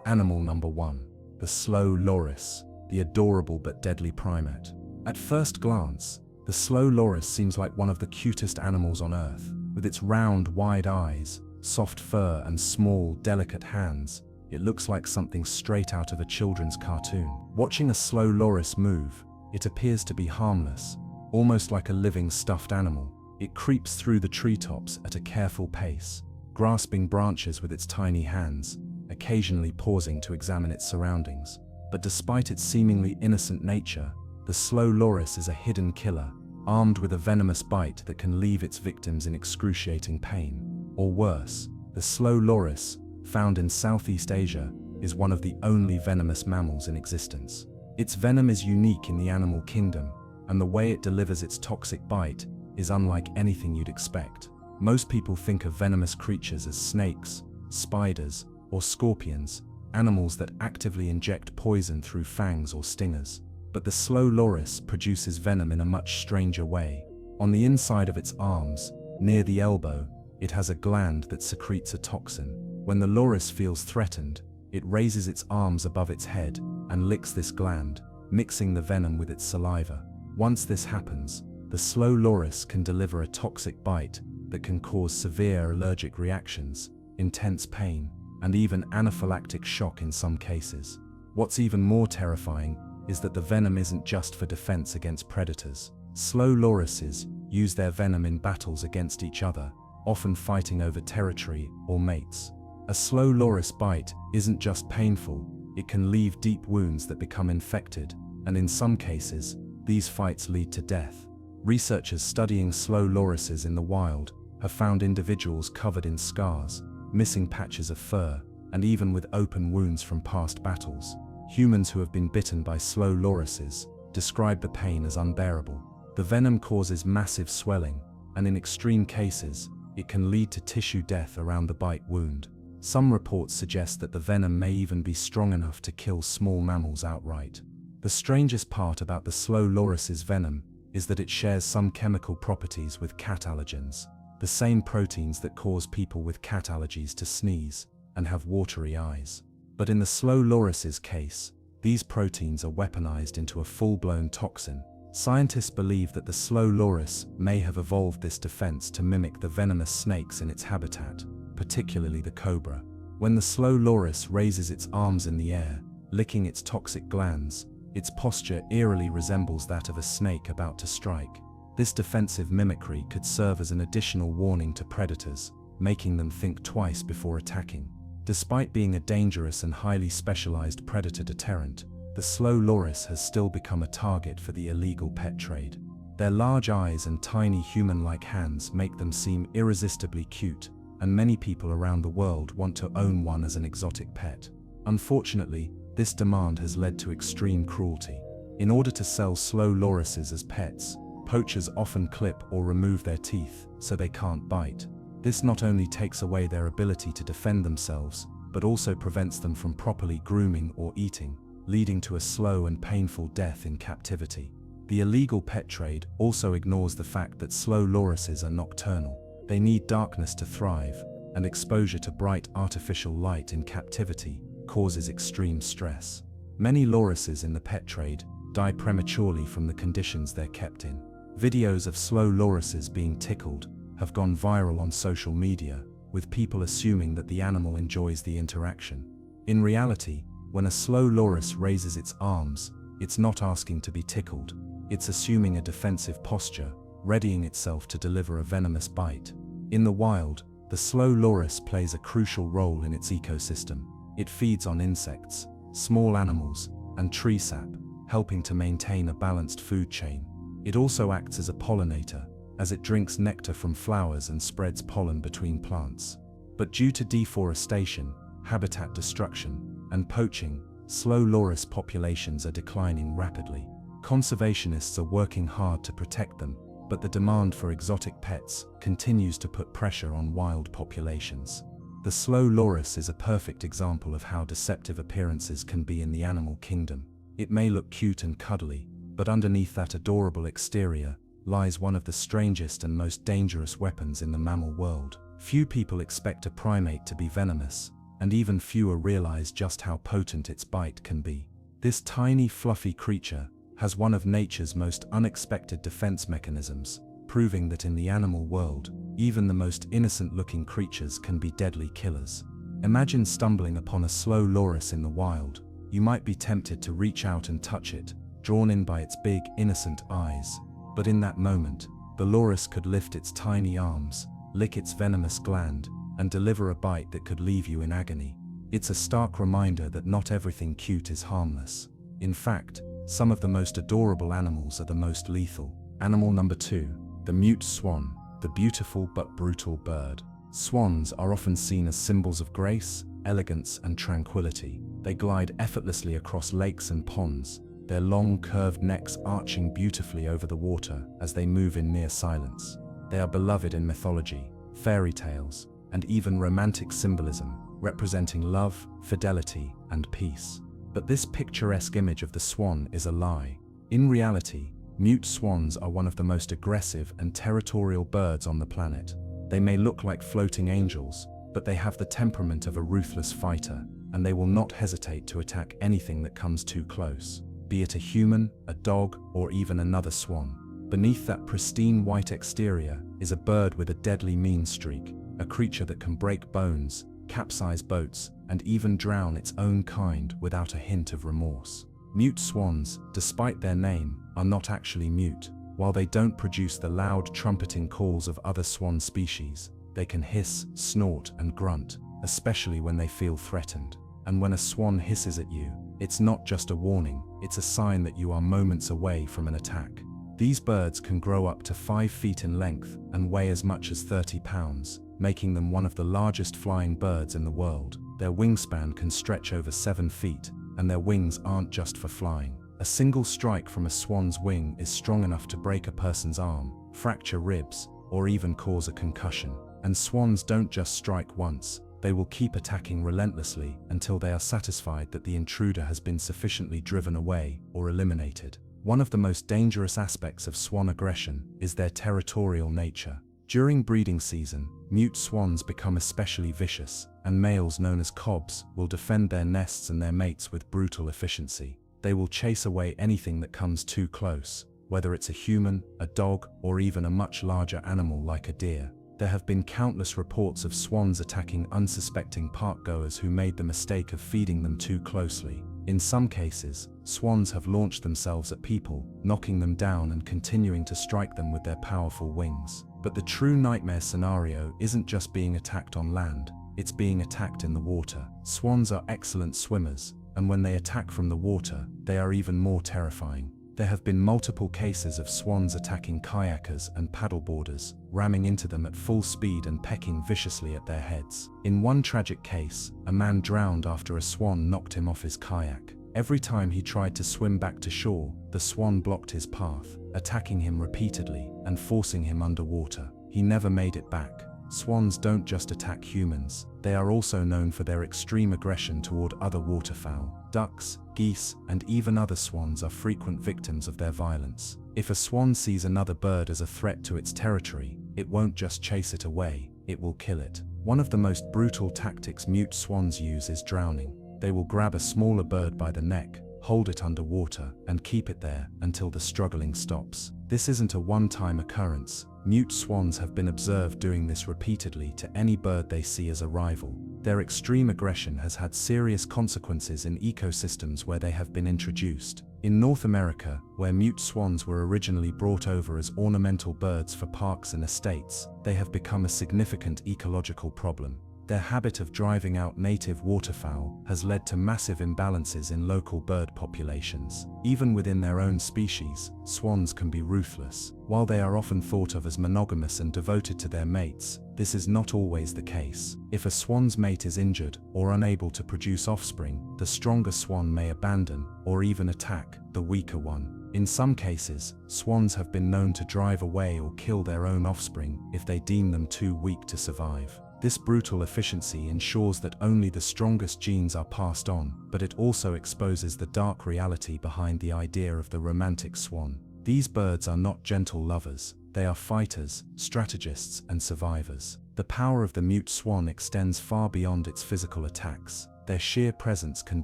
Animal number 1. The slow loris, the adorable but deadly primate. At first glance, the slow loris seems like one of the cutest animals on Earth. With its round, wide eyes, soft fur and small, delicate hands, it looks like something straight out of a children's cartoon. Watching a slow loris move, it appears to be harmless, almost like a living stuffed animal. It creeps through the treetops at a careful pace, grasping branches with its tiny hands, occasionally pausing to examine its surroundings. But despite its seemingly innocent nature, the slow loris is a hidden killer, armed with a venomous bite that can leave its victims in excruciating pain. Or worse, the slow loris, found in Southeast Asia, is one of the only venomous mammals in existence. Its venom is unique in the animal kingdom, and the way it delivers its toxic bite is unlike anything you'd expect. Most people think of venomous creatures as snakes, spiders, or scorpions, animals that actively inject poison through fangs or stingers. But the slow loris produces venom in a much stranger way. On the inside of its arms, near the elbow, it has a gland that secretes a toxin. When the loris feels threatened, it raises its arms above its head and licks this gland, mixing the venom with its saliva. Once this happens, the slow loris can deliver a toxic bite that can cause severe allergic reactions, intense pain, and even anaphylactic shock in some cases. What's even more terrifying is that the venom isn't just for defense against predators. Slow lorises use their venom in battles against each other, often fighting over territory or mates. A slow loris bite isn't just painful, it can leave deep wounds that become infected, and in some cases, these fights lead to death. Researchers studying slow lorises in the wild have found individuals covered in scars, missing patches of fur, and even with open wounds from past battles. Humans who have been bitten by slow lorises describe the pain as unbearable. The venom causes massive swelling, and in extreme cases, it can lead to tissue death around the bite wound. Some reports suggest that the venom may even be strong enough to kill small mammals outright. The strangest part about the slow loris's venom is that it shares some chemical properties with cat allergens, the same proteins that cause people with cat allergies to sneeze and have watery eyes. But in the slow loris's case, these proteins are weaponized into a full-blown toxin. Scientists believe that the slow loris may have evolved this defense to mimic the venomous snakes in its habitat, particularly the cobra. When the slow loris raises its arms in the air, licking its toxic glands, its posture eerily resembles that of a snake about to strike. This defensive mimicry could serve as an additional warning to predators, making them think twice before attacking. Despite being a dangerous and highly specialized predator deterrent, the slow loris has still become a target for the illegal pet trade. Their large eyes and tiny human-like hands make them seem irresistibly cute, and many people around the world want to own one as an exotic pet. Unfortunately, this demand has led to extreme cruelty. In order to sell slow lorises as pets, poachers often clip or remove their teeth so they can't bite. This not only takes away their ability to defend themselves, but also prevents them from properly grooming or eating, leading to a slow and painful death in captivity. The illegal pet trade also ignores the fact that slow lorises are nocturnal. They need darkness to thrive, and exposure to bright artificial light in captivity causes extreme stress. Many lorises in the pet trade die prematurely from the conditions they're kept in. Videos of slow lorises being tickled have gone viral on social media, with people assuming that the animal enjoys the interaction. In reality, when a slow loris raises its arms, it's not asking to be tickled. It's assuming a defensive posture, readying itself to deliver a venomous bite. In the wild, the slow loris plays a crucial role in its ecosystem. It feeds on insects, small animals, and tree sap, helping to maintain a balanced food chain. It also acts as a pollinator, as it drinks nectar from flowers and spreads pollen between plants. But due to deforestation, habitat destruction, and poaching, slow loris populations are declining rapidly. Conservationists are working hard to protect them, but the demand for exotic pets continues to put pressure on wild populations. The slow loris is a perfect example of how deceptive appearances can be in the animal kingdom. It may look cute and cuddly, but underneath that adorable exterior lies one of the strangest and most dangerous weapons in the mammal world. Few people expect a primate to be venomous, and even fewer realize just how potent its bite can be. This tiny, fluffy creature has one of nature's most unexpected defense mechanisms, proving that in the animal world, even the most innocent-looking creatures can be deadly killers. Imagine stumbling upon a slow loris in the wild. You might be tempted to reach out and touch it, drawn in by its big, innocent eyes. But in that moment, the loris could lift its tiny arms, lick its venomous gland, and deliver a bite that could leave you in agony. It's a stark reminder that not everything cute is harmless. In fact, some of the most adorable animals are the most lethal. Animal number 2, the mute swan, the beautiful but brutal bird. Swans are often seen as symbols of grace, elegance, and tranquility. They glide effortlessly across lakes and ponds, their long, curved necks arching beautifully over the water as they move in near silence. They are beloved in mythology, fairy tales, and even romantic symbolism, representing love, fidelity, and peace. But this picturesque image of the swan is a lie. In reality, mute swans are one of the most aggressive and territorial birds on the planet. They may look like floating angels, but they have the temperament of a ruthless fighter, and they will not hesitate to attack anything that comes too close, be it a human, a dog, or even another swan. Beneath that pristine white exterior is a bird with a deadly mean streak, a creature that can break bones, capsize boats, and even drown its own kind without a hint of remorse. Mute swans, despite their name, are not actually mute. While they don't produce the loud trumpeting calls of other swan species, they can hiss, snort, and grunt, especially when they feel threatened. And when a swan hisses at you, it's not just a warning, it's a sign that you are moments away from an attack. These birds can grow up to 5 feet in length and weigh as much as 30 pounds, making them one of the largest flying birds in the world. Their wingspan can stretch over 7 feet, and their wings aren't just for flying. A single strike from a swan's wing is strong enough to break a person's arm, fracture ribs, or even cause a concussion. And swans don't just strike once, they will keep attacking relentlessly until they are satisfied that the intruder has been sufficiently driven away or eliminated. One of the most dangerous aspects of swan aggression is their territorial nature. During breeding season, mute swans become especially vicious, and males known as cobs will defend their nests and their mates with brutal efficiency. They will chase away anything that comes too close, whether it's a human, a dog, or even a much larger animal like a deer. There have been countless reports of swans attacking unsuspecting parkgoers who made the mistake of feeding them too closely. In some cases, swans have launched themselves at people, knocking them down and continuing to strike them with their powerful wings. But the true nightmare scenario isn't just being attacked on land, it's being attacked in the water. Swans are excellent swimmers, and when they attack from the water, they are even more terrifying. There have been multiple cases of swans attacking kayakers and paddleboarders, ramming into them at full speed and pecking viciously at their heads. In one tragic case, a man drowned after a swan knocked him off his kayak. Every time he tried to swim back to shore, the swan blocked his path, attacking him repeatedly and forcing him underwater. He never made it back. Swans don't just attack humans, they are also known for their extreme aggression toward other waterfowl. Ducks, geese, and even other swans are frequent victims of their violence. If a swan sees another bird as a threat to its territory, it won't just chase it away, it will kill it. One of the most brutal tactics mute swans use is drowning. They will grab a smaller bird by the neck, hold it underwater, and keep it there until the struggling stops. This isn't a one-time occurrence. Mute swans have been observed doing this repeatedly to any bird they see as a rival. Their extreme aggression has had serious consequences in ecosystems where they have been introduced. In North America, where mute swans were originally brought over as ornamental birds for parks and estates, they have become a significant ecological problem. Their habit of driving out native waterfowl has led to massive imbalances in local bird populations. Even within their own species, swans can be ruthless. While they are often thought of as monogamous and devoted to their mates, this is not always the case. If a swan's mate is injured or unable to produce offspring, the stronger swan may abandon or even attack the weaker one. In some cases, swans have been known to drive away or kill their own offspring if they deem them too weak to survive. This brutal efficiency ensures that only the strongest genes are passed on, but it also exposes the dark reality behind the idea of the romantic swan. These birds are not gentle lovers, they are fighters, strategists, and survivors. The power of the mute swan extends far beyond its physical attacks. Their sheer presence can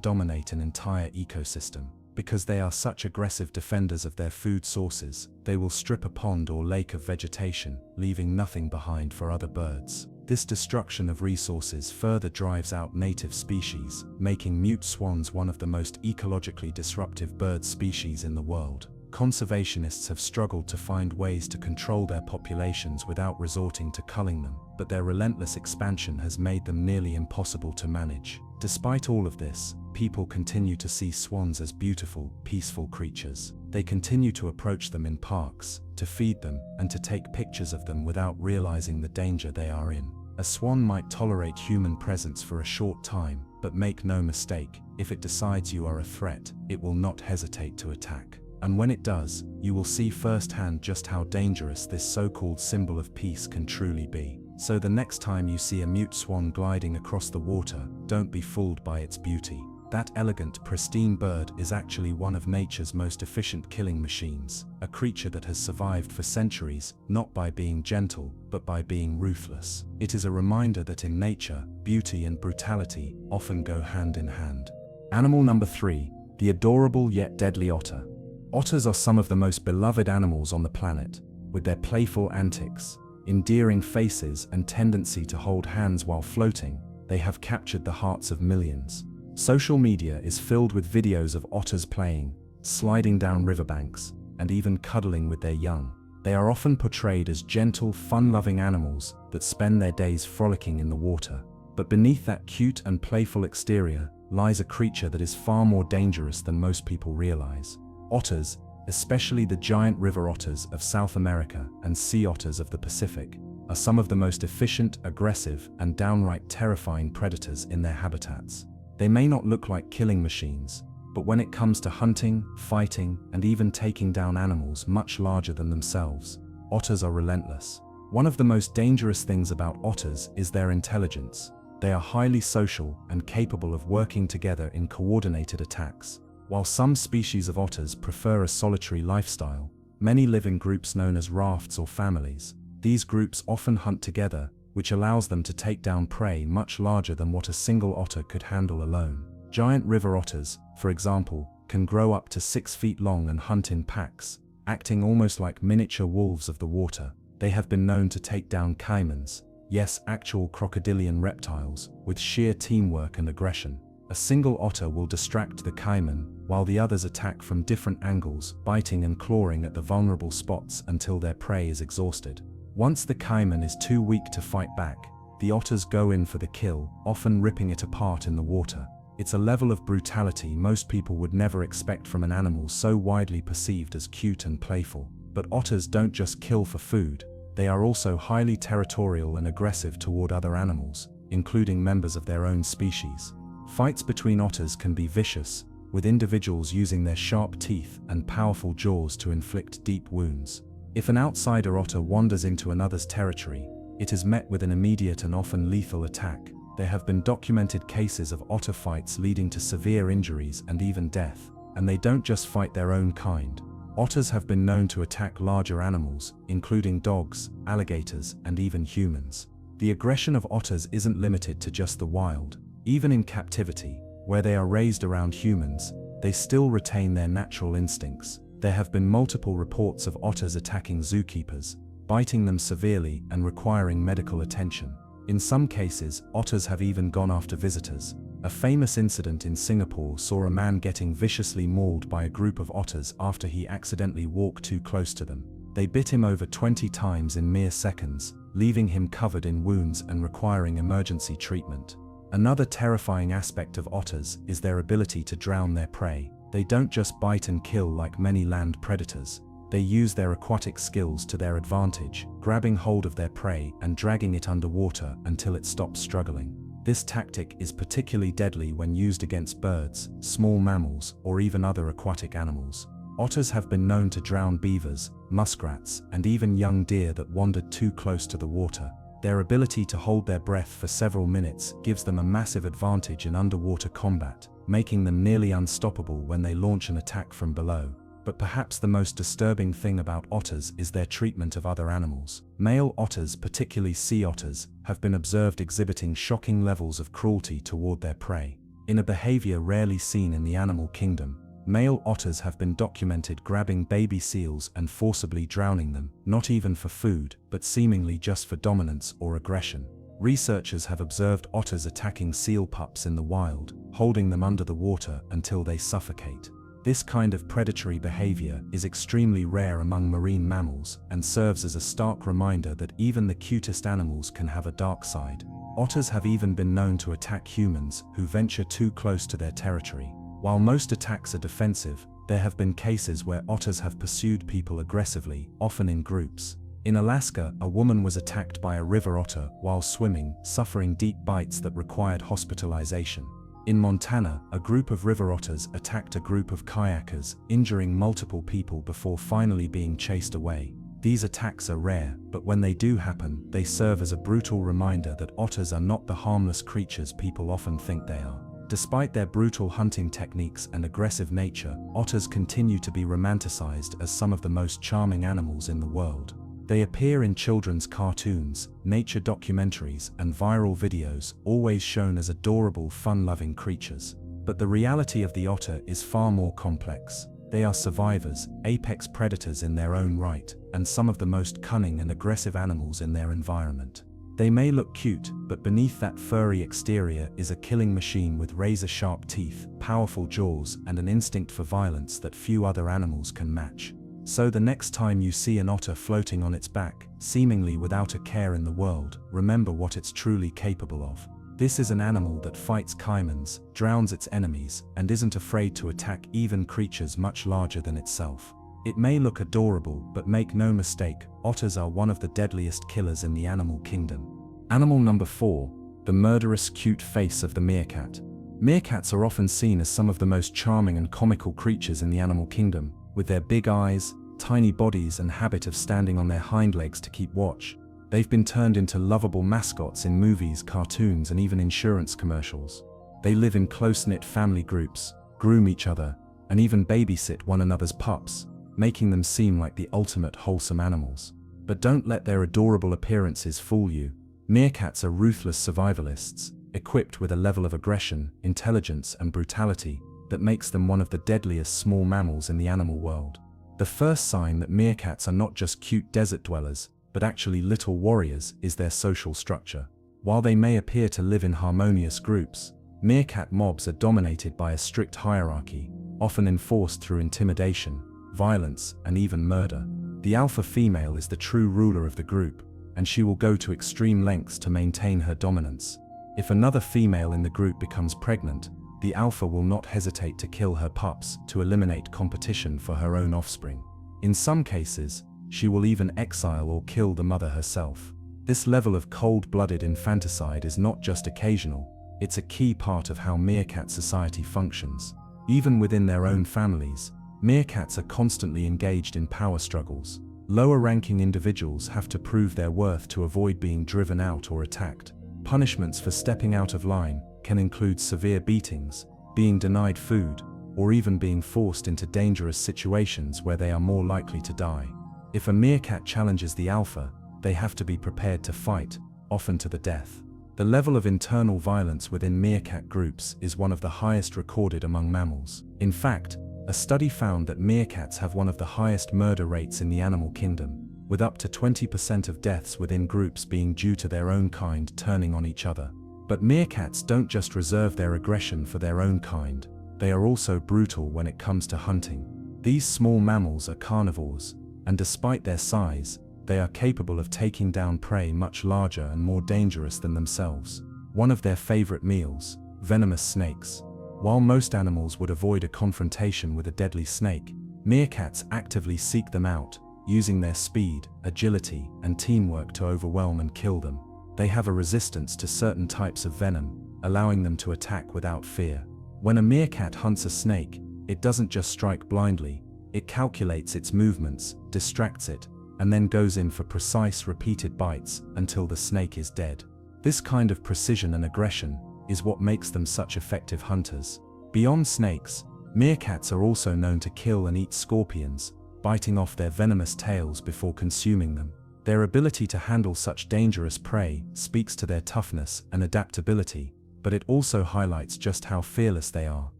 dominate an entire ecosystem. Because they are such aggressive defenders of their food sources, they will strip a pond or lake of vegetation, leaving nothing behind for other birds. This destruction of resources further drives out native species, making mute swans one of the most ecologically disruptive bird species in the world. Conservationists have struggled to find ways to control their populations without resorting to culling them, but their relentless expansion has made them nearly impossible to manage. Despite all of this, people continue to see swans as beautiful, peaceful creatures. They continue to approach them in parks, to feed them, and to take pictures of them without realizing the danger they are in. A swan might tolerate human presence for a short time, but make no mistake, if it decides you are a threat, it will not hesitate to attack. And when it does, you will see firsthand just how dangerous this so-called symbol of peace can truly be. So the next time you see a mute swan gliding across the water, don't be fooled by its beauty. That elegant, pristine bird is actually one of nature's most efficient killing machines, a creature that has survived for centuries, not by being gentle, but by being ruthless. It is a reminder that in nature, beauty and brutality often go hand in hand. Animal number 3, the adorable yet deadly otter. Otters are some of the most beloved animals on the planet. With their playful antics, endearing faces, and tendency to hold hands while floating, they have captured the hearts of millions. Social media is filled with videos of otters playing, sliding down riverbanks, and even cuddling with their young. They are often portrayed as gentle, fun-loving animals that spend their days frolicking in the water. But beneath that cute and playful exterior lies a creature that is far more dangerous than most people realize. Otters, especially the giant river otters of South America and sea otters of the Pacific, are some of the most efficient, aggressive, and downright terrifying predators in their habitats. They may not look like killing machines, but when it comes to hunting, fighting, and even taking down animals much larger than themselves, otters are relentless. One of the most dangerous things about otters is their intelligence. They are highly social and capable of working together in coordinated attacks. While some species of otters prefer a solitary lifestyle, many live in groups known as rafts or families. These groups often hunt together, which allows them to take down prey much larger than what a single otter could handle alone. Giant river otters, for example, can grow up to 6 feet long and hunt in packs, acting almost like miniature wolves of the water. They have been known to take down caimans, yes, actual crocodilian reptiles, with sheer teamwork and aggression. A single otter will distract the caiman, while the others attack from different angles, biting and clawing at the vulnerable spots until their prey is exhausted. Once the caiman is too weak to fight back, the otters go in for the kill, often ripping it apart in the water. It's a level of brutality most people would never expect from an animal so widely perceived as cute and playful. But otters don't just kill for food, they are also highly territorial and aggressive toward other animals, including members of their own species. Fights between otters can be vicious, with individuals using their sharp teeth and powerful jaws to inflict deep wounds. If an outsider otter wanders into another's territory, it is met with an immediate and often lethal attack. There have been documented cases of otter fights leading to severe injuries and even death, and they don't just fight their own kind. Otters have been known to attack larger animals, including dogs, alligators, and even humans. The aggression of otters isn't limited to just the wild. Even in captivity, where they are raised around humans, they still retain their natural instincts. There have been multiple reports of otters attacking zookeepers, biting them severely and requiring medical attention. In some cases, otters have even gone after visitors. A famous incident in Singapore saw a man getting viciously mauled by a group of otters after he accidentally walked too close to them. They bit him over 20 times in mere seconds, leaving him covered in wounds and requiring emergency treatment. Another terrifying aspect of otters is their ability to drown their prey. They don't just bite and kill like many land predators. They use their aquatic skills to their advantage, grabbing hold of their prey and dragging it underwater until it stops struggling. This tactic is particularly deadly when used against birds, small mammals, or even other aquatic animals. Otters have been known to drown beavers, muskrats, and even young deer that wandered too close to the water. Their ability to hold their breath for several minutes gives them a massive advantage in underwater combat, making them nearly unstoppable when they launch an attack from below. But perhaps the most disturbing thing about otters is their treatment of other animals. Male otters, particularly sea otters, have been observed exhibiting shocking levels of cruelty toward their prey. In a behavior rarely seen in the animal kingdom, male otters have been documented grabbing baby seals and forcibly drowning them, not even for food, but seemingly just for dominance or aggression. Researchers have observed otters attacking seal pups in the wild, holding them under the water until they suffocate. This kind of predatory behavior is extremely rare among marine mammals and serves as a stark reminder that even the cutest animals can have a dark side. Otters have even been known to attack humans who venture too close to their territory. While most attacks are defensive, there have been cases where otters have pursued people aggressively, often in groups. In Alaska, a woman was attacked by a river otter while swimming, suffering deep bites that required hospitalization. In Montana, a group of river otters attacked a group of kayakers, injuring multiple people before finally being chased away. These attacks are rare, but when they do happen, they serve as a brutal reminder that otters are not the harmless creatures people often think they are. Despite their brutal hunting techniques and aggressive nature, otters continue to be romanticized as some of the most charming animals in the world. They appear in children's cartoons, nature documentaries, and viral videos, always shown as adorable, fun-loving creatures. But the reality of the otter is far more complex. They are survivors, apex predators in their own right, and some of the most cunning and aggressive animals in their environment. They may look cute, but beneath that furry exterior is a killing machine with razor-sharp teeth, powerful jaws, and an instinct for violence that few other animals can match. So the next time you see an otter floating on its back, seemingly without a care in the world, remember what it's truly capable of. This is an animal that fights caimans, drowns its enemies, and isn't afraid to attack even creatures much larger than itself. It may look adorable, but make no mistake, otters are one of the deadliest killers in the animal kingdom. Animal number 4, the murderous cute face of the meerkat. Meerkats are often seen as some of the most charming and comical creatures in the animal kingdom. With their big eyes, tiny bodies, and habit of standing on their hind legs to keep watch, they've been turned into lovable mascots in movies, cartoons, and even insurance commercials. They live in close-knit family groups, groom each other, and even babysit one another's pups, making them seem like the ultimate wholesome animals. But don't let their adorable appearances fool you. Meerkats are ruthless survivalists, equipped with a level of aggression, intelligence, and brutality that makes them one of the deadliest small mammals in the animal world. The first sign that meerkats are not just cute desert dwellers, but actually little warriors, is their social structure. While they may appear to live in harmonious groups, meerkat mobs are dominated by a strict hierarchy, often enforced through intimidation, violence, and even murder. The alpha female is the true ruler of the group, and she will go to extreme lengths to maintain her dominance. If another female in the group becomes pregnant, the alpha will not hesitate to kill her pups to eliminate competition for her own offspring. In some cases, she will even exile or kill the mother herself. This level of cold-blooded infanticide is not just occasional, it's a key part of how meerkat society functions. Even within their own families, meerkats are constantly engaged in power struggles. Lower-ranking individuals have to prove their worth to avoid being driven out or attacked. Punishments for stepping out of line can include severe beatings, being denied food, or even being forced into dangerous situations where they are more likely to die. If a meerkat challenges the alpha, they have to be prepared to fight, often to the death. The level of internal violence within meerkat groups is one of the highest recorded among mammals. In fact, a study found that meerkats have one of the highest murder rates in the animal kingdom, with up to 20% of deaths within groups being due to their own kind turning on each other. But meerkats don't just reserve their aggression for their own kind, they are also brutal when it comes to hunting. These small mammals are carnivores, and despite their size, they are capable of taking down prey much larger and more dangerous than themselves. One of their favorite meals, venomous snakes. While most animals would avoid a confrontation with a deadly snake, meerkats actively seek them out, using their speed, agility, and teamwork to overwhelm and kill them. They have a resistance to certain types of venom, allowing them to attack without fear. When a meerkat hunts a snake, it doesn't just strike blindly, it calculates its movements, distracts it, and then goes in for precise, repeated bites until the snake is dead. This kind of precision and aggression is what makes them such effective hunters. Beyond snakes, Meerkats are also known to kill and eat scorpions, biting off their venomous tails before consuming them. Their ability to handle such dangerous prey speaks to their toughness and adaptability, but it also highlights just how fearless they are.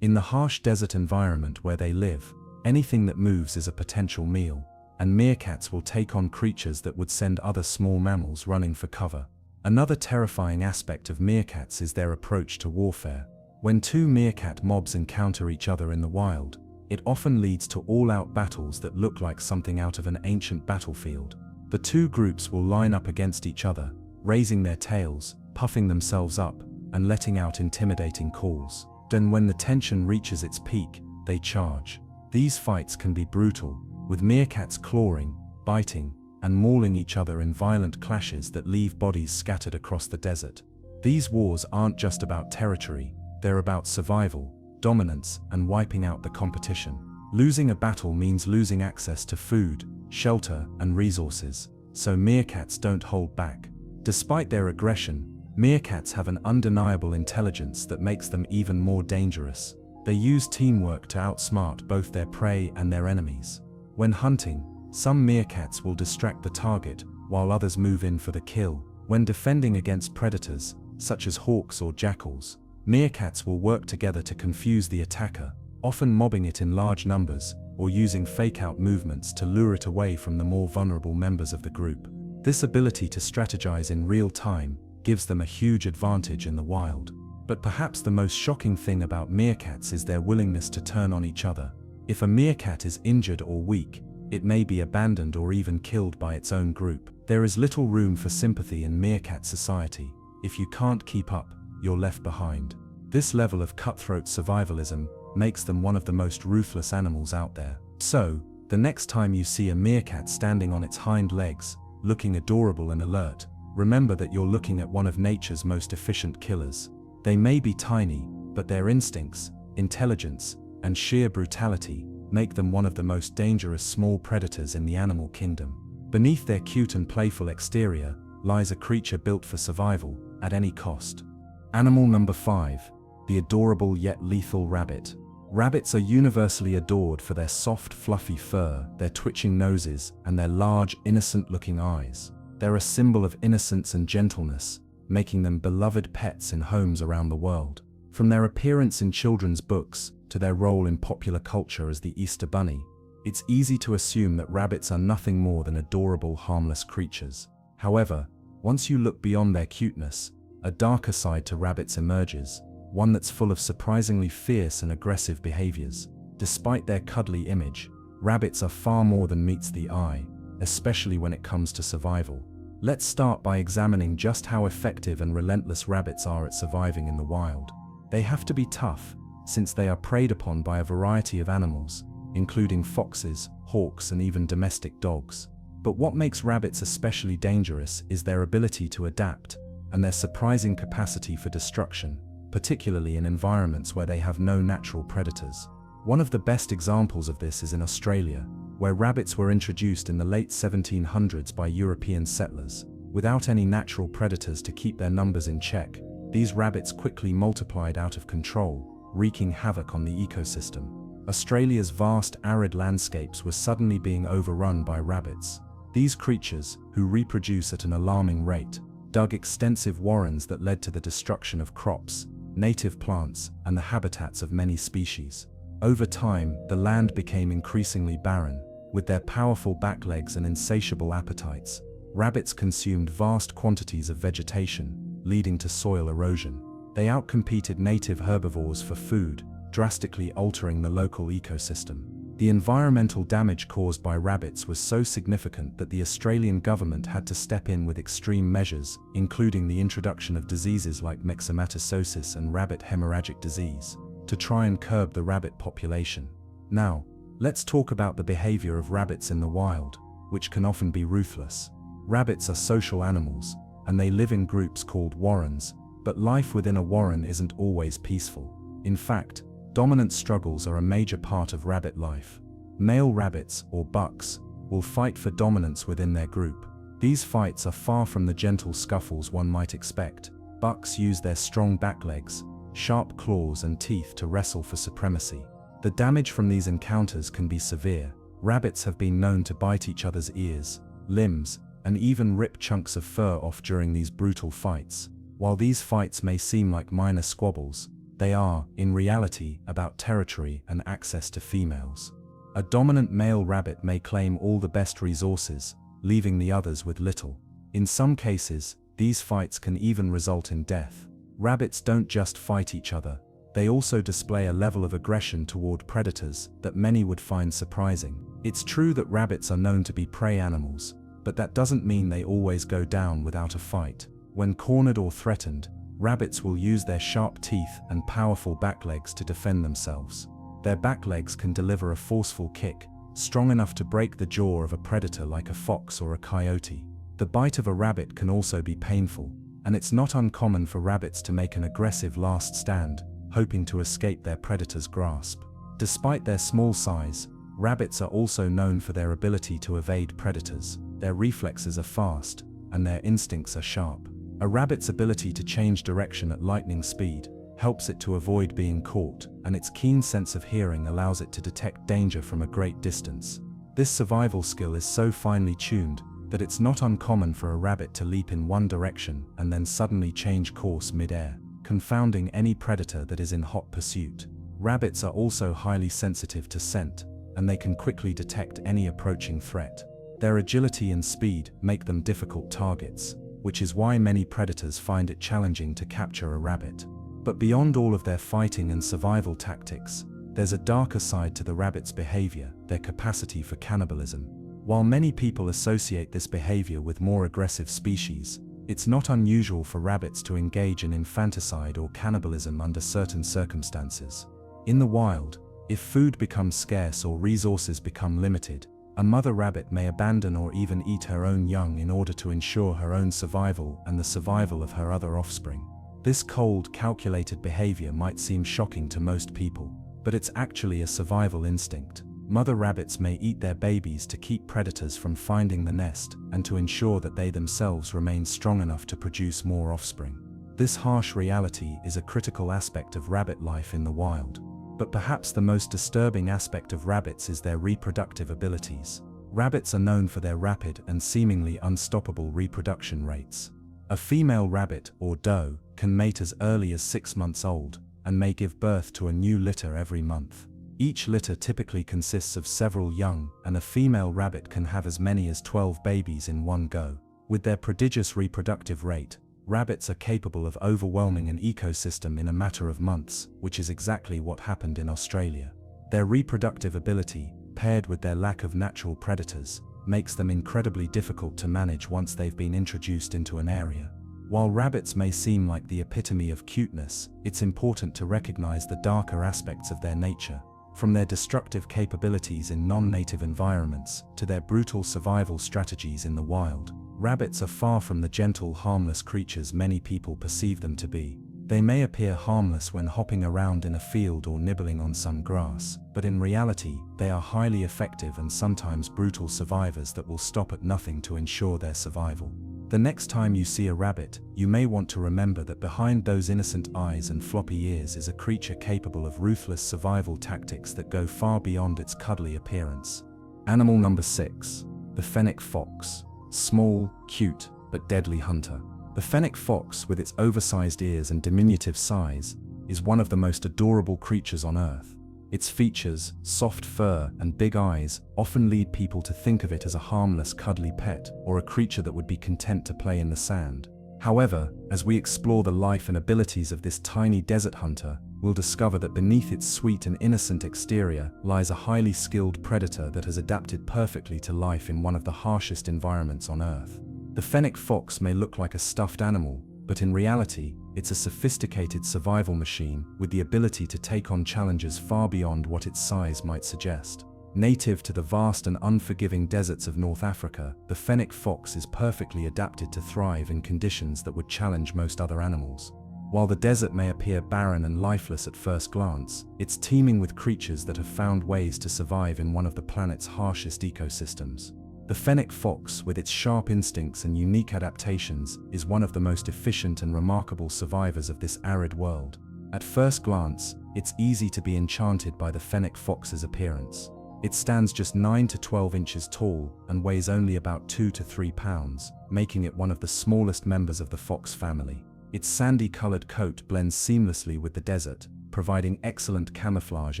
In the harsh desert environment where they live, anything that moves is a potential meal, and meerkats will take on creatures that would send other small mammals running for cover. Another terrifying aspect of meerkats is their approach to warfare. When two meerkat mobs encounter each other in the wild, it often leads to all-out battles that look like something out of an ancient battlefield. The two groups will line up against each other, raising their tails, puffing themselves up, and letting out intimidating calls. Then when the tension reaches its peak, they charge. These fights can be brutal, with meerkats clawing, biting, and mauling each other in violent clashes that leave bodies scattered across the desert. These wars aren't just about territory, they're about survival, dominance, and wiping out the competition. Losing a battle means losing access to food, shelter, and resources, so meerkats don't hold back. Despite their aggression, meerkats have an undeniable intelligence that makes them even more dangerous. They use teamwork to outsmart both their prey and their enemies. When hunting, some meerkats will distract the target, while others move in for the kill. When defending against predators, such as hawks or jackals, meerkats will work together to confuse the attacker, often mobbing it in large numbers, or using fake-out movements to lure it away from the more vulnerable members of the group. This ability to strategize in real time gives them a huge advantage in the wild. But perhaps the most shocking thing about meerkats is their willingness to turn on each other. If a meerkat is injured or weak, it may be abandoned or even killed by its own group. There is little room for sympathy in meerkat society. If you can't keep up, you're left behind. This level of cutthroat survivalism makes them one of the most ruthless animals out there. So, the next time you see a meerkat standing on its hind legs, looking adorable and alert, remember that you're looking at one of nature's most efficient killers. They may be tiny, but their instincts, intelligence, and sheer brutality make them one of the most dangerous small predators in the animal kingdom. Beneath their cute and playful exterior lies a creature built for survival at any cost. Animal number 5, the adorable yet lethal rabbit. Rabbits are universally adored for their soft, fluffy fur, their twitching noses, and their large, innocent-looking eyes. They're a symbol of innocence and gentleness, making them beloved pets in homes around the world. From their appearance in children's books to their role in popular culture as the Easter Bunny, it's easy to assume that rabbits are nothing more than adorable, harmless creatures. However, once you look beyond their cuteness, a darker side to rabbits emerges, one that's full of surprisingly fierce and aggressive behaviors. Despite their cuddly image, rabbits are far more than meets the eye, especially when it comes to survival. Let's start by examining just how effective and relentless rabbits are at surviving in the wild. They have to be tough, since they are preyed upon by a variety of animals, including foxes, hawks, and even domestic dogs. But what makes rabbits especially dangerous is their ability to adapt, and their surprising capacity for destruction, particularly in environments where they have no natural predators. One of the best examples of this is in Australia, where rabbits were introduced in the late 1700s by European settlers. Without any natural predators to keep their numbers in check, these rabbits quickly multiplied out of control, wreaking havoc on the ecosystem. Australia's vast arid landscapes were suddenly being overrun by rabbits. These creatures, who reproduce at an alarming rate, dug extensive warrens that led to the destruction of crops, native plants, and the habitats of many species. Over time, the land became increasingly barren. With their powerful back legs and insatiable appetites, rabbits consumed vast quantities of vegetation, leading to soil erosion. They outcompeted native herbivores for food, drastically altering the local ecosystem. The environmental damage caused by rabbits was so significant that the Australian government had to step in with extreme measures, including the introduction of diseases like myxomatosis and rabbit hemorrhagic disease, to try and curb the rabbit population. Now, let's talk about the behavior of rabbits in the wild, which can often be ruthless. Rabbits are social animals, and they live in groups called warrens, but life within a warren isn't always peaceful. In fact, dominant struggles are a major part of rabbit life. Male rabbits, or bucks, will fight for dominance within their group. These fights are far from the gentle scuffles one might expect. Bucks use their strong back legs, sharp claws and teeth to wrestle for supremacy. The damage from these encounters can be severe. Rabbits have been known to bite each other's ears, limbs, and even rip chunks of fur off during these brutal fights. While these fights may seem like minor squabbles, they are, in reality, about territory and access to females. A dominant male rabbit may claim all the best resources, leaving the others with little. In some cases, these fights can even result in death. Rabbits don't just fight each other, they also display a level of aggression toward predators that many would find surprising. It's true that rabbits are known to be prey animals, but that doesn't mean they always go down without a fight. When cornered or threatened, rabbits will use their sharp teeth and powerful back legs to defend themselves. Their back legs can deliver a forceful kick, strong enough to break the jaw of a predator like a fox or a coyote. The bite of a rabbit can also be painful, and it's not uncommon for rabbits to make an aggressive last stand, hoping to escape their predator's grasp. Despite their small size, rabbits are also known for their ability to evade predators. Their reflexes are fast, and their instincts are sharp. A rabbit's ability to change direction at lightning speed helps it to avoid being caught, and its keen sense of hearing allows it to detect danger from a great distance. This survival skill is so finely tuned that it's not uncommon for a rabbit to leap in one direction and then suddenly change course mid-air, confounding any predator that is in hot pursuit. Rabbits are also highly sensitive to scent, and they can quickly detect any approaching threat. Their agility and speed make them difficult targets, which is why many predators find it challenging to capture a rabbit. But beyond all of their fighting and survival tactics, there's a darker side to the rabbit's behavior, their capacity for cannibalism. While many people associate this behavior with more aggressive species, it's not unusual for rabbits to engage in infanticide or cannibalism under certain circumstances. In the wild, if food becomes scarce or resources become limited, a mother rabbit may abandon or even eat her own young in order to ensure her own survival and the survival of her other offspring. This cold, calculated behavior might seem shocking to most people, but it's actually a survival instinct. Mother rabbits may eat their babies to keep predators from finding the nest and to ensure that they themselves remain strong enough to produce more offspring. This harsh reality is a critical aspect of rabbit life in the wild. But perhaps the most disturbing aspect of rabbits is their reproductive abilities. Rabbits are known for their rapid and seemingly unstoppable reproduction rates. A female rabbit, or doe, can mate as early as 6 months old, and may give birth to a new litter every month. Each litter typically consists of several young, and a female rabbit can have as many as 12 babies in one go. With their prodigious reproductive rate, rabbits are capable of overwhelming an ecosystem in a matter of months, which is exactly what happened in Australia. Their reproductive ability, paired with their lack of natural predators, makes them incredibly difficult to manage once they've been introduced into an area. While rabbits may seem like the epitome of cuteness, it's important to recognize the darker aspects of their nature. From their destructive capabilities in non-native environments to their brutal survival strategies in the wild, rabbits are far from the gentle, harmless creatures many people perceive them to be. They may appear harmless when hopping around in a field or nibbling on some grass, but in reality, they are highly effective and sometimes brutal survivors that will stop at nothing to ensure their survival. The next time you see a rabbit, you may want to remember that behind those innocent eyes and floppy ears is a creature capable of ruthless survival tactics that go far beyond its cuddly appearance. Animal number 6. The fennec fox. Small, cute, but deadly hunter. The fennec fox, with its oversized ears and diminutive size, is one of the most adorable creatures on Earth. Its features, soft fur, and big eyes often lead people to think of it as a harmless, cuddly pet or a creature that would be content to play in the sand. However, as we explore the life and abilities of this tiny desert hunter, we'll discover that beneath its sweet and innocent exterior lies a highly skilled predator that has adapted perfectly to life in one of the harshest environments on Earth. The fennec fox may look like a stuffed animal, but in reality, it's a sophisticated survival machine with the ability to take on challenges far beyond what its size might suggest. Native to the vast and unforgiving deserts of North Africa, the fennec fox is perfectly adapted to thrive in conditions that would challenge most other animals. While the desert may appear barren and lifeless at first glance, it's teeming with creatures that have found ways to survive in one of the planet's harshest ecosystems. The fennec fox, with its sharp instincts and unique adaptations, is one of the most efficient and remarkable survivors of this arid world. At first glance, it's easy to be enchanted by the fennec fox's appearance. It stands just 9 to 12 inches tall and weighs only about 2 to 3 pounds, making it one of the smallest members of the fox family. Its sandy-colored coat blends seamlessly with the desert, providing excellent camouflage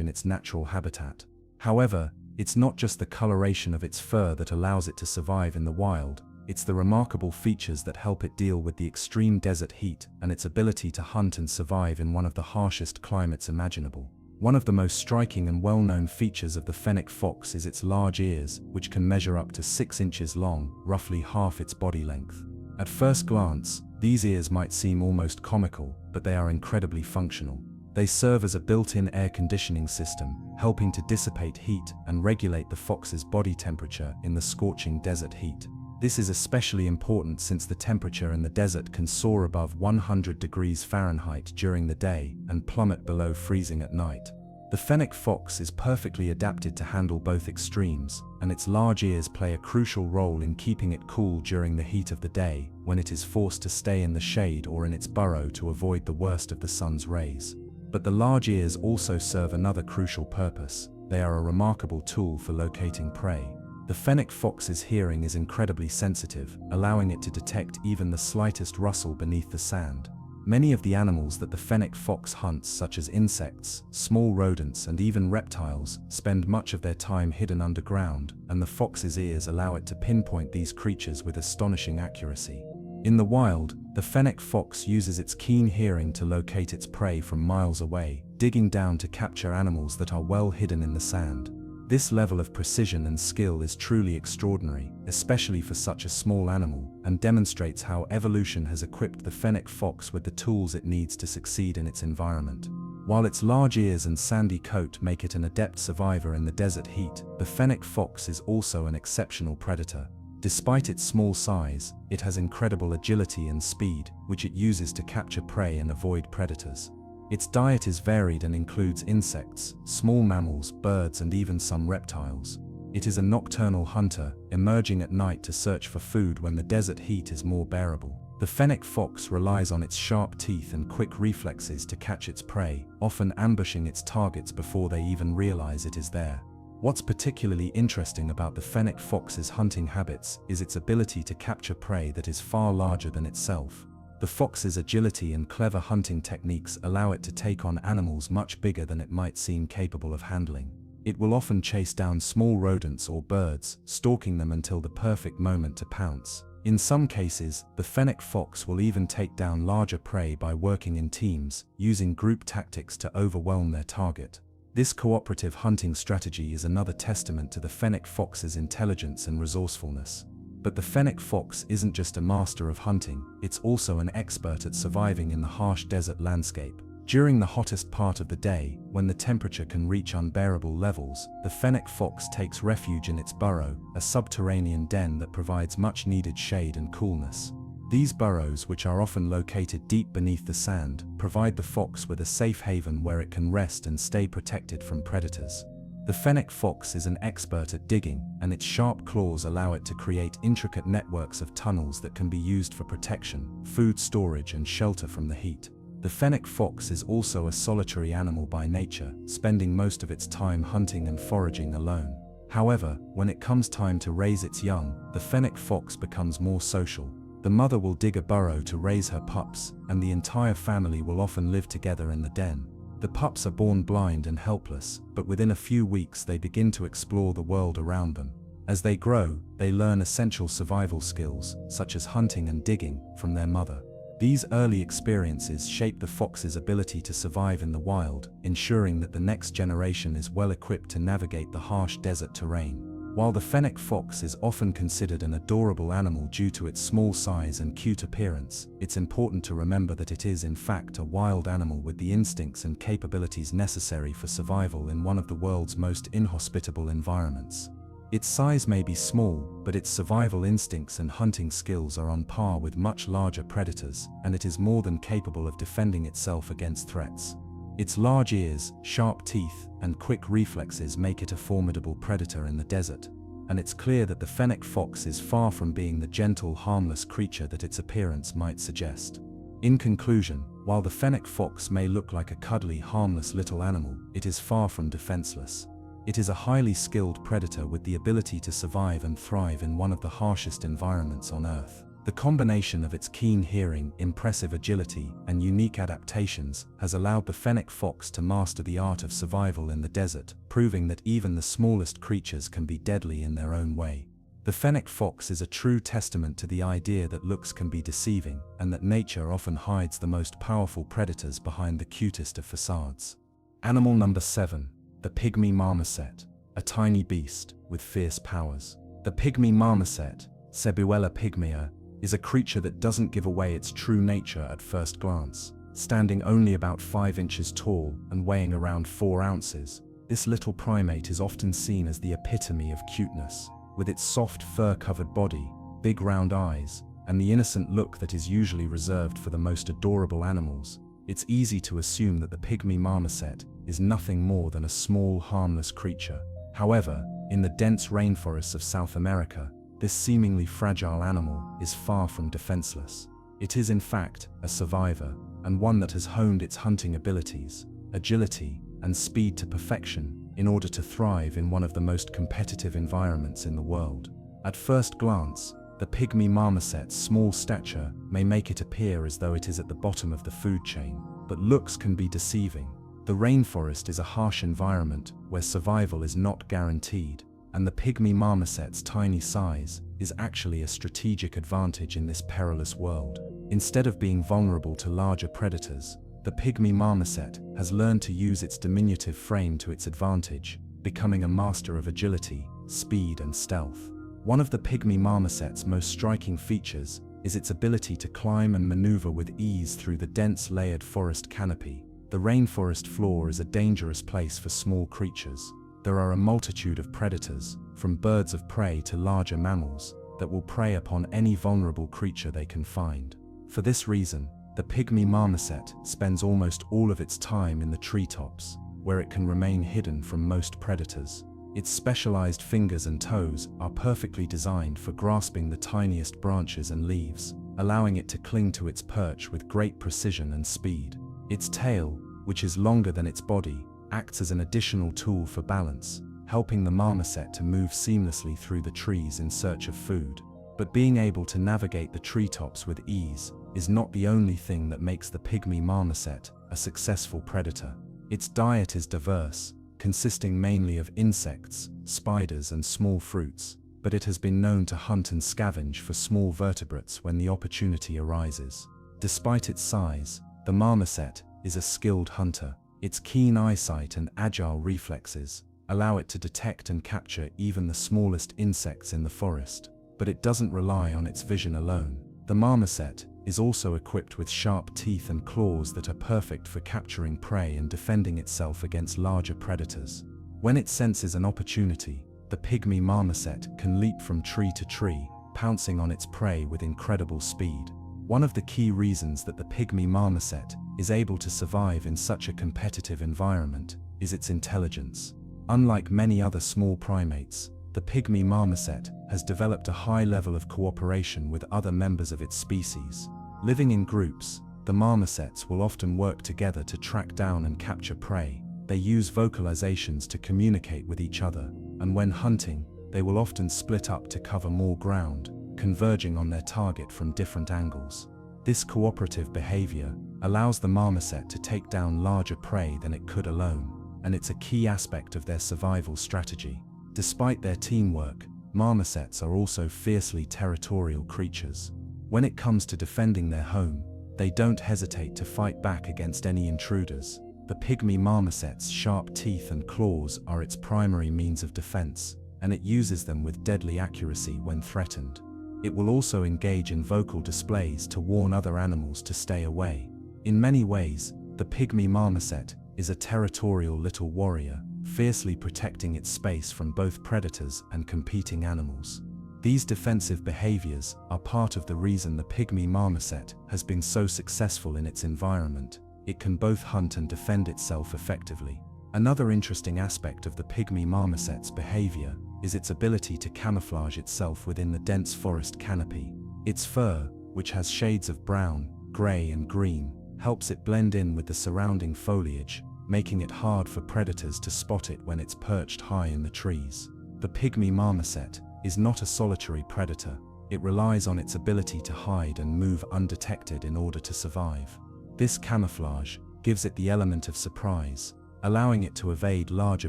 in its natural habitat. However, it's not just the coloration of its fur that allows it to survive in the wild, it's the remarkable features that help it deal with the extreme desert heat and its ability to hunt and survive in one of the harshest climates imaginable. One of the most striking and well-known features of the fennec fox is its large ears, which can measure up to 6 inches long, roughly half its body length. At first glance, these ears might seem almost comical, but they are incredibly functional. They serve as a built-in air conditioning system, helping to dissipate heat and regulate the fox's body temperature in the scorching desert heat. This is especially important since the temperature in the desert can soar above 100 degrees Fahrenheit during the day and plummet below freezing at night. The fennec fox is perfectly adapted to handle both extremes, and its large ears play a crucial role in keeping it cool during the heat of the day, when it is forced to stay in the shade or in its burrow to avoid the worst of the sun's rays. But the large ears also serve another crucial purpose. They are a remarkable tool for locating prey. The fennec fox's hearing is incredibly sensitive, allowing it to detect even the slightest rustle beneath the sand. Many of the animals that the fennec fox hunts, such as insects, small rodents, and even reptiles, spend much of their time hidden underground, and the fox's ears allow it to pinpoint these creatures with astonishing accuracy. In the wild, the fennec fox uses its keen hearing to locate its prey from miles away, digging down to capture animals that are well hidden in the sand. This level of precision and skill is truly extraordinary, especially for such a small animal, and demonstrates how evolution has equipped the fennec fox with the tools it needs to succeed in its environment. While its large ears and sandy coat make it an adept survivor in the desert heat, the fennec fox is also an exceptional predator. Despite its small size, it has incredible agility and speed, which it uses to capture prey and avoid predators. Its diet is varied and includes insects, small mammals, birds, and even some reptiles. It is a nocturnal hunter, emerging at night to search for food when the desert heat is more bearable. The fennec fox relies on its sharp teeth and quick reflexes to catch its prey, often ambushing its targets before they even realize it is there. What's particularly interesting about the fennec fox's hunting habits is its ability to capture prey that is far larger than itself. The fox's agility and clever hunting techniques allow it to take on animals much bigger than it might seem capable of handling. It will often chase down small rodents or birds, stalking them until the perfect moment to pounce. In some cases, the fennec fox will even take down larger prey by working in teams, using group tactics to overwhelm their target. This cooperative hunting strategy is another testament to the fennec fox's intelligence and resourcefulness. But the fennec fox isn't just a master of hunting, it's also an expert at surviving in the harsh desert landscape. During the hottest part of the day, when the temperature can reach unbearable levels, the fennec fox takes refuge in its burrow, a subterranean den that provides much-needed shade and coolness. These burrows, which are often located deep beneath the sand, provide the fox with a safe haven where it can rest and stay protected from predators. The fennec fox is an expert at digging, and its sharp claws allow it to create intricate networks of tunnels that can be used for protection, food storage, and shelter from the heat. The fennec fox is also a solitary animal by nature, spending most of its time hunting and foraging alone. However, when it comes time to raise its young, the fennec fox becomes more social. The mother will dig a burrow to raise her pups, and the entire family will often live together in the den. The pups are born blind and helpless, but within a few weeks they begin to explore the world around them. As they grow, they learn essential survival skills, such as hunting and digging, from their mother. These early experiences shape the fox's ability to survive in the wild, ensuring that the next generation is well equipped to navigate the harsh desert terrain. While the fennec fox is often considered an adorable animal due to its small size and cute appearance, it's important to remember that it is in fact a wild animal with the instincts and capabilities necessary for survival in one of the world's most inhospitable environments. Its size may be small, but its survival instincts and hunting skills are on par with much larger predators, and it is more than capable of defending itself against threats. Its large ears, sharp teeth, and quick reflexes make it a formidable predator in the desert, and it's clear that the fennec fox is far from being the gentle, harmless creature that its appearance might suggest. In conclusion, While the fennec fox may look like a cuddly, harmless little animal, it is far from defenseless. It is a highly skilled predator with the ability to survive and thrive in one of the harshest environments on Earth. The combination of its keen hearing, impressive agility, and unique adaptations has allowed the fennec fox to master the art of survival in the desert, proving that even the smallest creatures can be deadly in their own way. The fennec fox is a true testament to the idea that looks can be deceiving, and that nature often hides the most powerful predators behind the cutest of facades. Animal number 7. The pygmy marmoset, a tiny beast with fierce powers. The pygmy marmoset, Cebuella pygmea, is a creature that doesn't give away its true nature at first glance. Standing only about 5 inches tall and weighing around 4 ounces, this little primate is often seen as the epitome of cuteness. With its soft fur-covered body, big round eyes, and the innocent look that is usually reserved for the most adorable animals, it's easy to assume that the pygmy marmoset is nothing more than a small, harmless creature. However, in the dense rainforests of South America, this seemingly fragile animal is far from defenseless. It is in fact a survivor, and one that has honed its hunting abilities, agility, and speed to perfection in order to thrive in one of the most competitive environments in the world. At first glance, the pygmy marmoset's small stature may make it appear as though it is at the bottom of the food chain, but looks can be deceiving. The rainforest is a harsh environment where survival is not guaranteed, and the pygmy marmoset's tiny size is actually a strategic advantage in this perilous world. Instead of being vulnerable to larger predators, the pygmy marmoset has learned to use its diminutive frame to its advantage, becoming a master of agility, speed, and stealth. One of the pygmy marmoset's most striking features is its ability to climb and maneuver with ease through the dense layered forest canopy. The rainforest floor is a dangerous place for small creatures. There are a multitude of predators, from birds of prey to larger mammals, that will prey upon any vulnerable creature they can find. For this reason, the pygmy marmoset spends almost all of its time in the treetops, where it can remain hidden from most predators. Its specialized fingers and toes are perfectly designed for grasping the tiniest branches and leaves, allowing it to cling to its perch with great precision and speed. Its tail, which is longer than its body, acts as an additional tool for balance, helping the marmoset to move seamlessly through the trees in search of food. But being able to navigate the treetops with ease is not the only thing that makes the pygmy marmoset a successful predator. Its diet is diverse, consisting mainly of insects, spiders, and small fruits, but it has been known to hunt and scavenge for small vertebrates when the opportunity arises. Despite its size, the marmoset is a skilled hunter. Its keen eyesight and agile reflexes allow it to detect and capture even the smallest insects in the forest. But it doesn't rely on its vision alone. The marmoset is also equipped with sharp teeth and claws that are perfect for capturing prey and defending itself against larger predators. When it senses an opportunity, the pygmy marmoset can leap from tree to tree, pouncing on its prey with incredible speed. One of the key reasons that the pygmy marmoset is able to survive in such a competitive environment is its intelligence. Unlike many other small primates, the pygmy marmoset has developed a high level of cooperation with other members of its species. Living in groups, the marmosets will often work together to track down and capture prey. They use vocalizations to communicate with each other, and when hunting, they will often split up to cover more ground, converging on their target from different angles. This cooperative behavior allows the marmoset to take down larger prey than it could alone, and it's a key aspect of their survival strategy. Despite their teamwork, marmosets are also fiercely territorial creatures. When it comes to defending their home, they don't hesitate to fight back against any intruders. The pygmy marmoset's sharp teeth and claws are its primary means of defense, and it uses them with deadly accuracy when threatened. It will also engage in vocal displays to warn other animals to stay away. In many ways, the pygmy marmoset is a territorial little warrior, fiercely protecting its space from both predators and competing animals. These defensive behaviors are part of the reason the pygmy marmoset has been so successful in its environment. It can both hunt and defend itself effectively. Another interesting aspect of the pygmy marmoset's behavior is its ability to camouflage itself within the dense forest canopy. Its fur, which has shades of brown, gray, and green, helps it blend in with the surrounding foliage, making it hard for predators to spot it when it's perched high in the trees. The pygmy marmoset is not a solitary predator. It relies on its ability to hide and move undetected in order to survive. This camouflage gives it the element of surprise, allowing it to evade larger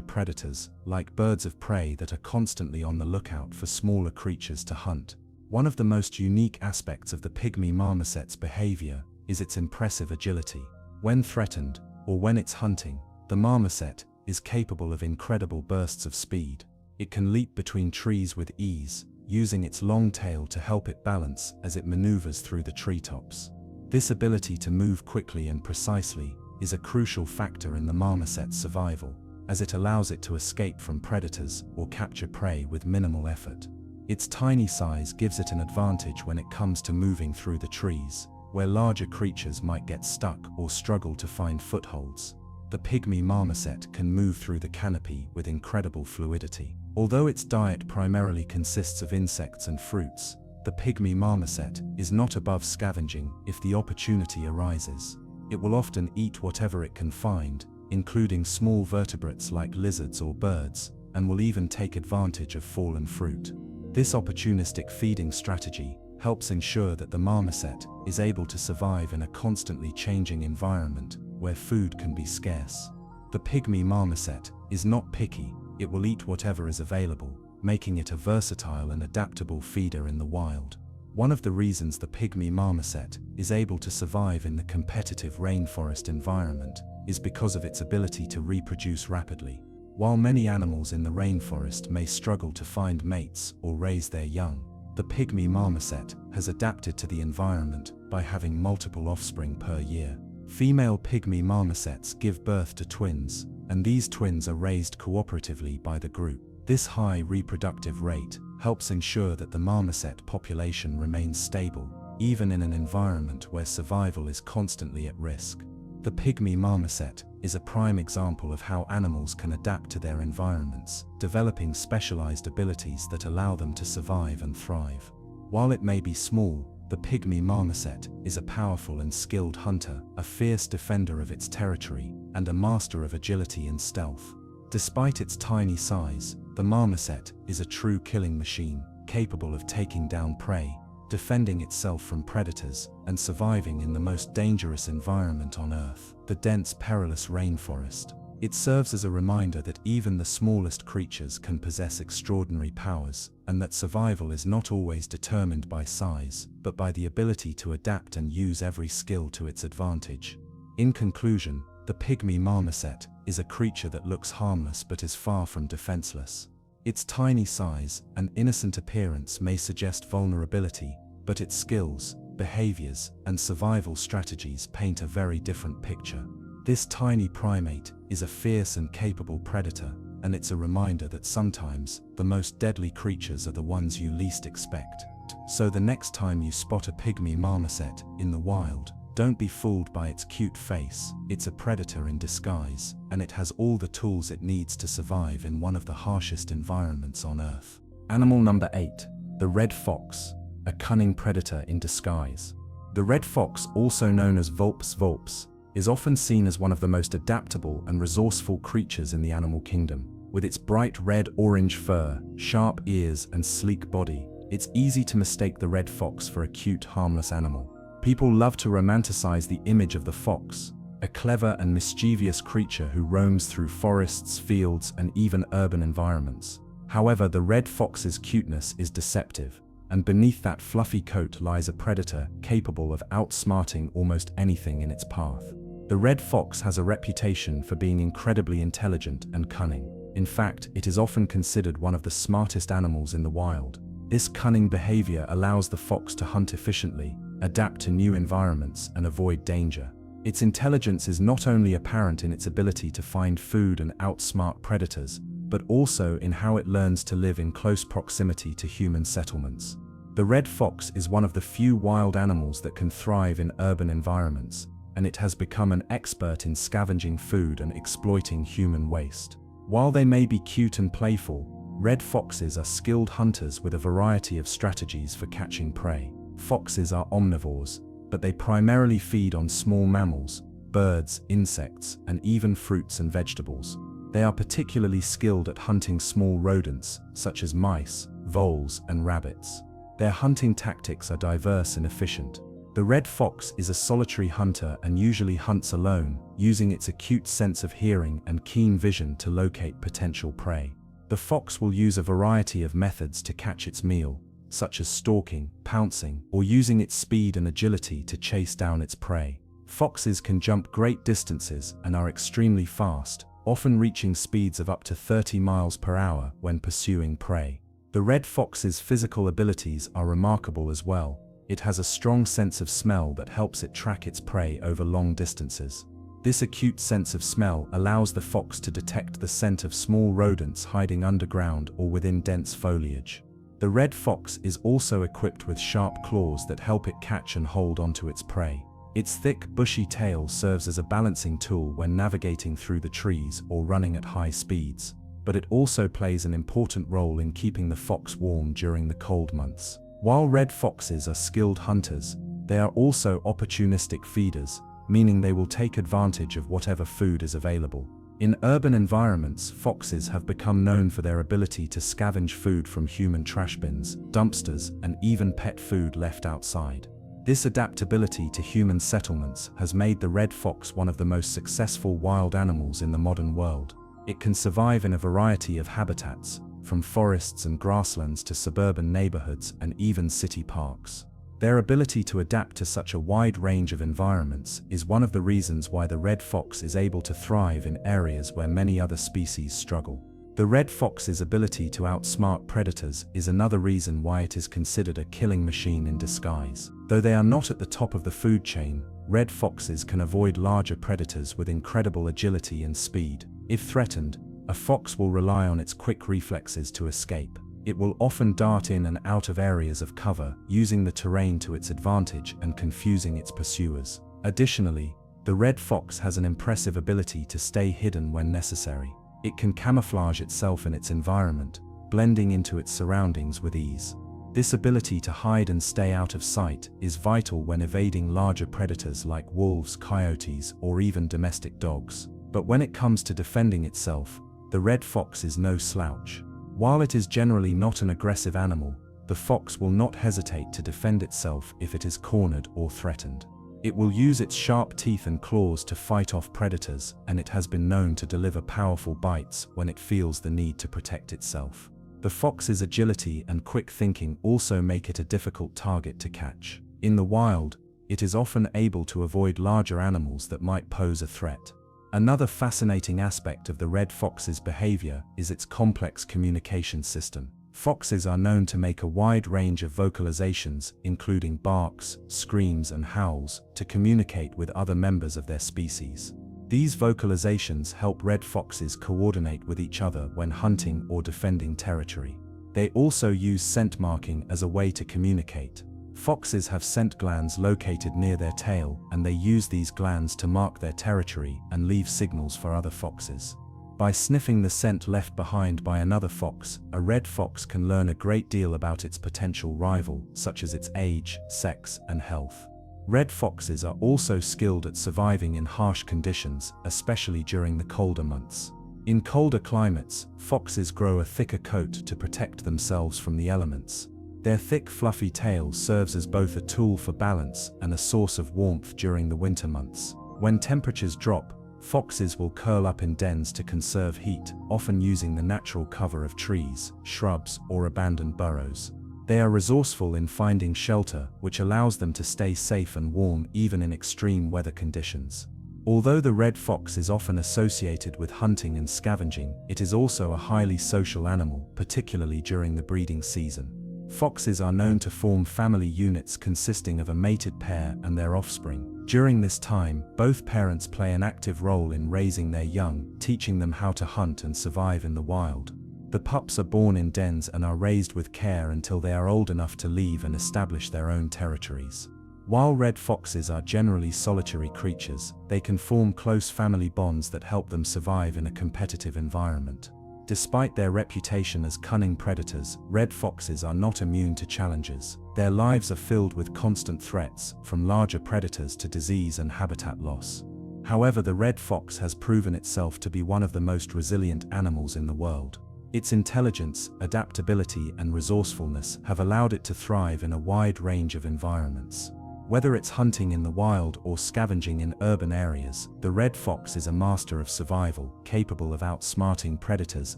predators, like birds of prey that are constantly on the lookout for smaller creatures to hunt. One of the most unique aspects of the pygmy marmoset's behavior is its impressive agility. When threatened, or when it's hunting, the marmoset is capable of incredible bursts of speed. It can leap between trees with ease, using its long tail to help it balance as it maneuvers through the treetops. This ability to move quickly and precisely is a crucial factor in the marmoset's survival, as it allows it to escape from predators or capture prey with minimal effort. Its tiny size gives it an advantage when it comes to moving through the trees, where larger creatures might get stuck or struggle to find footholds. The pygmy marmoset can move through the canopy with incredible fluidity. Although its diet primarily consists of insects and fruits, the pygmy marmoset is not above scavenging if the opportunity arises. It will often eat whatever it can find, including small vertebrates like lizards or birds, and will even take advantage of fallen fruit. This opportunistic feeding strategy helps ensure that the marmoset is able to survive in a constantly changing environment where food can be scarce. The pygmy marmoset is not picky. It will eat whatever is available, making it a versatile and adaptable feeder in the wild. One of the reasons the pygmy marmoset is able to survive in the competitive rainforest environment is because of its ability to reproduce rapidly. While many animals in the rainforest may struggle to find mates or raise their young, the pygmy marmoset has adapted to the environment by having multiple offspring per year. Female pygmy marmosets give birth to twins, and these twins are raised cooperatively by the group. This high reproductive rate helps ensure that the marmoset population remains stable, even in an environment where survival is constantly at risk. The pygmy marmoset is a prime example of how animals can adapt to their environments, developing specialized abilities that allow them to survive and thrive. While it may be small, the pygmy marmoset is a powerful and skilled hunter, a fierce defender of its territory, and a master of agility and stealth. Despite its tiny size, the marmoset is a true killing machine, capable of taking down prey, defending itself from predators, and surviving in the most dangerous environment on Earth, the dense, perilous rainforest. It serves as a reminder that even the smallest creatures can possess extraordinary powers, and that survival is not always determined by size, but by the ability to adapt and use every skill to its advantage. In conclusion, the pygmy marmoset is a creature that looks harmless but is far from defenseless. Its tiny size and innocent appearance may suggest vulnerability, but its skills, behaviors, and survival strategies paint a very different picture. This tiny primate is a fierce and capable predator, and it's a reminder that sometimes the most deadly creatures are the ones you least expect. So the next time you spot a pygmy marmoset in the wild, don't be fooled by its cute face. It's a predator in disguise, and it has all the tools it needs to survive in one of the harshest environments on Earth. Animal number 8. The red fox, a cunning predator in disguise. The red fox, also known as Vulpes vulpes, is often seen as one of the most adaptable and resourceful creatures in the animal kingdom. With its bright red-orange fur, sharp ears, and sleek body, it's easy to mistake the red fox for a cute, harmless animal. People love to romanticize the image of the fox, a clever and mischievous creature who roams through forests, fields, and even urban environments. However, the red fox's cuteness is deceptive, and beneath that fluffy coat lies a predator capable of outsmarting almost anything in its path. The red fox has a reputation for being incredibly intelligent and cunning. In fact, it is often considered one of the smartest animals in the wild. This cunning behavior allows the fox to hunt efficiently, adapt to new environments, and avoid danger. Its intelligence is not only apparent in its ability to find food and outsmart predators, but also in how it learns to live in close proximity to human settlements. The red fox is one of the few wild animals that can thrive in urban environments, and it has become an expert in scavenging food and exploiting human waste. While they may be cute and playful, red foxes are skilled hunters with a variety of strategies for catching prey. Foxes are omnivores, but they primarily feed on small mammals, birds, insects, and even fruits and vegetables. They are particularly skilled at hunting small rodents, such as mice, voles, and rabbits. Their hunting tactics are diverse and efficient. The red fox is a solitary hunter and usually hunts alone, using its acute sense of hearing and keen vision to locate potential prey. The fox will use a variety of methods to catch its meal, such as stalking, pouncing, or using its speed and agility to chase down its prey. Foxes can jump great distances and are extremely fast, often reaching speeds of up to 30 miles per hour when pursuing prey. The red fox's physical abilities are remarkable as well. It has a strong sense of smell that helps it track its prey over long distances. This acute sense of smell allows the fox to detect the scent of small rodents hiding underground or within dense foliage. The red fox is also equipped with sharp claws that help it catch and hold onto its prey. Its thick, bushy tail serves as a balancing tool when navigating through the trees or running at high speeds, but it also plays an important role in keeping the fox warm during the cold months. While red foxes are skilled hunters, they are also opportunistic feeders, meaning they will take advantage of whatever food is available. In urban environments, foxes have become known for their ability to scavenge food from human trash bins, dumpsters, and even pet food left outside. This adaptability to human settlements has made the red fox one of the most successful wild animals in the modern world. It can survive in a variety of habitats, from forests and grasslands to suburban neighborhoods and even city parks. Their ability to adapt to such a wide range of environments is one of the reasons why the red fox is able to thrive in areas where many other species struggle. The red fox's ability to outsmart predators is another reason why it is considered a killing machine in disguise. Though they are not at the top of the food chain, red foxes can avoid larger predators with incredible agility and speed. If threatened, a fox will rely on its quick reflexes to escape. It will often dart in and out of areas of cover, using the terrain to its advantage and confusing its pursuers. Additionally, the red fox has an impressive ability to stay hidden when necessary. It can camouflage itself in its environment, blending into its surroundings with ease. This ability to hide and stay out of sight is vital when evading larger predators like wolves, coyotes, or even domestic dogs. But when it comes to defending itself, the red fox is no slouch. While it is generally not an aggressive animal, the fox will not hesitate to defend itself if it is cornered or threatened. It will use its sharp teeth and claws to fight off predators, and it has been known to deliver powerful bites when it feels the need to protect itself. The fox's agility and quick thinking also make it a difficult target to catch. In the wild, it is often able to avoid larger animals that might pose a threat. Another fascinating aspect of the red fox's behavior is its complex communication system. Foxes are known to make a wide range of vocalizations, including barks, screams, and howls, to communicate with other members of their species. These vocalizations help red foxes coordinate with each other when hunting or defending territory. They also use scent marking as a way to communicate. Foxes have scent glands located near their tail, and they use these glands to mark their territory and leave signals for other foxes. By sniffing the scent left behind by another fox, a red fox can learn a great deal about its potential rival, such as its age, sex, and health. Red foxes are also skilled at surviving in harsh conditions, especially during the colder months. In colder climates, foxes grow a thicker coat to protect themselves from the elements. Their thick, fluffy tail serves as both a tool for balance and a source of warmth during the winter months. When temperatures drop, foxes will curl up in dens to conserve heat, often using the natural cover of trees, shrubs, or abandoned burrows. They are resourceful in finding shelter, which allows them to stay safe and warm even in extreme weather conditions. Although the red fox is often associated with hunting and scavenging, it is also a highly social animal, particularly during the breeding season. Foxes are known to form family units consisting of a mated pair and their offspring. During this time, both parents play an active role in raising their young, teaching them how to hunt and survive in the wild. The pups are born in dens and are raised with care until they are old enough to leave and establish their own territories. While red foxes are generally solitary creatures, they can form close family bonds that help them survive in a competitive environment. Despite their reputation as cunning predators, red foxes are not immune to challenges. Their lives are filled with constant threats, from larger predators to disease and habitat loss. However, the red fox has proven itself to be one of the most resilient animals in the world. Its intelligence, adaptability, and resourcefulness have allowed it to thrive in a wide range of environments. Whether it's hunting in the wild or scavenging in urban areas, the red fox is a master of survival, capable of outsmarting predators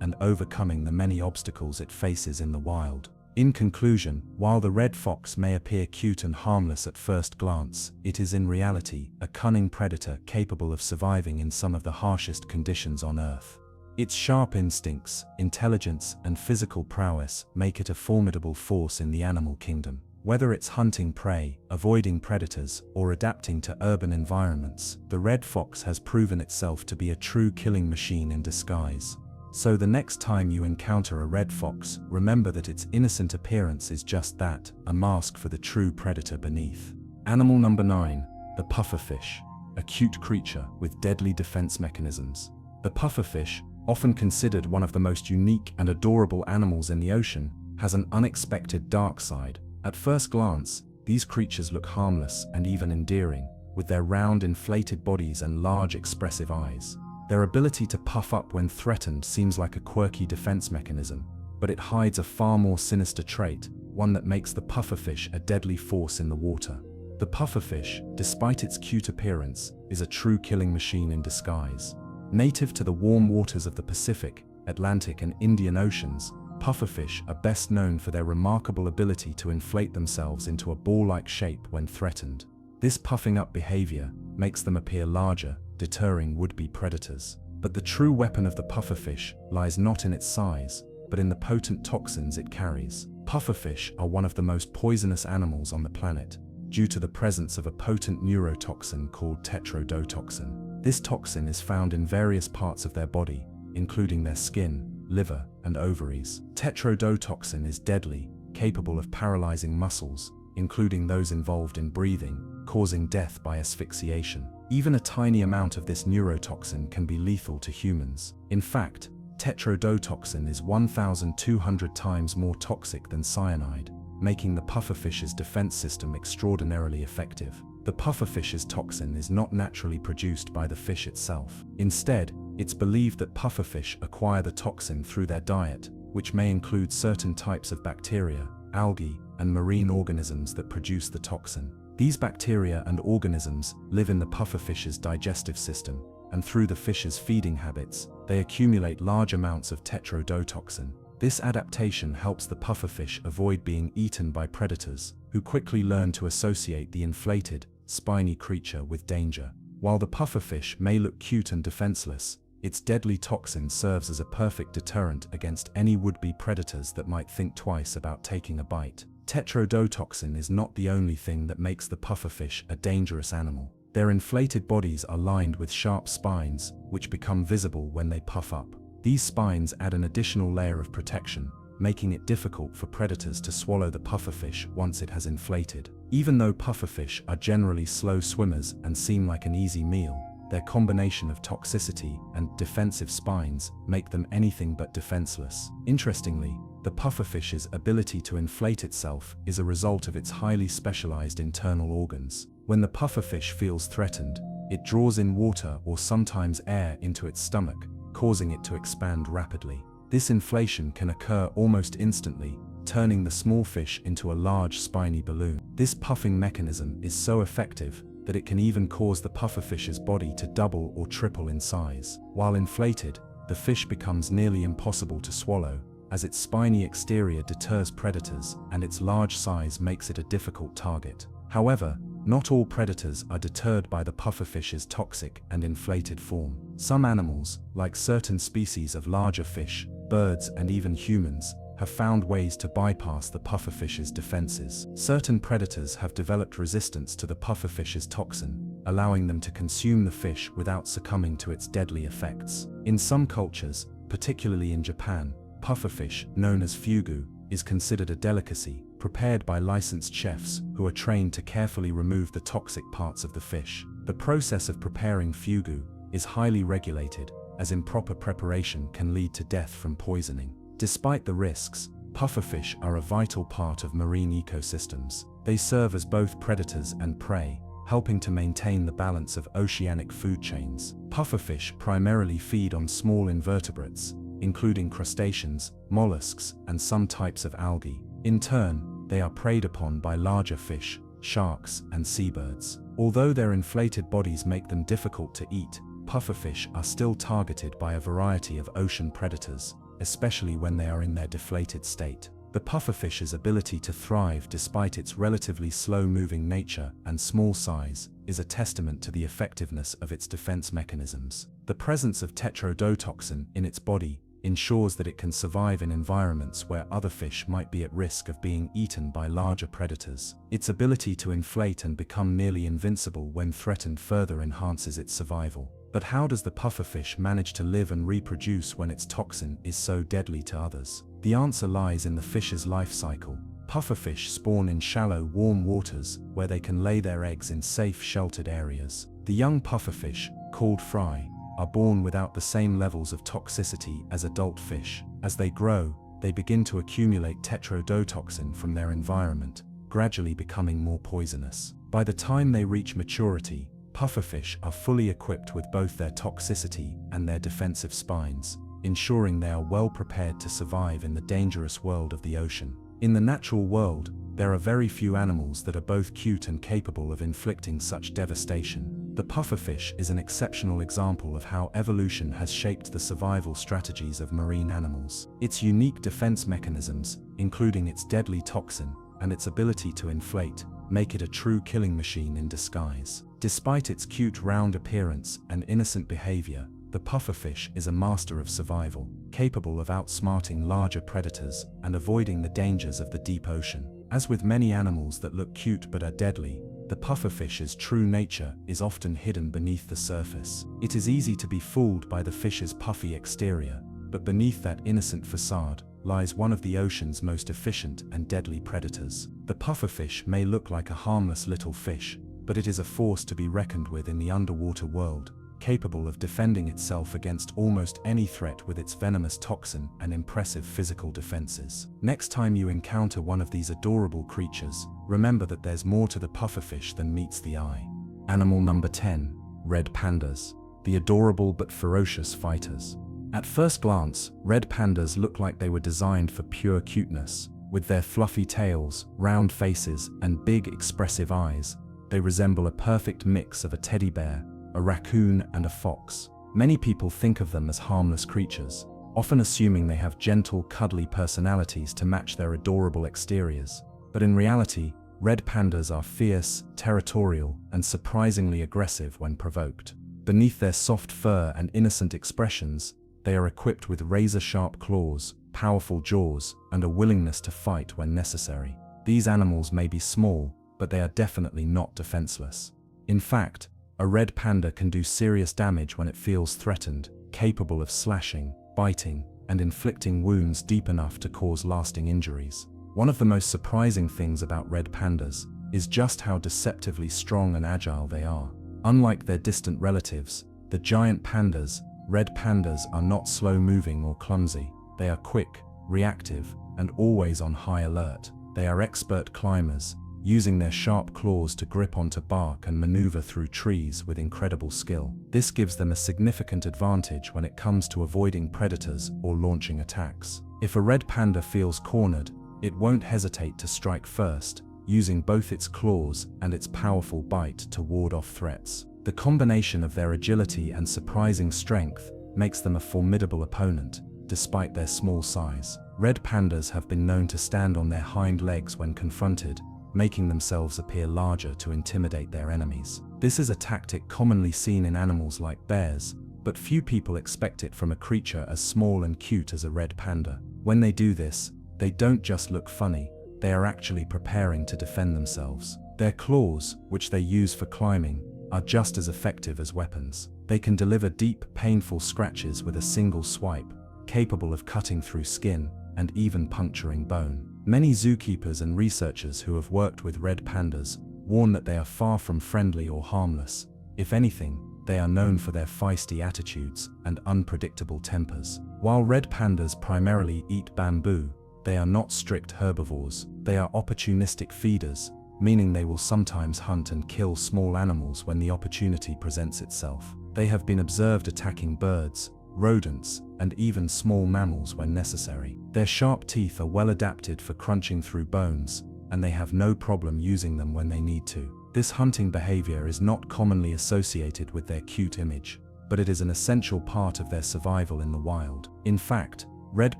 and overcoming the many obstacles it faces in the wild. In conclusion, while the red fox may appear cute and harmless at first glance, it is in reality a cunning predator capable of surviving in some of the harshest conditions on Earth. Its sharp instincts, intelligence, and physical prowess make it a formidable force in the animal kingdom. Whether it's hunting prey, avoiding predators, or adapting to urban environments, the red fox has proven itself to be a true killing machine in disguise. So the next time you encounter a red fox, remember that its innocent appearance is just that, a mask for the true predator beneath. Animal number 9, the pufferfish, a cute creature with deadly defense mechanisms. The pufferfish, often considered one of the most unique and adorable animals in the ocean, has an unexpected dark side. At first glance, these creatures look harmless and even endearing, with their round inflated bodies and large expressive eyes. Their ability to puff up when threatened seems like a quirky defense mechanism, but it hides a far more sinister trait, one that makes the pufferfish a deadly force in the water. The pufferfish, despite its cute appearance, is a true killing machine in disguise. Native to the warm waters of the Pacific, Atlantic, and Indian Oceans, pufferfish are best known for their remarkable ability to inflate themselves into a ball-like shape when threatened. This puffing up behavior makes them appear larger, deterring would-be predators. But the true weapon of the pufferfish lies not in its size, but in the potent toxins it carries. Pufferfish are one of the most poisonous animals on the planet, due to the presence of a potent neurotoxin called tetrodotoxin. This toxin is found in various parts of their body, including their skin, liver, and ovaries. Tetrodotoxin is deadly, capable of paralyzing muscles, including those involved in breathing, causing death by asphyxiation. Even a tiny amount of this neurotoxin can be lethal to humans. In fact, tetrodotoxin is 1,200 times more toxic than cyanide, making the pufferfish's defense system extraordinarily effective. The pufferfish's toxin is not naturally produced by the fish itself. Instead, it's believed that pufferfish acquire the toxin through their diet, which may include certain types of bacteria, algae, and marine organisms that produce the toxin. These bacteria and organisms live in the pufferfish's digestive system, and through the fish's feeding habits, they accumulate large amounts of tetrodotoxin. This adaptation helps the pufferfish avoid being eaten by predators, who quickly learn to associate the inflated, spiny creature with danger. While the pufferfish may look cute and defenseless, its deadly toxin serves as a perfect deterrent against any would-be predators that might think twice about taking a bite. Tetrodotoxin is not the only thing that makes the pufferfish a dangerous animal. Their inflated bodies are lined with sharp spines, which become visible when they puff up. These spines add an additional layer of protection, making it difficult for predators to swallow the pufferfish once it has inflated. Even though pufferfish are generally slow swimmers and seem like an easy meal, their combination of toxicity and defensive spines make them anything but defenseless. Interestingly, the pufferfish's ability to inflate itself is a result of its highly specialized internal organs. When the pufferfish feels threatened, it draws in water or sometimes air into its stomach, causing it to expand rapidly. This inflation can occur almost instantly, turning the small fish into a large spiny balloon. This puffing mechanism is so effective that it can even cause the pufferfish's body to double or triple in size. While inflated, the fish becomes nearly impossible to swallow, as its spiny exterior deters predators and its large size makes it a difficult target. However, not all predators are deterred by the pufferfish's toxic and inflated form. Some animals, like certain species of larger fish, birds, and even humans, have found ways to bypass the pufferfish's defenses. Certain predators have developed resistance to the pufferfish's toxin, allowing them to consume the fish without succumbing to its deadly effects. In some cultures, particularly in Japan, pufferfish, known as fugu, is considered a delicacy, prepared by licensed chefs who are trained to carefully remove the toxic parts of the fish. The process of preparing fugu is highly regulated, as improper preparation can lead to death from poisoning. Despite the risks, Pufferfish are a vital part of marine ecosystems. They serve as both predators and prey, helping to maintain the balance of oceanic food chains. Pufferfish primarily feed on small invertebrates, including crustaceans, mollusks, and some types of algae. In turn, they are preyed upon by larger fish, sharks, and seabirds. Although their inflated bodies make them difficult to eat, pufferfish are still targeted by a variety of ocean predators, especially when they are in their deflated state. The pufferfish's ability to thrive despite its relatively slow-moving nature and small size is a testament to the effectiveness of its defense mechanisms. The presence of tetrodotoxin in its body ensures that it can survive in environments where other fish might be at risk of being eaten by larger predators. Its ability to inflate and become nearly invincible when threatened further enhances its survival. But how does the pufferfish manage to live and reproduce when its toxin is so deadly to others? The answer lies in the fish's life cycle. Pufferfish spawn in shallow, warm waters where they can lay their eggs in safe, sheltered areas. The young pufferfish, called fry, are born without the same levels of toxicity as adult fish. As they grow, they begin to accumulate tetrodotoxin from their environment, gradually becoming more poisonous. By the time they reach maturity, pufferfish are fully equipped with both their toxicity and their defensive spines, ensuring they are well prepared to survive in the dangerous world of the ocean. In the natural world, there are very few animals that are both cute and capable of inflicting such devastation. The pufferfish is an exceptional example of how evolution has shaped the survival strategies of marine animals. Its unique defense mechanisms, including its deadly toxin and its ability to inflate, make it a true killing machine in disguise. Despite its cute round appearance and innocent behavior, the pufferfish is a master of survival, capable of outsmarting larger predators and avoiding the dangers of the deep ocean. As with many animals that look cute but are deadly, the pufferfish's true nature is often hidden beneath the surface. It is easy to be fooled by the fish's puffy exterior, but beneath that innocent facade lies one of the ocean's most efficient and deadly predators. The pufferfish may look like a harmless little fish, but it is a force to be reckoned with in the underwater world, capable of defending itself against almost any threat with its venomous toxin and impressive physical defenses. Next time you encounter one of these adorable creatures, remember that there's more to the pufferfish than meets the eye. Animal number 10. Red pandas. The adorable but ferocious fighters. At first glance, red pandas look like they were designed for pure cuteness. With their fluffy tails, round faces, and big expressive eyes, they resemble a perfect mix of a teddy bear, a raccoon, and a fox. Many people think of them as harmless creatures, often assuming they have gentle, cuddly personalities to match their adorable exteriors. But in reality, red pandas are fierce, territorial, and surprisingly aggressive when provoked. Beneath their soft fur and innocent expressions, they are equipped with razor-sharp claws, powerful jaws, and a willingness to fight when necessary. These animals may be small, but they are definitely not defenseless. In fact, a red panda can do serious damage when it feels threatened, capable of slashing, biting, and inflicting wounds deep enough to cause lasting injuries. One of the most surprising things about red pandas is just how deceptively strong and agile they are. Unlike their distant relatives, the giant pandas, red pandas are not slow-moving or clumsy. They are quick, reactive, and always on high alert. They are expert climbers, using their sharp claws to grip onto bark and maneuver through trees with incredible skill. This gives them a significant advantage when it comes to avoiding predators or launching attacks. If a red panda feels cornered, it won't hesitate to strike first, using both its claws and its powerful bite to ward off threats. The combination of their agility and surprising strength makes them a formidable opponent, despite their small size. Red pandas have been known to stand on their hind legs when confronted, making themselves appear larger to intimidate their enemies. This is a tactic commonly seen in animals like bears, but few people expect it from a creature as small and cute as a red panda. When they do this, they don't just look funny, they are actually preparing to defend themselves. Their claws, which they use for climbing, are just as effective as weapons. They can deliver deep, painful scratches with a single swipe, capable of cutting through skin and even puncturing bone. Many zookeepers and researchers who have worked with red pandas warn that they are far from friendly or harmless. If anything, they are known for their feisty attitudes and unpredictable tempers. While red pandas primarily eat bamboo, they are not strict herbivores. They are opportunistic feeders, meaning they will sometimes hunt and kill small animals when the opportunity presents itself. They have been observed attacking birds, rodents, and even small mammals when necessary. Their sharp teeth are well adapted for crunching through bones, and they have no problem using them when they need to. This hunting behavior is not commonly associated with their cute image, but it is an essential part of their survival in the wild. In fact, red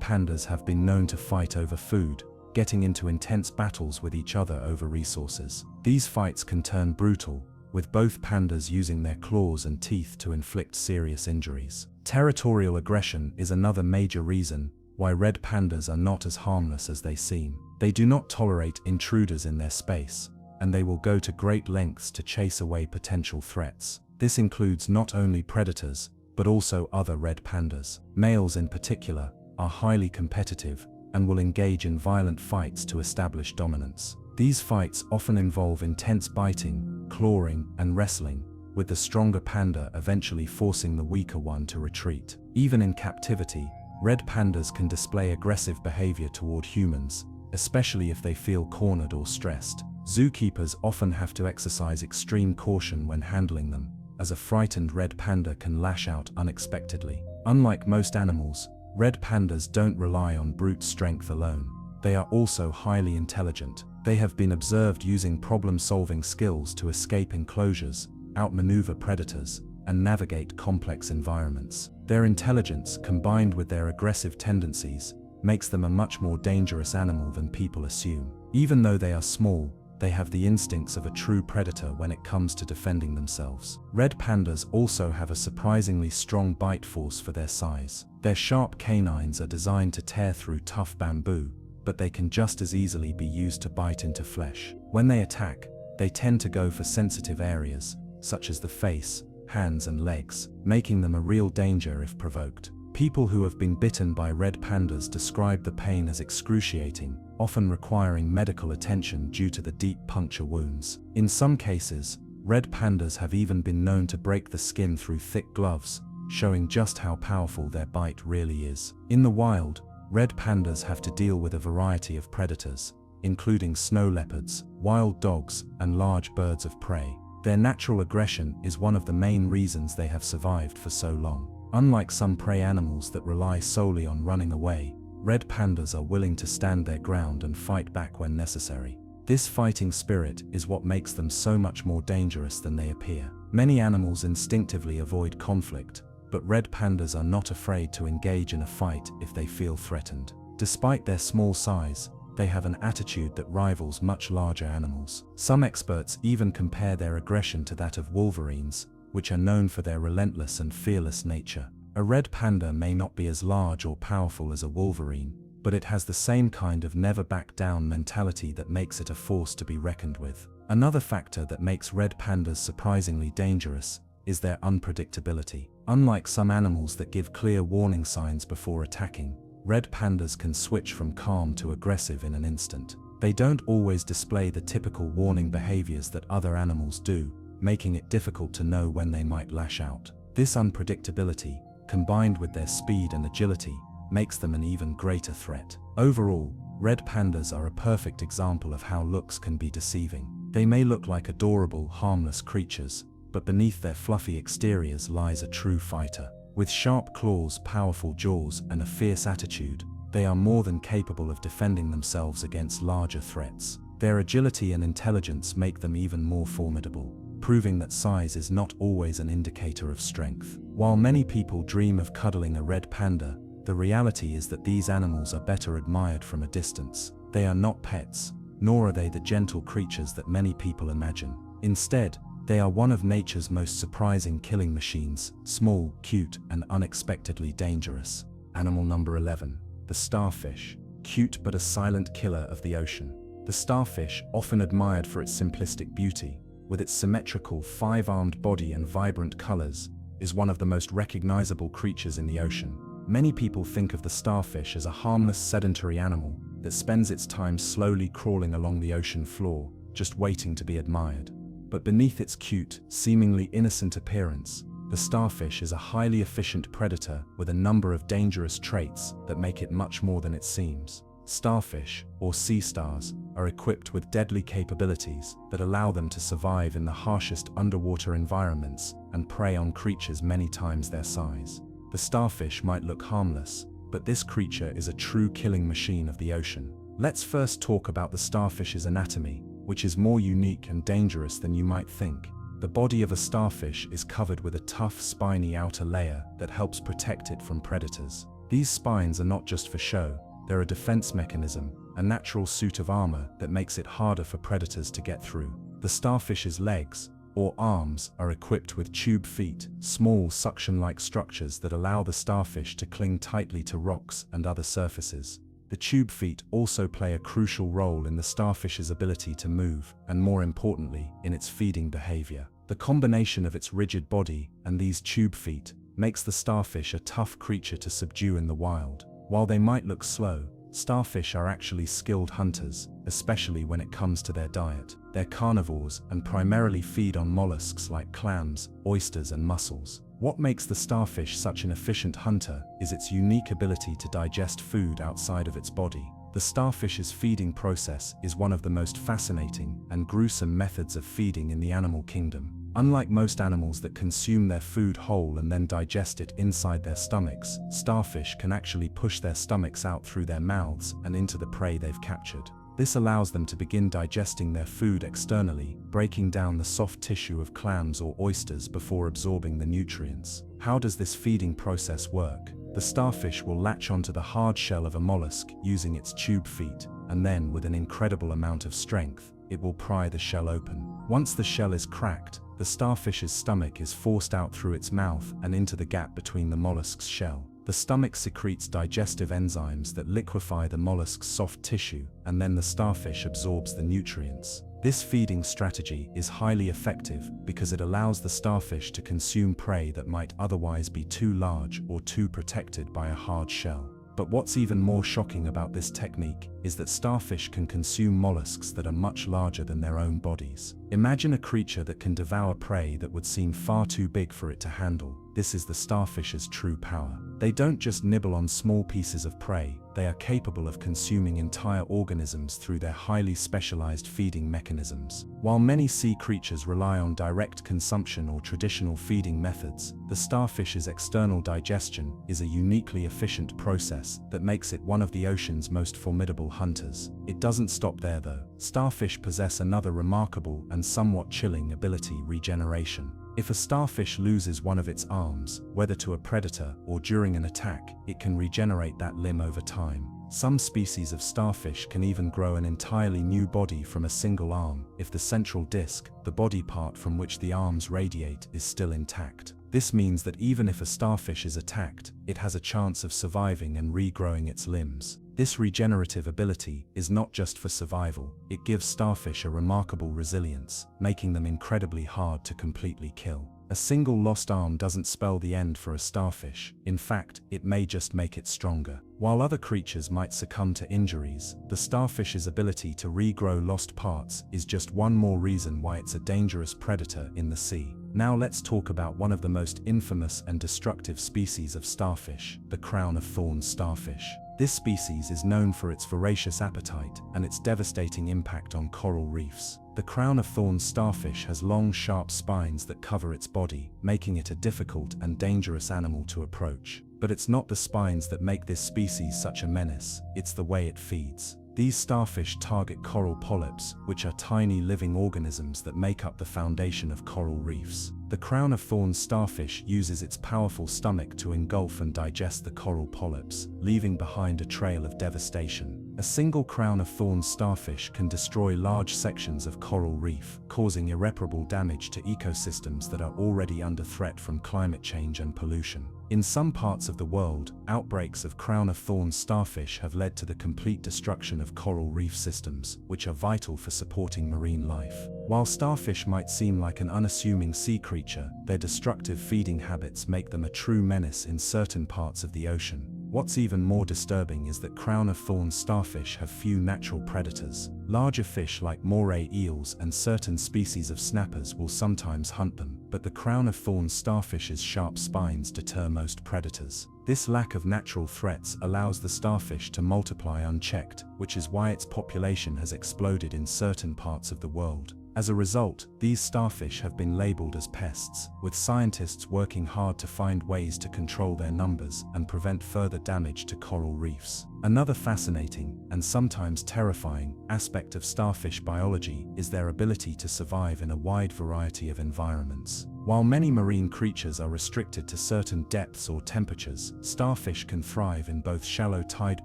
pandas have been known to fight over food, getting into intense battles with each other over resources. These fights can turn brutal, with both pandas using their claws and teeth to inflict serious injuries. Territorial aggression is another major reason why red pandas are not as harmless as they seem. They do not tolerate intruders in their space, and they will go to great lengths to chase away potential threats. This includes not only predators, but also other red pandas. Males in particular are highly competitive and will engage in violent fights to establish dominance. These fights often involve intense biting, clawing, and wrestling, with the stronger panda eventually forcing the weaker one to retreat. Even in captivity, red pandas can display aggressive behavior toward humans, especially if they feel cornered or stressed. Zookeepers often have to exercise extreme caution when handling them, as a frightened red panda can lash out unexpectedly. Unlike most animals, red pandas don't rely on brute strength alone. They are also highly intelligent. They have been observed using problem-solving skills to escape enclosures, outmaneuver predators, and navigate complex environments. Their intelligence, combined with their aggressive tendencies, makes them a much more dangerous animal than people assume. Even though they are small, they have the instincts of a true predator when it comes to defending themselves. Red pandas also have a surprisingly strong bite force for their size. Their sharp canines are designed to tear through tough bamboo, but they can just as easily be used to bite into flesh. When they attack, they tend to go for sensitive areas, such as the face, hands, and legs, making them a real danger if provoked. People who have been bitten by red pandas describe the pain as excruciating, often requiring medical attention due to the deep puncture wounds. In some cases, red pandas have even been known to break the skin through thick gloves, showing just how powerful their bite really is. In the wild, red pandas have to deal with a variety of predators, including snow leopards, wild dogs, and large birds of prey. Their natural aggression is one of the main reasons they have survived for so long. Unlike some prey animals that rely solely on running away, red pandas are willing to stand their ground and fight back when necessary. This fighting spirit is what makes them so much more dangerous than they appear. Many animals instinctively avoid conflict, but red pandas are not afraid to engage in a fight if they feel threatened. Despite their small size, they have an attitude that rivals much larger animals. Some experts even compare their aggression to that of wolverines, which are known for their relentless and fearless nature. A red panda may not be as large or powerful as a wolverine, but it has the same kind of never-back-down mentality that makes it a force to be reckoned with. Another factor that makes red pandas surprisingly dangerous is their unpredictability. Unlike some animals that give clear warning signs before attacking, red pandas can switch from calm to aggressive in an instant. They don't always display the typical warning behaviors that other animals do, making it difficult to know when they might lash out. This unpredictability, combined with their speed and agility, makes them an even greater threat. Overall, red pandas are a perfect example of how looks can be deceiving. They may look like adorable, harmless creatures, but beneath their fluffy exteriors lies a true fighter. With sharp claws, powerful jaws, and a fierce attitude, they are more than capable of defending themselves against larger threats. Their agility and intelligence make them even more formidable, proving that size is not always an indicator of strength. While many people dream of cuddling a red panda, the reality is that these animals are better admired from a distance. They are not pets, nor are they the gentle creatures that many people imagine. Instead, they are one of nature's most surprising killing machines, small, cute, and unexpectedly dangerous. Animal number 11. The starfish. Cute but a silent killer of the ocean. The starfish, often admired for its simplistic beauty, with its symmetrical five-armed body and vibrant colors, is one of the most recognizable creatures in the ocean. Many people think of the starfish as a harmless sedentary animal that spends its time slowly crawling along the ocean floor, just waiting to be admired. But beneath its cute, seemingly innocent appearance, the starfish is a highly efficient predator with a number of dangerous traits that make it much more than it seems. Starfish, or sea stars, are equipped with deadly capabilities that allow them to survive in the harshest underwater environments and prey on creatures many times their size. The starfish might look harmless, but this creature is a true killing machine of the ocean. Let's first talk about the starfish's anatomy, which is more unique and dangerous than you might think. The body of a starfish is covered with a tough, spiny outer layer that helps protect it from predators. These spines are not just for show, they're a defense mechanism, a natural suit of armor that makes it harder for predators to get through. The starfish's legs, or arms, are equipped with tube feet, small suction-like structures that allow the starfish to cling tightly to rocks and other surfaces. The tube feet also play a crucial role in the starfish's ability to move, and more importantly, in its feeding behavior. The combination of its rigid body and these tube feet makes the starfish a tough creature to subdue in the wild. While they might look slow, starfish are actually skilled hunters, especially when it comes to their diet. They're carnivores and primarily feed on mollusks like clams, oysters, and mussels. What makes the starfish such an efficient hunter is its unique ability to digest food outside of its body. The starfish's feeding process is one of the most fascinating and gruesome methods of feeding in the animal kingdom. Unlike most animals that consume their food whole and then digest it inside their stomachs, starfish can actually push their stomachs out through their mouths and into the prey they've captured. This allows them to begin digesting their food externally, breaking down the soft tissue of clams or oysters before absorbing the nutrients. How does this feeding process work? The starfish will latch onto the hard shell of a mollusk using its tube feet, and then, with an incredible amount of strength, it will pry the shell open. Once the shell is cracked, the starfish's stomach is forced out through its mouth and into the gap between the mollusk's shell. The stomach secretes digestive enzymes that liquefy the mollusk's soft tissue, and then the starfish absorbs the nutrients. This feeding strategy is highly effective because it allows the starfish to consume prey that might otherwise be too large or too protected by a hard shell. But what's even more shocking about this technique is that starfish can consume mollusks that are much larger than their own bodies. Imagine a creature that can devour prey that would seem far too big for it to handle. This is the starfish's true power. They don't just nibble on small pieces of prey, they are capable of consuming entire organisms through their highly specialized feeding mechanisms. While many sea creatures rely on direct consumption or traditional feeding methods, the starfish's external digestion is a uniquely efficient process that makes it one of the ocean's most formidable hunters. It doesn't stop there though. Starfish possess another remarkable and somewhat chilling ability: regeneration. If a starfish loses one of its arms, whether to a predator or during an attack, it can regenerate that limb over time. Some species of starfish can even grow an entirely new body from a single arm, if the central disc, the body part from which the arms radiate, is still intact. This means that even if a starfish is attacked, it has a chance of surviving and regrowing its limbs. This regenerative ability is not just for survival, it gives starfish a remarkable resilience, making them incredibly hard to completely kill. A single lost arm doesn't spell the end for a starfish. In fact, it may just make it stronger. While other creatures might succumb to injuries, the starfish's ability to regrow lost parts is just one more reason why it's a dangerous predator in the sea. Now let's talk about one of the most infamous and destructive species of starfish, the crown-of-thorns starfish. This species is known for its voracious appetite and its devastating impact on coral reefs. The crown-of-thorns starfish has long, sharp spines that cover its body, making it a difficult and dangerous animal to approach. But it's not the spines that make this species such a menace, it's the way it feeds. These starfish target coral polyps, which are tiny living organisms that make up the foundation of coral reefs. The crown-of-thorns starfish uses its powerful stomach to engulf and digest the coral polyps, leaving behind a trail of devastation. A single crown-of-thorns starfish can destroy large sections of coral reef, causing irreparable damage to ecosystems that are already under threat from climate change and pollution. In some parts of the world, outbreaks of crown-of-thorns starfish have led to the complete destruction of coral reef systems, which are vital for supporting marine life. While starfish might seem like an unassuming sea creature, their destructive feeding habits make them a true menace in certain parts of the ocean. What's even more disturbing is that crown-of-thorns starfish have few natural predators. Larger fish like moray eels and certain species of snappers will sometimes hunt them, but the crown-of-thorns starfish's sharp spines deter most predators. This lack of natural threats allows the starfish to multiply unchecked, which is why its population has exploded in certain parts of the world. As a result, these starfish have been labeled as pests, with scientists working hard to find ways to control their numbers and prevent further damage to coral reefs. Another fascinating, and sometimes terrifying, aspect of starfish biology is their ability to survive in a wide variety of environments. While many marine creatures are restricted to certain depths or temperatures, starfish can thrive in both shallow tide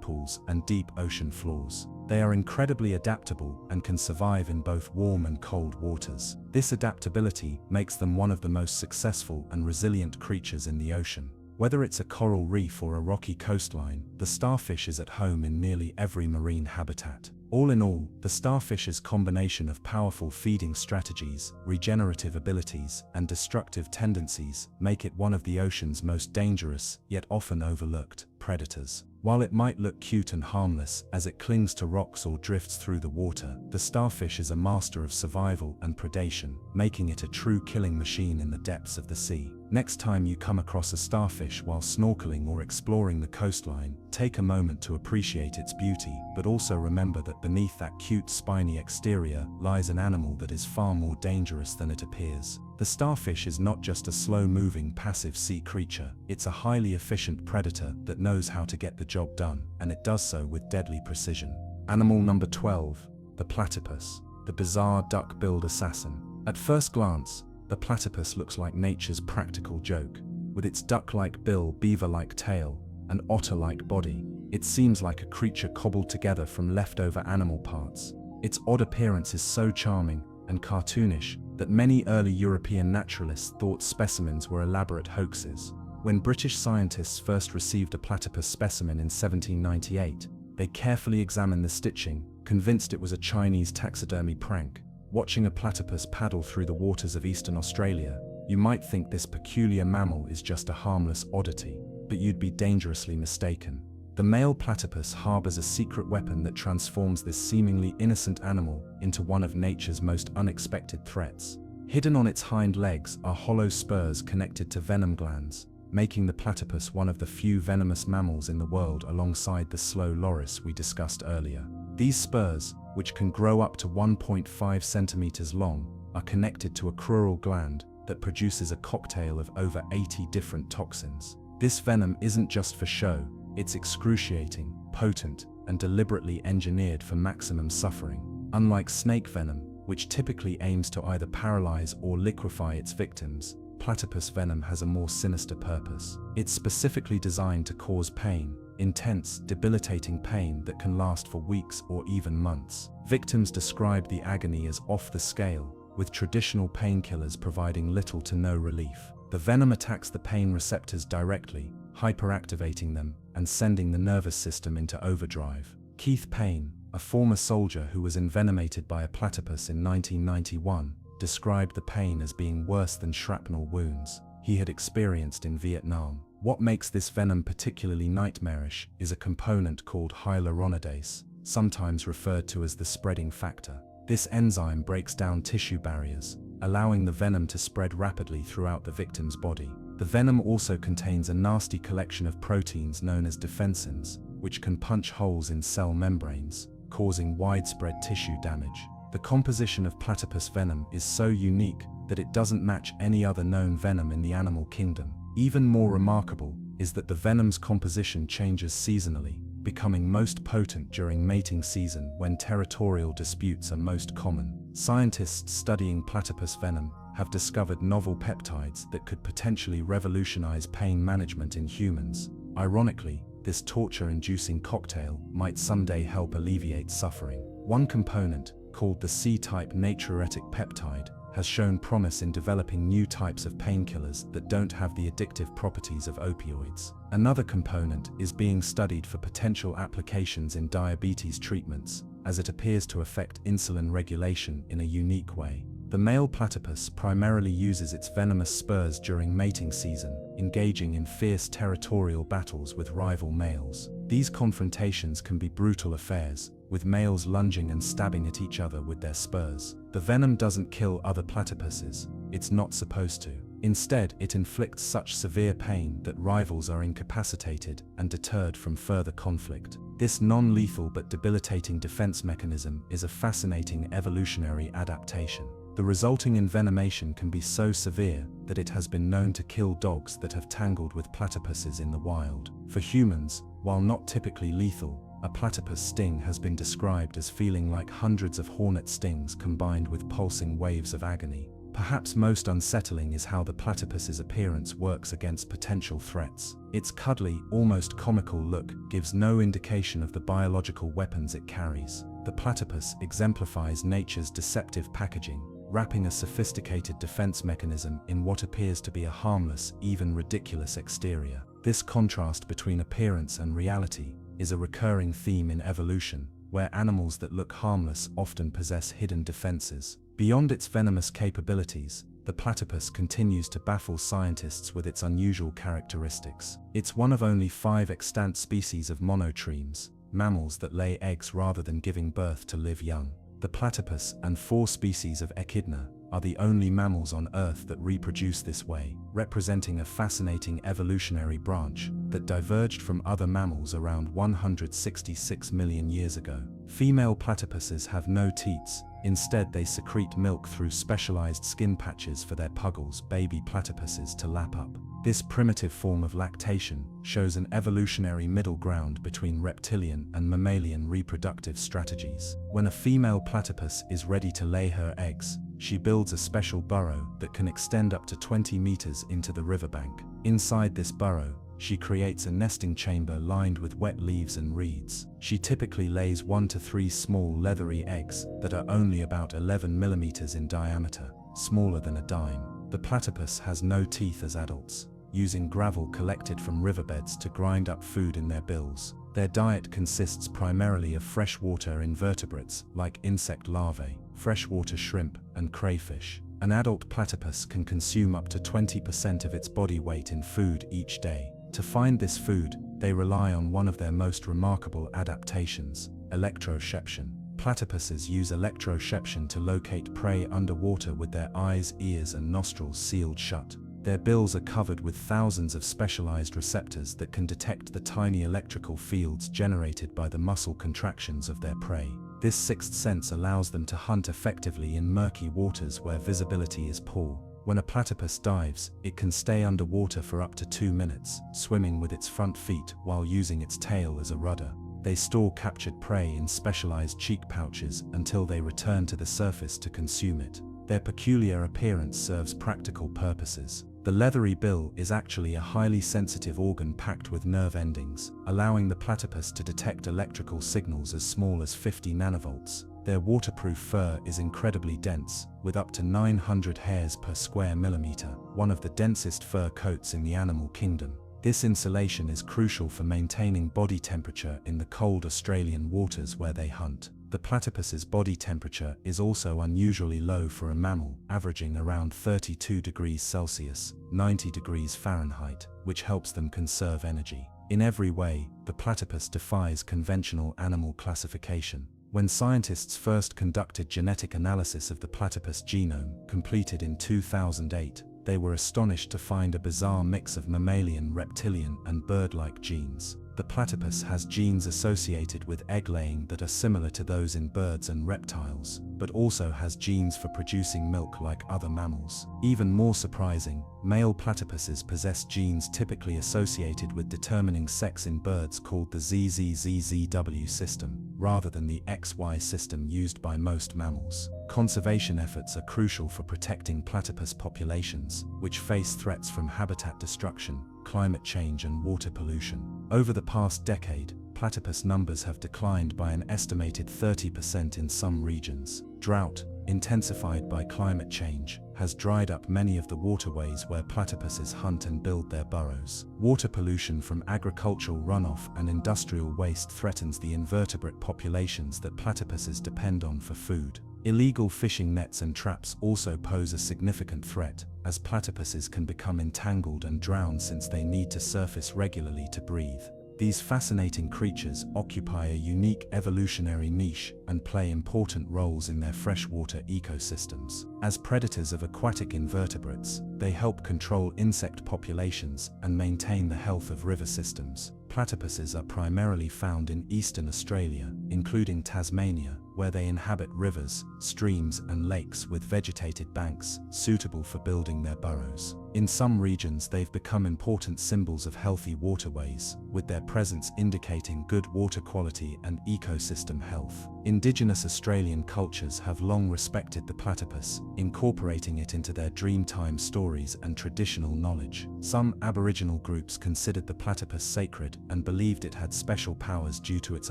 pools and deep ocean floors. They are incredibly adaptable and can survive in both warm and cold waters. This adaptability makes them one of the most successful and resilient creatures in the ocean. Whether it's a coral reef or a rocky coastline, the starfish is at home in nearly every marine habitat. All in all, the starfish's combination of powerful feeding strategies, regenerative abilities, and destructive tendencies make it one of the ocean's most dangerous, yet often overlooked, predators. While it might look cute and harmless as it clings to rocks or drifts through the water, the starfish is a master of survival and predation, making it a true killing machine in the depths of the sea. Next time you come across a starfish while snorkeling or exploring the coastline, take a moment to appreciate its beauty, but also remember that beneath that cute spiny exterior lies an animal that is far more dangerous than it appears. The starfish is not just a slow-moving passive sea creature, it's a highly efficient predator that knows how to get the job done, and it does so with deadly precision. Animal number 12, the platypus, the bizarre duck-billed assassin. At first glance, the platypus looks like nature's practical joke. With its duck-like bill, beaver-like tail, and otter-like body, it seems like a creature cobbled together from leftover animal parts. Its odd appearance is so charming and cartoonish that many early European naturalists thought specimens were elaborate hoaxes. When British scientists first received a platypus specimen in 1798, they carefully examined the stitching, convinced it was a Chinese taxidermy prank. Watching a platypus paddle through the waters of eastern Australia, you might think this peculiar mammal is just a harmless oddity, but you'd be dangerously mistaken. The male platypus harbors a secret weapon that transforms this seemingly innocent animal into one of nature's most unexpected threats. Hidden on its hind legs are hollow spurs connected to venom glands, making the platypus one of the few venomous mammals in the world alongside the slow loris we discussed earlier. These spurs, which can grow up to 1.5 centimeters long, are connected to a crural gland that produces a cocktail of over 80 different toxins. This venom isn't just for show, it's excruciating, potent, and deliberately engineered for maximum suffering. Unlike snake venom, which typically aims to either paralyze or liquefy its victims, platypus venom has a more sinister purpose. It's specifically designed to cause pain, intense, debilitating pain that can last for weeks or even months. Victims describe the agony as off the scale, with traditional painkillers providing little to no relief. The venom attacks the pain receptors directly, hyperactivating them and sending the nervous system into overdrive. Keith Payne, a former soldier who was envenomated by a platypus in 1991, described the pain as being worse than shrapnel wounds he had experienced in Vietnam. What makes this venom particularly nightmarish is a component called hyaluronidase, sometimes referred to as the spreading factor. This enzyme breaks down tissue barriers, allowing the venom to spread rapidly throughout the victim's body. The venom also contains a nasty collection of proteins known as defensins, which can punch holes in cell membranes, causing widespread tissue damage. The composition of platypus venom is so unique that it doesn't match any other known venom in the animal kingdom. Even more remarkable is that the venom's composition changes seasonally, becoming most potent during mating season when territorial disputes are most common. Scientists studying platypus venom have discovered novel peptides that could potentially revolutionize pain management in humans. Ironically, this torture-inducing cocktail might someday help alleviate suffering. One component, called the C-type natriuretic peptide, has shown promise in developing new types of painkillers that don't have the addictive properties of opioids. Another component is being studied for potential applications in diabetes treatments, as it appears to affect insulin regulation in a unique way. The male platypus primarily uses its venomous spurs during mating season, engaging in fierce territorial battles with rival males. These confrontations can be brutal affairs, with males lunging and stabbing at each other with their spurs. The venom doesn't kill other platypuses, it's not supposed to. Instead, it inflicts such severe pain that rivals are incapacitated and deterred from further conflict. This non-lethal but debilitating defense mechanism is a fascinating evolutionary adaptation. The resulting envenomation can be so severe that it has been known to kill dogs that have tangled with platypuses in the wild. For humans, while not typically lethal, a platypus sting has been described as feeling like hundreds of hornet stings combined with pulsing waves of agony. Perhaps most unsettling is how the platypus's appearance works against potential threats. Its cuddly, almost comical look gives no indication of the biological weapons it carries. The platypus exemplifies nature's deceptive packaging, wrapping a sophisticated defense mechanism in what appears to be a harmless, even ridiculous exterior. This contrast between appearance and reality is a recurring theme in evolution, where animals that look harmless often possess hidden defenses. Beyond its venomous capabilities, the platypus continues to baffle scientists with its unusual characteristics. It's one of only 5 extant species of monotremes, mammals that lay eggs rather than giving birth to live young. The platypus and 4 species of echidna are the only mammals on Earth that reproduce this way, representing a fascinating evolutionary branch that diverged from other mammals around 166 million years ago. Female platypuses have no teats. Instead, they secrete milk through specialized skin patches for their puggles, baby platypuses, to lap up. This primitive form of lactation shows an evolutionary middle ground between reptilian and mammalian reproductive strategies. When a female platypus is ready to lay her eggs, she builds a special burrow that can extend up to 20 meters into the riverbank. Inside this burrow, she creates a nesting chamber lined with wet leaves and reeds. She typically lays 1 to 3 small leathery eggs that are only about 11 millimeters in diameter, smaller than a dime. The platypus has no teeth as adults, using gravel collected from riverbeds to grind up food in their bills. Their diet consists primarily of freshwater invertebrates like insect larvae, freshwater shrimp, and crayfish. An adult platypus can consume up to 20% of its body weight in food each day. To find this food, they rely on one of their most remarkable adaptations, electroception. Platypuses use electroception to locate prey underwater with their eyes, ears, and nostrils sealed shut. Their bills are covered with thousands of specialized receptors that can detect the tiny electrical fields generated by the muscle contractions of their prey. This sixth sense allows them to hunt effectively in murky waters where visibility is poor. When a platypus dives, it can stay underwater for up to 2 minutes, swimming with its front feet while using its tail as a rudder. They store captured prey in specialized cheek pouches until they return to the surface to consume it. Their peculiar appearance serves practical purposes. The leathery bill is actually a highly sensitive organ packed with nerve endings, allowing the platypus to detect electrical signals as small as 50 nanovolts. Their waterproof fur is incredibly dense, with up to 900 hairs per square millimeter, one of the densest fur coats in the animal kingdom. This insulation is crucial for maintaining body temperature in the cold Australian waters where they hunt. The platypus's body temperature is also unusually low for a mammal, averaging around 32 degrees Celsius, 90 degrees Fahrenheit, which helps them conserve energy. In every way, the platypus defies conventional animal classification. When scientists first conducted genetic analysis of the platypus genome, completed in 2008, they were astonished to find a bizarre mix of mammalian, reptilian, and bird-like genes. The platypus has genes associated with egg-laying that are similar to those in birds and reptiles, but also has genes for producing milk like other mammals. Even more surprising, male platypuses possess genes typically associated with determining sex in birds called the ZZZZW system, rather than the XY system used by most mammals. Conservation efforts are crucial for protecting platypus populations, which face threats from habitat destruction, climate change, and water pollution. Over the past decade, platypus numbers have declined by an estimated 30% in some regions. Drought, intensified by climate change, has dried up many of the waterways where platypuses hunt and build their burrows. Water pollution from agricultural runoff and industrial waste threatens the invertebrate populations that platypuses depend on for food. Illegal fishing nets and traps also pose a significant threat, as platypuses can become entangled and drown since they need to surface regularly to breathe. These fascinating creatures occupy a unique evolutionary niche and play important roles in their freshwater ecosystems. As predators of aquatic invertebrates, they help control insect populations and maintain the health of river systems. Platypuses are primarily found in eastern Australia, including Tasmania, where they inhabit rivers, streams, and lakes with vegetated banks suitable for building their burrows. In some regions, they've become important symbols of healthy waterways, with their presence indicating good water quality and ecosystem health. Indigenous Australian cultures have long respected the platypus, incorporating it into their Dreamtime stories and traditional knowledge. Some Aboriginal groups considered the platypus sacred and believed it had special powers due to its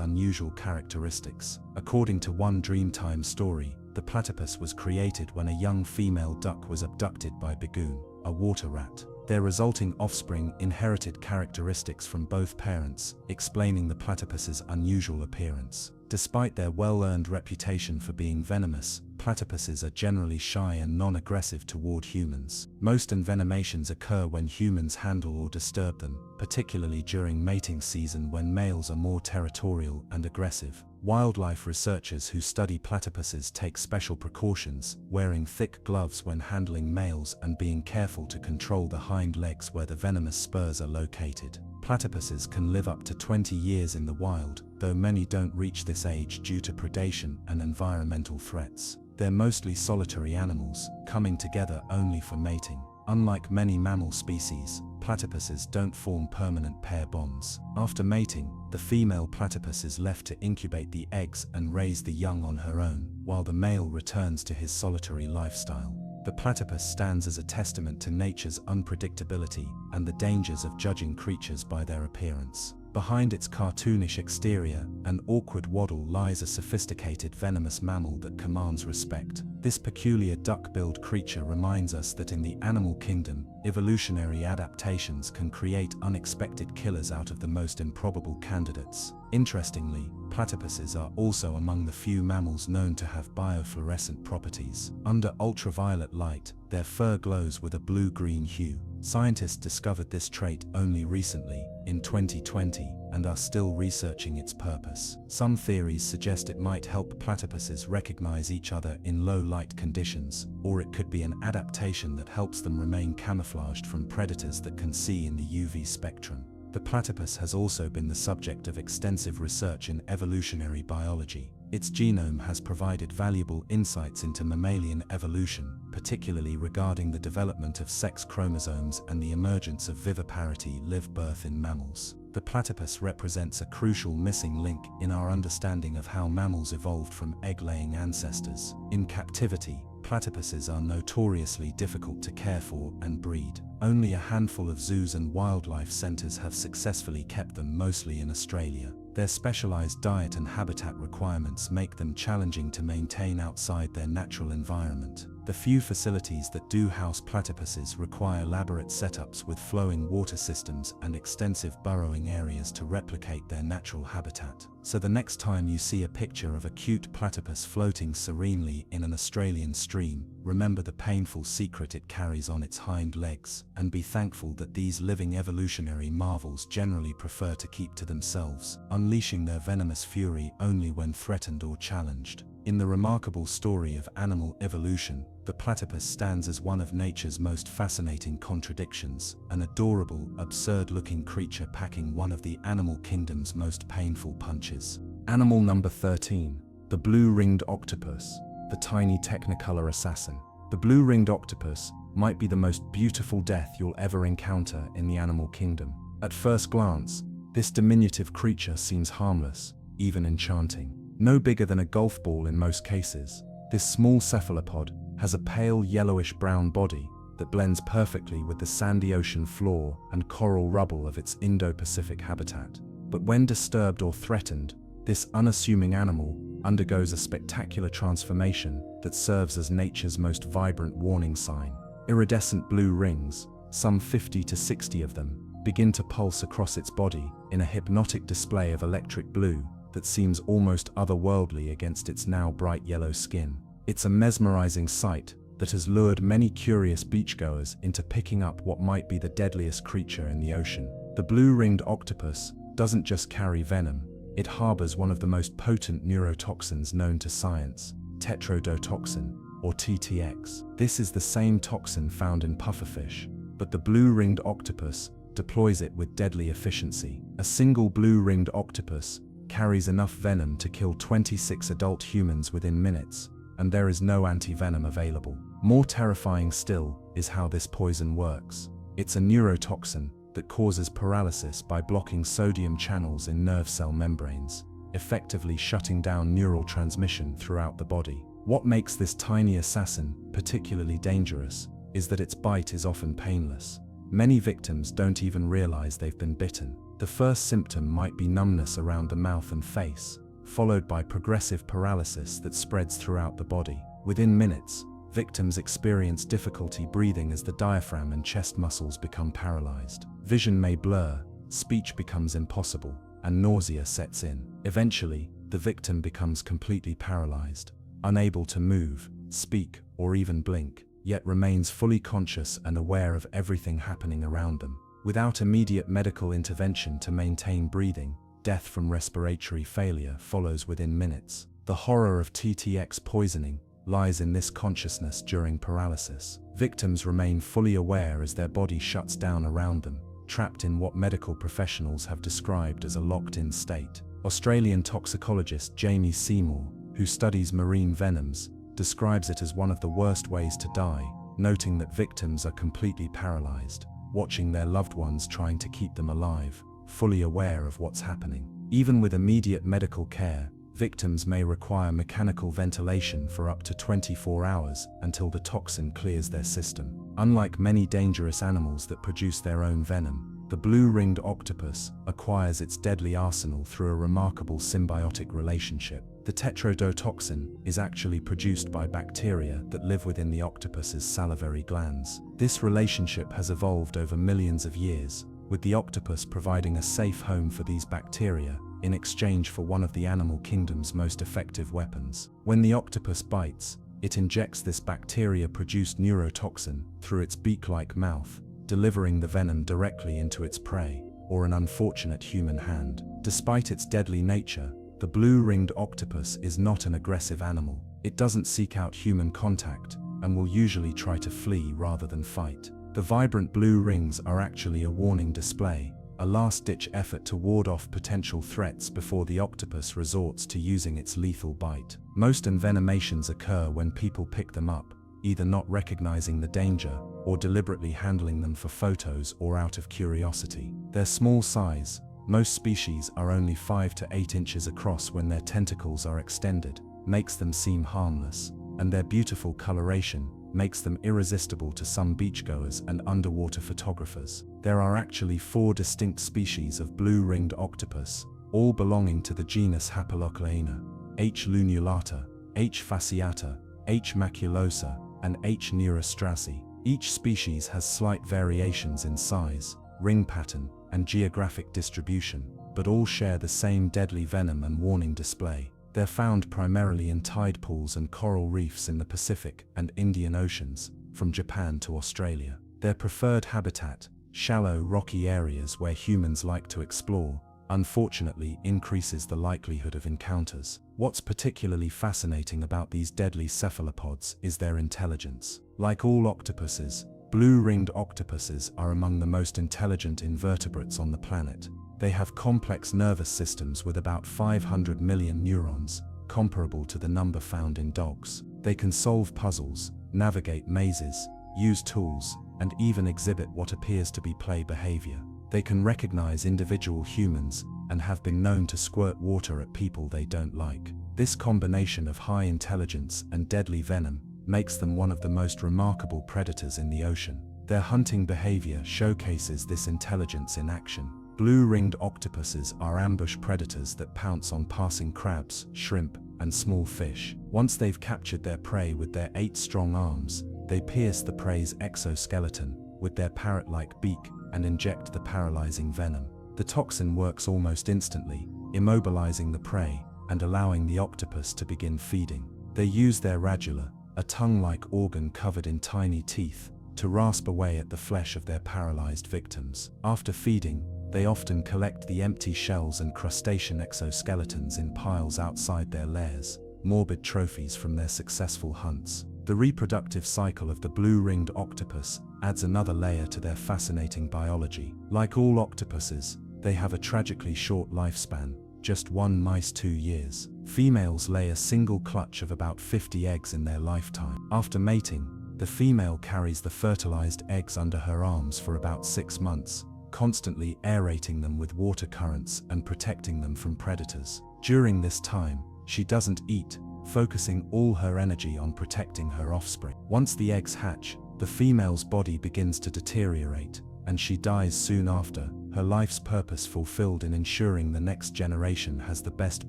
unusual characteristics. According to one Dreamtime story, the platypus was created when a young female duck was abducted by Bagoon, a water rat. Their resulting offspring inherited characteristics from both parents, explaining the platypus's unusual appearance. Despite their well-earned reputation for being venomous, platypuses are generally shy and non-aggressive toward humans. Most envenomations occur when humans handle or disturb them, particularly during mating season when males are more territorial and aggressive. Wildlife researchers who study platypuses take special precautions, wearing thick gloves when handling males and being careful to control the hind legs where the venomous spurs are located. Platypuses can live up to 20 years in the wild, though many don't reach this age due to predation and environmental threats. They're mostly solitary animals, coming together only for mating. Unlike many mammal species, platypuses don't form permanent pair bonds. After mating, the female platypus is left to incubate the eggs and raise the young on her own, while the male returns to his solitary lifestyle. The platypus stands as a testament to nature's unpredictability and the dangers of judging creatures by their appearance. Behind its cartoonish exterior and awkward waddle lies a sophisticated venomous mammal that commands respect. This peculiar duck-billed creature reminds us that in the animal kingdom, evolutionary adaptations can create unexpected killers out of the most improbable candidates. Interestingly, platypuses are also among the few mammals known to have biofluorescent properties. Under ultraviolet light, their fur glows with a blue-green hue. Scientists discovered this trait only recently, in 2020, and are still researching its purpose. Some theories suggest it might help platypuses recognize each other in low-light conditions, or it could be an adaptation that helps them remain camouflaged from predators that can see in the UV spectrum. The platypus has also been the subject of extensive research in evolutionary biology. Its genome has provided valuable insights into mammalian evolution, particularly regarding the development of sex chromosomes and the emergence of viviparity live birth in mammals. The platypus represents a crucial missing link in our understanding of how mammals evolved from egg-laying ancestors. In captivity, platypuses are notoriously difficult to care for and breed. Only a handful of zoos and wildlife centers have successfully kept them, mostly in Australia. Their specialized diet and habitat requirements make them challenging to maintain outside their natural environment. The few facilities that do house platypuses require elaborate setups with flowing water systems and extensive burrowing areas to replicate their natural habitat. So the next time you see a picture of a cute platypus floating serenely in an Australian stream, remember the painful secret it carries on its hind legs, and be thankful that these living evolutionary marvels generally prefer to keep to themselves, unleashing their venomous fury only when threatened or challenged. In the remarkable story of animal evolution, the platypus stands as one of nature's most fascinating contradictions, an adorable, absurd-looking creature packing one of the animal kingdom's most painful punches. Animal number 13. The blue-ringed octopus, the tiny technicolor assassin. The blue-ringed octopus might be the most beautiful death you'll ever encounter in the animal kingdom. At first glance, this diminutive creature seems harmless, even enchanting. No bigger than a golf ball in most cases, this small cephalopod has a pale yellowish-brown body that blends perfectly with the sandy ocean floor and coral rubble of its Indo-Pacific habitat. But when disturbed or threatened, this unassuming animal undergoes a spectacular transformation that serves as nature's most vibrant warning sign. Iridescent blue rings, some 50 to 60 of them, begin to pulse across its body in a hypnotic display of electric blue that seems almost otherworldly against its now bright yellow skin. It's a mesmerizing sight that has lured many curious beachgoers into picking up what might be the deadliest creature in the ocean. The blue-ringed octopus doesn't just carry venom, it harbors one of the most potent neurotoxins known to science, tetrodotoxin, or TTX. This is the same toxin found in pufferfish, but the blue-ringed octopus deploys it with deadly efficiency. A single blue-ringed octopus carries enough venom to kill 26 adult humans within minutes, and there is no anti-venom available. More terrifying still is how this poison works. It's a neurotoxin that causes paralysis by blocking sodium channels in nerve cell membranes, effectively shutting down neural transmission throughout the body. What makes this tiny assassin particularly dangerous is that its bite is often painless. Many victims don't even realize they've been bitten. The first symptom might be numbness around the mouth and face, followed by progressive paralysis that spreads throughout the body. Within minutes, victims experience difficulty breathing as the diaphragm and chest muscles become paralyzed. Vision may blur, speech becomes impossible, and nausea sets in. Eventually, the victim becomes completely paralyzed, unable to move, speak, or even blink, yet remains fully conscious and aware of everything happening around them. Without immediate medical intervention to maintain breathing, death from respiratory failure follows within minutes. The horror of TTX poisoning lies in this consciousness during paralysis. Victims remain fully aware as their body shuts down around them, trapped in what medical professionals have described as a locked-in state. Australian toxicologist Jamie Seymour, who studies marine venoms, describes it as one of the worst ways to die, noting that victims are completely paralyzed, watching their loved ones trying to keep them alive, fully aware of what's happening. Even with immediate medical care, victims may require mechanical ventilation for up to 24 hours until the toxin clears their system. Unlike many dangerous animals that produce their own venom, the blue-ringed octopus acquires its deadly arsenal through a remarkable symbiotic relationship. The tetrodotoxin is actually produced by bacteria that live within the octopus's salivary glands. This relationship has evolved over millions of years, with the octopus providing a safe home for these bacteria in exchange for one of the animal kingdom's most effective weapons. When the octopus bites, it injects this bacteria-produced neurotoxin through its beak-like mouth, delivering the venom directly into its prey, or an unfortunate human hand. Despite its deadly nature, the blue-ringed octopus is not an aggressive animal. It doesn't seek out human contact, and will usually try to flee rather than fight. The vibrant blue rings are actually a warning display, a last-ditch effort to ward off potential threats before the octopus resorts to using its lethal bite. Most envenomations occur when people pick them up, either not recognizing the danger or deliberately handling them for photos or out of curiosity. Their small size, most species are only 5 to 8 inches across when their tentacles are extended, makes them seem harmless, and their beautiful coloration makes them irresistible to some beachgoers and underwater photographers. There are actually 4 distinct species of blue-ringed octopus, all belonging to the genus Hapalochlaena: H. lunulata, H. fasciata, H. maculosa, and H. nerostrasi. Each species has slight variations in size, ring pattern, and geographic distribution, but all share the same deadly venom and warning display. They're found primarily in tide pools and coral reefs in the Pacific and Indian Oceans, from Japan to Australia. Their preferred habitat, shallow, rocky areas where humans like to explore, unfortunately increases the likelihood of encounters. What's particularly fascinating about these deadly cephalopods is their intelligence. Like all octopuses, blue-ringed octopuses are among the most intelligent invertebrates on the planet. They have complex nervous systems with about 500 million neurons, comparable to the number found in dogs. They can solve puzzles, navigate mazes, use tools, and even exhibit what appears to be play behavior. They can recognize individual humans and have been known to squirt water at people they don't like. This combination of high intelligence and deadly venom makes them one of the most remarkable predators in the ocean. Their hunting behavior showcases this intelligence in action. Blue-ringed octopuses are ambush predators that pounce on passing crabs, shrimp, and small fish. Once they've captured their prey with their 8 strong arms, they pierce the prey's exoskeleton with their parrot-like beak and inject the paralyzing venom. The toxin works almost instantly, immobilizing the prey and allowing the octopus to begin feeding. They use their radula, a tongue-like organ covered in tiny teeth, to rasp away at the flesh of their paralyzed victims. After feeding, they often collect the empty shells and crustacean exoskeletons in piles outside their lairs, morbid trophies from their successful hunts. The reproductive cycle of the blue-ringed octopus adds another layer to their fascinating biology. Like all octopuses, they have a tragically short lifespan, just 2 years. Females lay a single clutch of about 50 eggs in their lifetime. After mating, the female carries the fertilized eggs under her arms for about 6 months, constantly aerating them with water currents and protecting them from predators. During this time, she doesn't eat, focusing all her energy on protecting her offspring. Once the eggs hatch, the female's body begins to deteriorate, and she dies soon after, her life's purpose fulfilled in ensuring the next generation has the best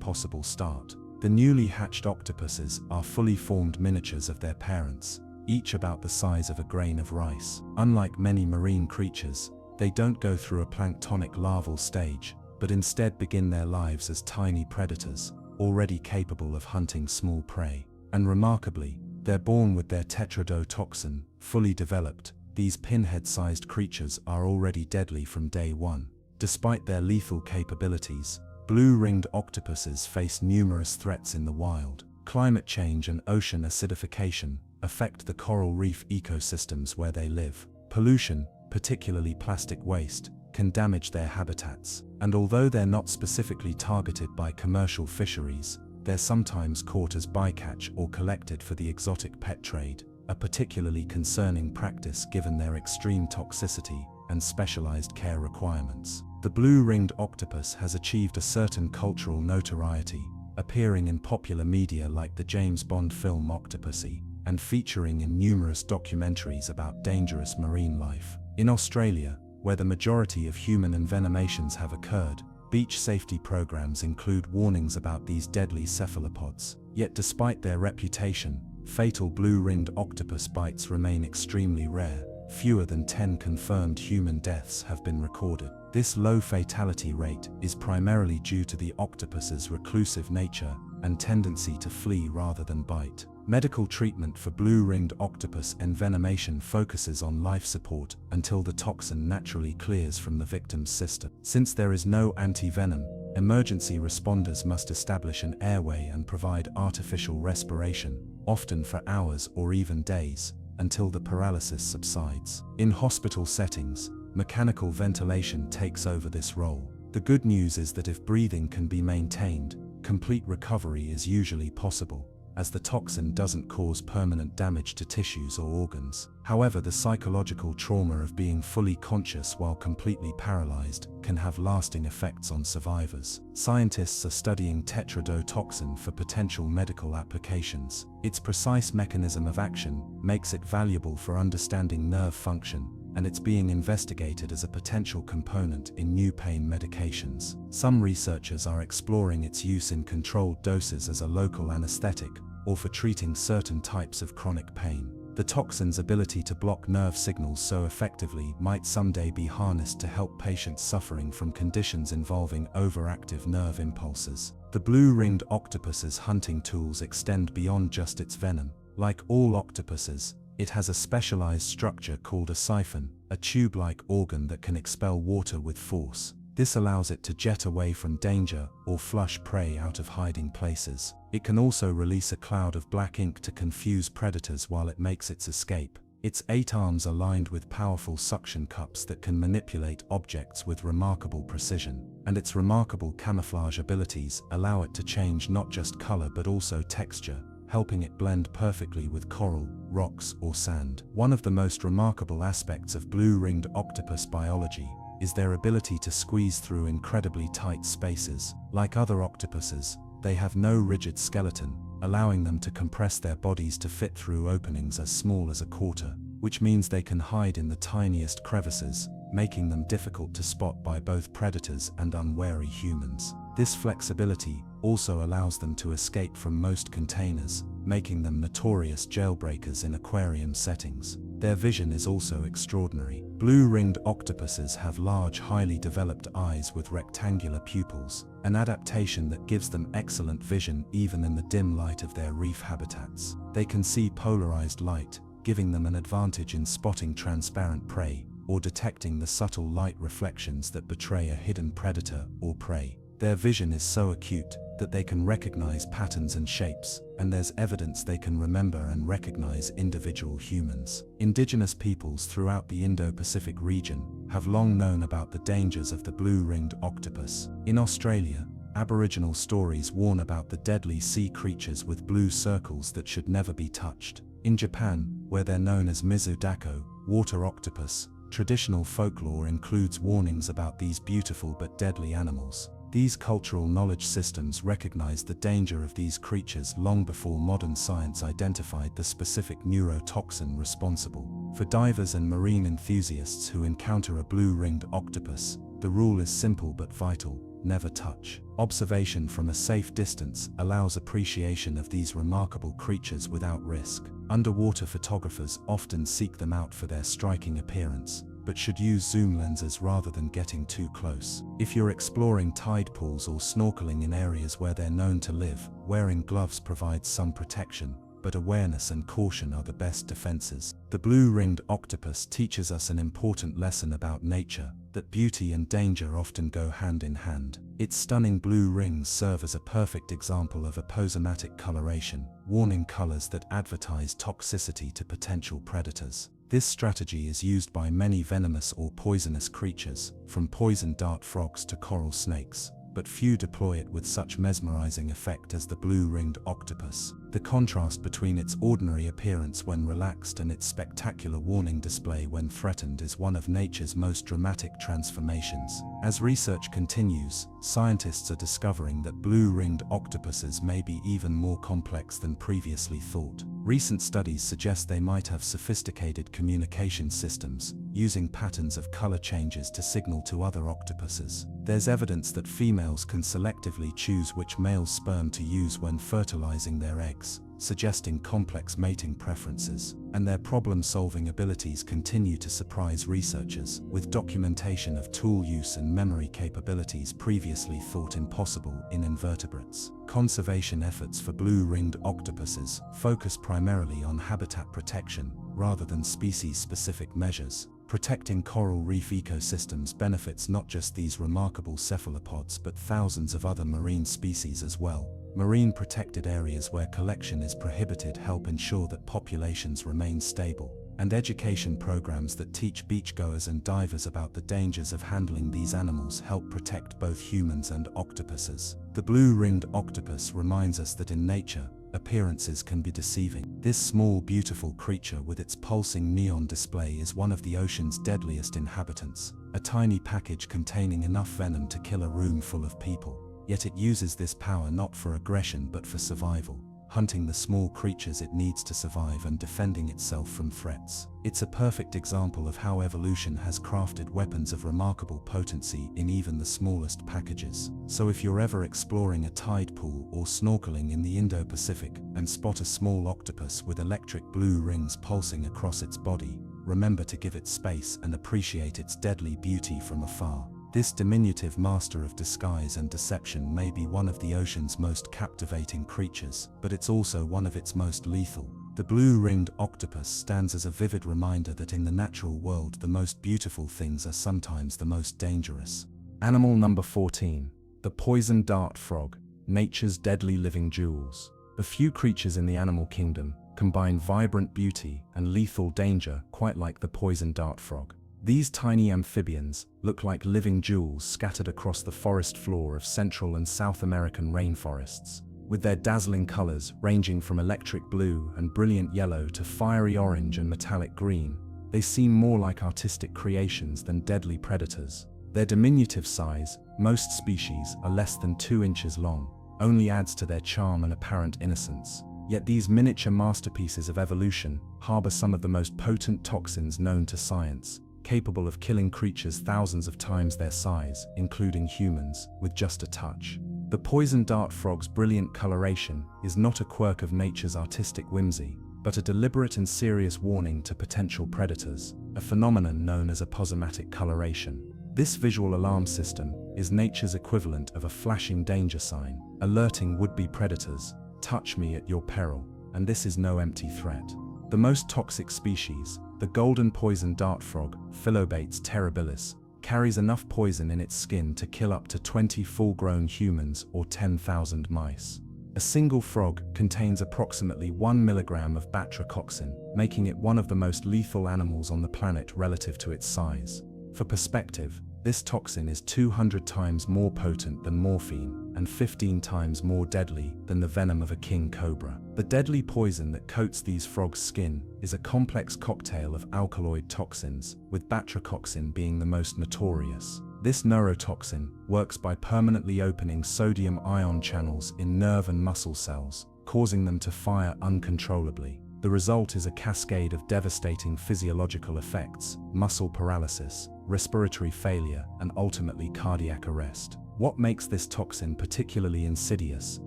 possible start. The newly hatched octopuses are fully formed miniatures of their parents, each about the size of a grain of rice. Unlike many marine creatures, they don't go through a planktonic larval stage, but instead begin their lives as tiny predators, already capable of hunting small prey. And remarkably, they're born with their tetrodotoxin fully developed. These pinhead-sized creatures are already deadly from day one. Despite their lethal capabilities, blue-ringed octopuses face numerous threats in the wild. Climate change and ocean acidification affect the coral reef ecosystems where they live. Pollution, particularly plastic waste, can damage their habitats. And although they're not specifically targeted by commercial fisheries, they're sometimes caught as bycatch or collected for the exotic pet trade, a particularly concerning practice given their extreme toxicity and specialized care requirements. The blue-ringed octopus has achieved a certain cultural notoriety, appearing in popular media like the James Bond film Octopussy, and featuring in numerous documentaries about dangerous marine life. In Australia, where the majority of human envenomations have occurred, beach safety programs include warnings about these deadly cephalopods. Yet despite their reputation, fatal blue-ringed octopus bites remain extremely rare. Fewer than 10 confirmed human deaths have been recorded. This low fatality rate is primarily due to the octopus's reclusive nature and tendency to flee rather than bite. Medical treatment for blue-ringed octopus envenomation focuses on life support until the toxin naturally clears from the victim's system. Since there is no anti-venom, emergency responders must establish an airway and provide artificial respiration, often for hours or even days, until the paralysis subsides. In hospital settings, mechanical ventilation takes over this role. The good news is that if breathing can be maintained, complete recovery is usually possible, as the toxin doesn't cause permanent damage to tissues or organs. However, the psychological trauma of being fully conscious while completely paralyzed can have lasting effects on survivors. Scientists are studying tetrodotoxin for potential medical applications. Its precise mechanism of action makes it valuable for understanding nerve function, and it's being investigated as a potential component in new pain medications. Some researchers are exploring its use in controlled doses as a local anesthetic or for treating certain types of chronic pain. The toxin's ability to block nerve signals so effectively might someday be harnessed to help patients suffering from conditions involving overactive nerve impulses. The blue-ringed octopus's hunting tools extend beyond just its venom. Like all octopuses, it has a specialized structure called a siphon, a tube-like organ that can expel water with force. This allows it to jet away from danger or flush prey out of hiding places. It can also release a cloud of black ink to confuse predators while it makes its escape. Its 8 arms are lined with powerful suction cups that can manipulate objects with remarkable precision, and its remarkable camouflage abilities allow it to change not just color but also texture, helping it blend perfectly with coral, rocks, or sand. One of the most remarkable aspects of blue-ringed octopus biology is their ability to squeeze through incredibly tight spaces. Like other octopuses, they have no rigid skeleton, allowing them to compress their bodies to fit through openings as small as a quarter, which means they can hide in the tiniest crevices, making them difficult to spot by both predators and unwary humans. This flexibility also allows them to escape from most containers, making them notorious jailbreakers in aquarium settings. Their vision is also extraordinary. Blue-ringed octopuses have large, highly developed eyes with rectangular pupils, an adaptation that gives them excellent vision even in the dim light of their reef habitats. They can see polarized light, giving them an advantage in spotting transparent prey, or detecting the subtle light reflections that betray a hidden predator or prey. Their vision is so acute that they can recognize patterns and shapes, and there's evidence they can remember and recognize individual humans. Indigenous peoples throughout the Indo-Pacific region have long known about the dangers of the blue-ringed octopus. In Australia, Aboriginal stories warn about the deadly sea creatures with blue circles that should never be touched. In Japan, where they're known as mizudako, water octopus, traditional folklore includes warnings about these beautiful but deadly animals. These cultural knowledge systems recognized the danger of these creatures long before modern science identified the specific neurotoxin responsible. For divers and marine enthusiasts who encounter a blue-ringed octopus, the rule is simple but vital: never touch. Observation from a safe distance allows appreciation of these remarkable creatures without risk. Underwater photographers often seek them out for their striking appearance, but should use zoom lenses rather than getting too close. If you're exploring tide pools or snorkeling in areas where they're known to live, wearing gloves provides some protection, but awareness and caution are the best defenses. The blue-ringed octopus teaches us an important lesson about nature, that beauty and danger often go hand in hand. Its stunning blue rings serve as a perfect example of aposematic coloration, warning colors that advertise toxicity to potential predators. This strategy is used by many venomous or poisonous creatures, from poison dart frogs to coral snakes, but few deploy it with such mesmerizing effect as the blue-ringed octopus. The contrast between its ordinary appearance when relaxed and its spectacular warning display when threatened is one of nature's most dramatic transformations. As research continues, scientists are discovering that blue-ringed octopuses may be even more complex than previously thought. Recent studies suggest they might have sophisticated communication systems, using patterns of color changes to signal to other octopuses. There's evidence that females can selectively choose which male sperm to use when fertilizing their eggs, suggesting complex mating preferences, and their problem-solving abilities continue to surprise researchers, with documentation of tool use and memory capabilities previously thought impossible in invertebrates. Conservation efforts for blue-ringed octopuses focus primarily on habitat protection, rather than species-specific measures. Protecting coral reef ecosystems benefits not just these remarkable cephalopods but thousands of other marine species as well. Marine protected areas where collection is prohibited help ensure that populations remain stable, and education programs that teach beachgoers and divers about the dangers of handling these animals help protect both humans and octopuses. The blue-ringed octopus reminds us that in nature, appearances can be deceiving. This small, beautiful creature with its pulsing neon display is one of the ocean's deadliest inhabitants, a tiny package containing enough venom to kill a room full of people. Yet it uses this power not for aggression but for survival, hunting the small creatures it needs to survive and defending itself from threats. It's a perfect example of how evolution has crafted weapons of remarkable potency in even the smallest packages. So if you're ever exploring a tide pool or snorkeling in the Indo-Pacific and spot a small octopus with electric blue rings pulsing across its body, remember to give it space and appreciate its deadly beauty from afar. This diminutive master of disguise and deception may be one of the ocean's most captivating creatures, but it's also one of its most lethal. The blue-ringed octopus stands as a vivid reminder that in the natural world the most beautiful things are sometimes the most dangerous. Animal number 14. The poison dart frog, nature's deadly living jewels. The few creatures in the animal kingdom combine vibrant beauty and lethal danger quite like the poison dart frog. These tiny amphibians look like living jewels scattered across the forest floor of Central and South American rainforests. With their dazzling colors ranging from electric blue and brilliant yellow to fiery orange and metallic green, they seem more like artistic creations than deadly predators. Their diminutive size, most species are less than 2 inches long, only adds to their charm and apparent innocence. Yet these miniature masterpieces of evolution harbor some of the most potent toxins known to science, capable of killing creatures thousands of times their size, including humans, with just a touch. The poison dart frog's brilliant coloration is not a quirk of nature's artistic whimsy, but a deliberate and serious warning to potential predators, a phenomenon known as aposematic coloration. This visual alarm system is nature's equivalent of a flashing danger sign, alerting would-be predators, "Touch me at your peril," and this is no empty threat. The most toxic species, The golden poison dart frog, Philobates terribilis, carries enough poison in its skin to kill up to 20 full-grown humans or 10,000 mice. A single frog contains approximately 1 milligram of batrachoxin, making it one of the most lethal animals on the planet relative to its size. For perspective, this toxin is 200 times more potent than morphine and 15 times more deadly than the venom of a king cobra. The deadly poison that coats these frogs' skin is a complex cocktail of alkaloid toxins, with batrachoxin being the most notorious. This neurotoxin works by permanently opening sodium ion channels in nerve and muscle cells, causing them to fire uncontrollably. The result is a cascade of devastating physiological effects: muscle paralysis, respiratory failure, and ultimately cardiac arrest. What makes this toxin particularly insidious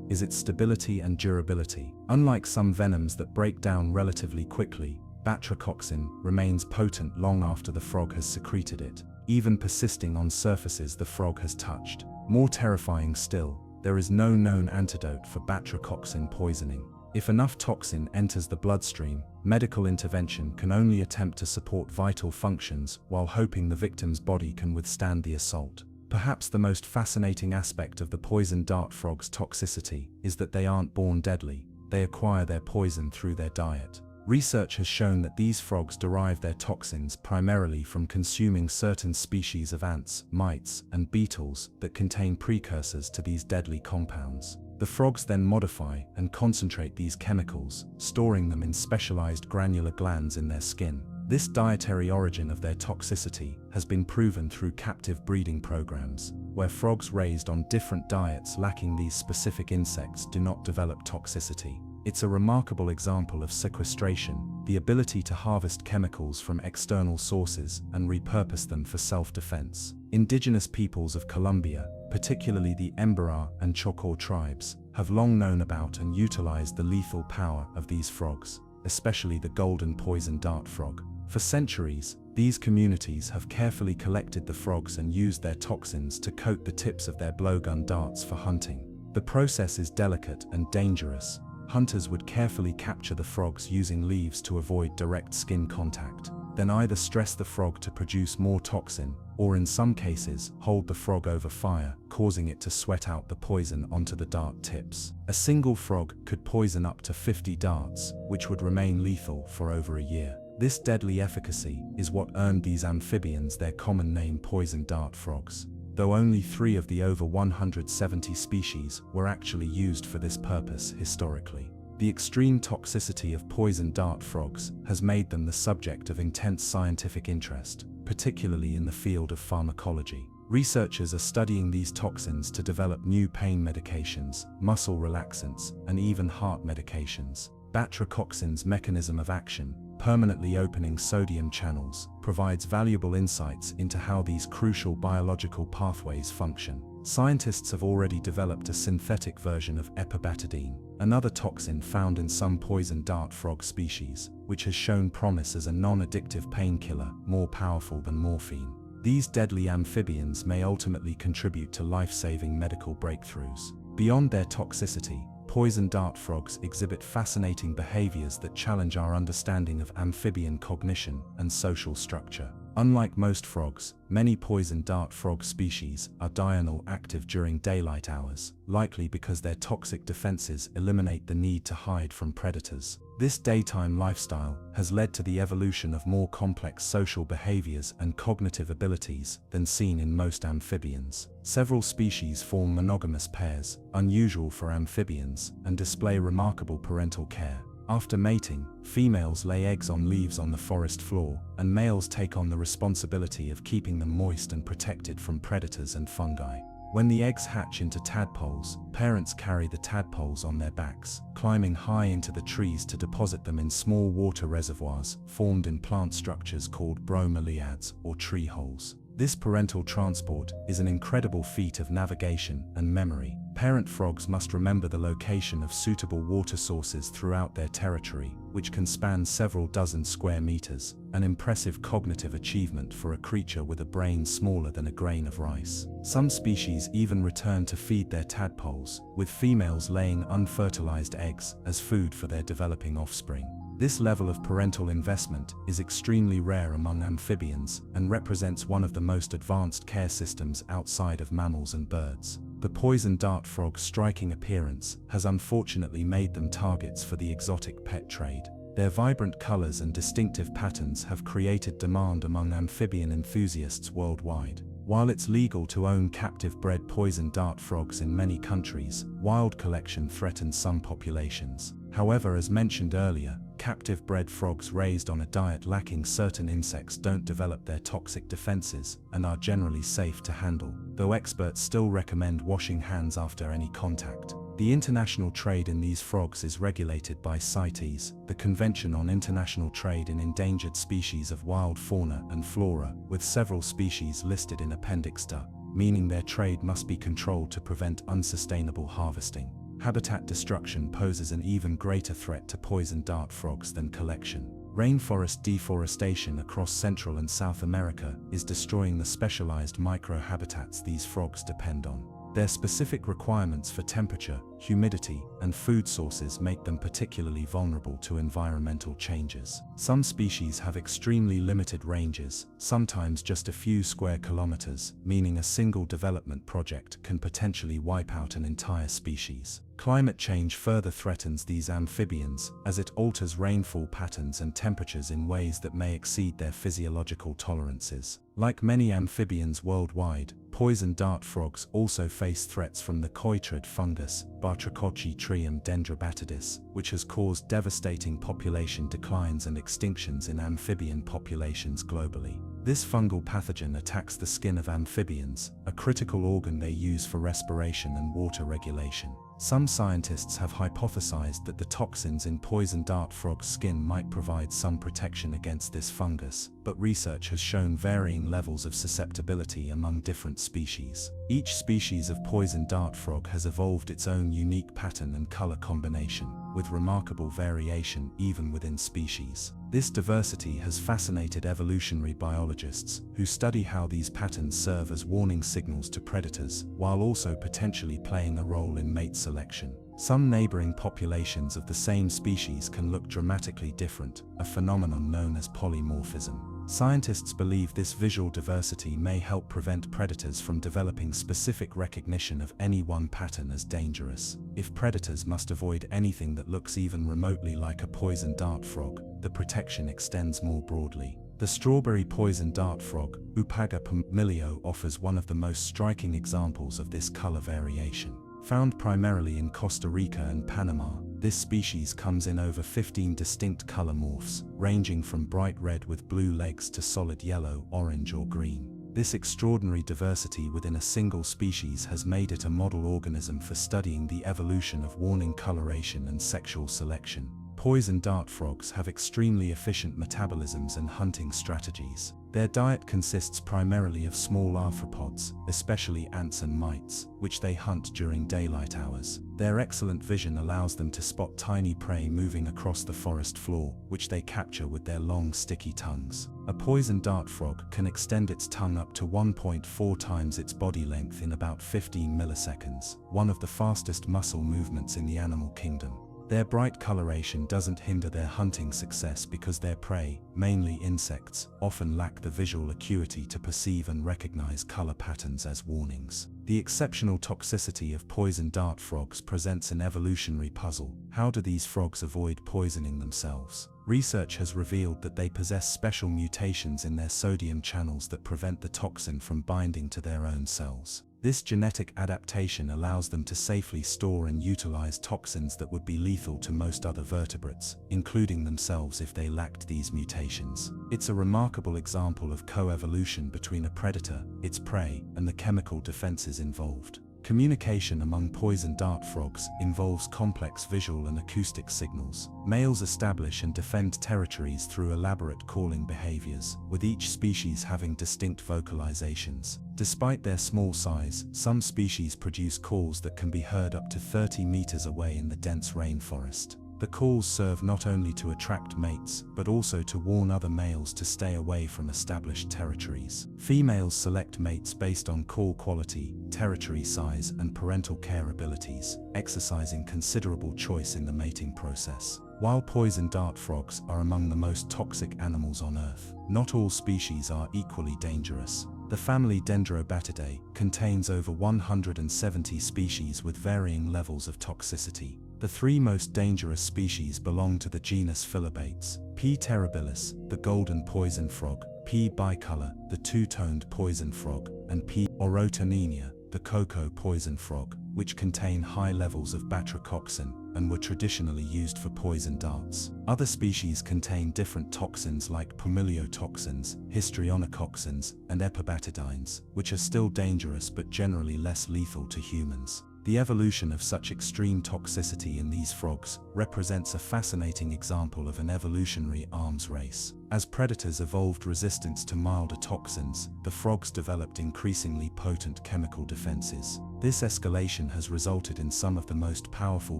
is its stability and durability. Unlike some venoms that break down relatively quickly, batrachoxin remains potent long after the frog has secreted it, even persisting on surfaces the frog has touched. More terrifying still, there is no known antidote for batrachoxin poisoning. If enough toxin enters the bloodstream, medical intervention can only attempt to support vital functions while hoping the victim's body can withstand the assault. Perhaps the most fascinating aspect of the poison dart frog's toxicity is that they aren't born deadly, they acquire their poison through their diet. Research has shown that these frogs derive their toxins primarily from consuming certain species of ants, mites, and beetles that contain precursors to these deadly compounds. The frogs then modify and concentrate these chemicals, storing them in specialized granular glands in their skin. This dietary origin of their toxicity has been proven through captive breeding programs, where frogs raised on different diets lacking these specific insects do not develop toxicity. It's a remarkable example of sequestration, the ability to harvest chemicals from external sources and repurpose them for self-defense. Indigenous peoples of Colombia, particularly the Embera and Chocó tribes, have long known about and utilized the lethal power of these frogs, especially the golden poison dart frog. For centuries, these communities have carefully collected the frogs and used their toxins to coat the tips of their blowgun darts for hunting. The process is delicate and dangerous. Hunters would carefully capture the frogs using leaves to avoid direct skin contact, then either stress the frog to produce more toxin, or in some cases, hold the frog over fire, causing it to sweat out the poison onto the dart tips. A single frog could poison up to 50 darts, which would remain lethal for over a year. This deadly efficacy is what earned these amphibians their common name, poison dart frogs, though only 3 of the over 170 species were actually used for this purpose historically. The extreme toxicity of poison dart frogs has made them the subject of intense scientific interest, particularly in the field of pharmacology. Researchers are studying these toxins to develop new pain medications, muscle relaxants, and even heart medications. Batrachoxin's mechanism of action, permanently opening sodium channels, provides valuable insights into how these crucial biological pathways function. Scientists have already developed a synthetic version of epibetadine, another toxin found in some poison dart frog species, which has shown promise as a non-addictive painkiller more powerful than morphine. These deadly amphibians may ultimately contribute to life-saving medical breakthroughs. Beyond their toxicity, poison dart frogs exhibit fascinating behaviors that challenge our understanding of amphibian cognition and social structure. Unlike most frogs, many poison dart frog species are diurnal, active during daylight hours, likely because their toxic defenses eliminate the need to hide from predators. This daytime lifestyle has led to the evolution of more complex social behaviors and cognitive abilities than seen in most amphibians. Several species form monogamous pairs, unusual for amphibians, and display remarkable parental care. After mating, females lay eggs on leaves on the forest floor, and males take on the responsibility of keeping them moist and protected from predators and fungi. When the eggs hatch into tadpoles, parents carry the tadpoles on their backs, climbing high into the trees to deposit them in small water reservoirs formed in plant structures called bromeliads or tree holes. This parental transport is an incredible feat of navigation and memory. Parent frogs must remember the location of suitable water sources throughout their territory, which can span several dozen square meters, an impressive cognitive achievement for a creature with a brain smaller than a grain of rice. Some species even return to feed their tadpoles, with females laying unfertilized eggs as food for their developing offspring. This level of parental investment is extremely rare among amphibians and represents one of the most advanced care systems outside of mammals and birds. The poison dart frog's striking appearance has unfortunately made them targets for the exotic pet trade. Their vibrant colors and distinctive patterns have created demand among amphibian enthusiasts worldwide. While it's legal to own captive-bred poison dart frogs in many countries, wild collection threatens some populations. However, as mentioned earlier, captive-bred frogs raised on a diet lacking certain insects don't develop their toxic defenses and are generally safe to handle, though experts still recommend washing hands after any contact. The international trade in these frogs is regulated by CITES, the Convention on International Trade in Endangered Species of Wild Fauna and Flora, with several species listed in Appendix D, meaning their trade must be controlled to prevent unsustainable harvesting. Habitat destruction poses an even greater threat to poison dart frogs than collection. Rainforest deforestation across Central and South America is destroying the specialized microhabitats these frogs depend on. Their specific requirements for temperature, humidity, and food sources make them particularly vulnerable to environmental changes. Some species have extremely limited ranges, sometimes just a few square kilometers, meaning a single development project can potentially wipe out an entire species. Climate change further threatens these amphibians, as it alters rainfall patterns and temperatures in ways that may exceed their physiological tolerances. Like many amphibians worldwide, poison dart frogs also face threats from the coitrid fungus, Batrachochitrium dendrobatidis, which has caused devastating population declines and extinctions in amphibian populations globally. This fungal pathogen attacks the skin of amphibians, a critical organ they use for respiration and water regulation. Some scientists have hypothesized that the toxins in poison dart frog skin might provide some protection against this fungus, but research has shown varying levels of susceptibility among different species. Each species of poison dart frog has evolved its own unique pattern and color combination, with remarkable variation even within species. This diversity has fascinated evolutionary biologists, who study how these patterns serve as warning signals to predators, while also potentially playing a role in mate selection. Some neighboring populations of the same species can look dramatically different, a phenomenon known as polymorphism. Scientists believe this visual diversity may help prevent predators from developing specific recognition of any one pattern as dangerous. If predators must avoid anything that looks even remotely like a poison dart frog, the protection extends more broadly. The strawberry poison dart frog, Upaga pumilio, offers one of the most striking examples of this color variation. Found primarily in Costa Rica and Panama, this species comes in over 15 distinct color morphs, ranging from bright red with blue legs to solid yellow, orange or green. This extraordinary diversity within a single species has made it a model organism for studying the evolution of warning coloration and sexual selection. Poison dart frogs have extremely efficient metabolisms and hunting strategies. Their diet consists primarily of small arthropods, especially ants and mites, which they hunt during daylight hours. Their excellent vision allows them to spot tiny prey moving across the forest floor, which they capture with their long, sticky tongues. A poison dart frog can extend its tongue up to 1.4 times its body length in about 15 milliseconds, one of the fastest muscle movements in the animal kingdom. Their bright coloration doesn't hinder their hunting success because their prey, mainly insects, often lack the visual acuity to perceive and recognize color patterns as warnings. The exceptional toxicity of poison dart frogs presents an evolutionary puzzle. How do these frogs avoid poisoning themselves? Research has revealed that they possess special mutations in their sodium channels that prevent the toxin from binding to their own cells. This genetic adaptation allows them to safely store and utilize toxins that would be lethal to most other vertebrates, including themselves if they lacked these mutations. It's a remarkable example of coevolution between a predator, its prey, and the chemical defenses involved. Communication among poison dart frogs involves complex visual and acoustic signals. Males establish and defend territories through elaborate calling behaviors, with each species having distinct vocalizations. Despite their small size, some species produce calls that can be heard up to 30 meters away in the dense rainforest. The calls serve not only to attract mates, but also to warn other males to stay away from established territories. Females select mates based on call quality, territory size, and parental care abilities, exercising considerable choice in the mating process. While poison dart frogs are among the most toxic animals on Earth, not all species are equally dangerous. The family Dendrobatidae contains over 170 species with varying levels of toxicity. The three most dangerous species belong to the genus Philobates: P. terribilis, the golden poison frog; P. bicolor, the two-toned poison frog; and P. orotonenia, the cocoa poison frog, which contain high levels of batrachoxin and were traditionally used for poison darts. Other species contain different toxins like pumiliotoxins, histrionocoxins, and epibatidines, which are still dangerous but generally less lethal to humans. The evolution of such extreme toxicity in these frogs represents a fascinating example of an evolutionary arms race. As predators evolved resistance to milder toxins, the frogs developed increasingly potent chemical defenses. This escalation has resulted in some of the most powerful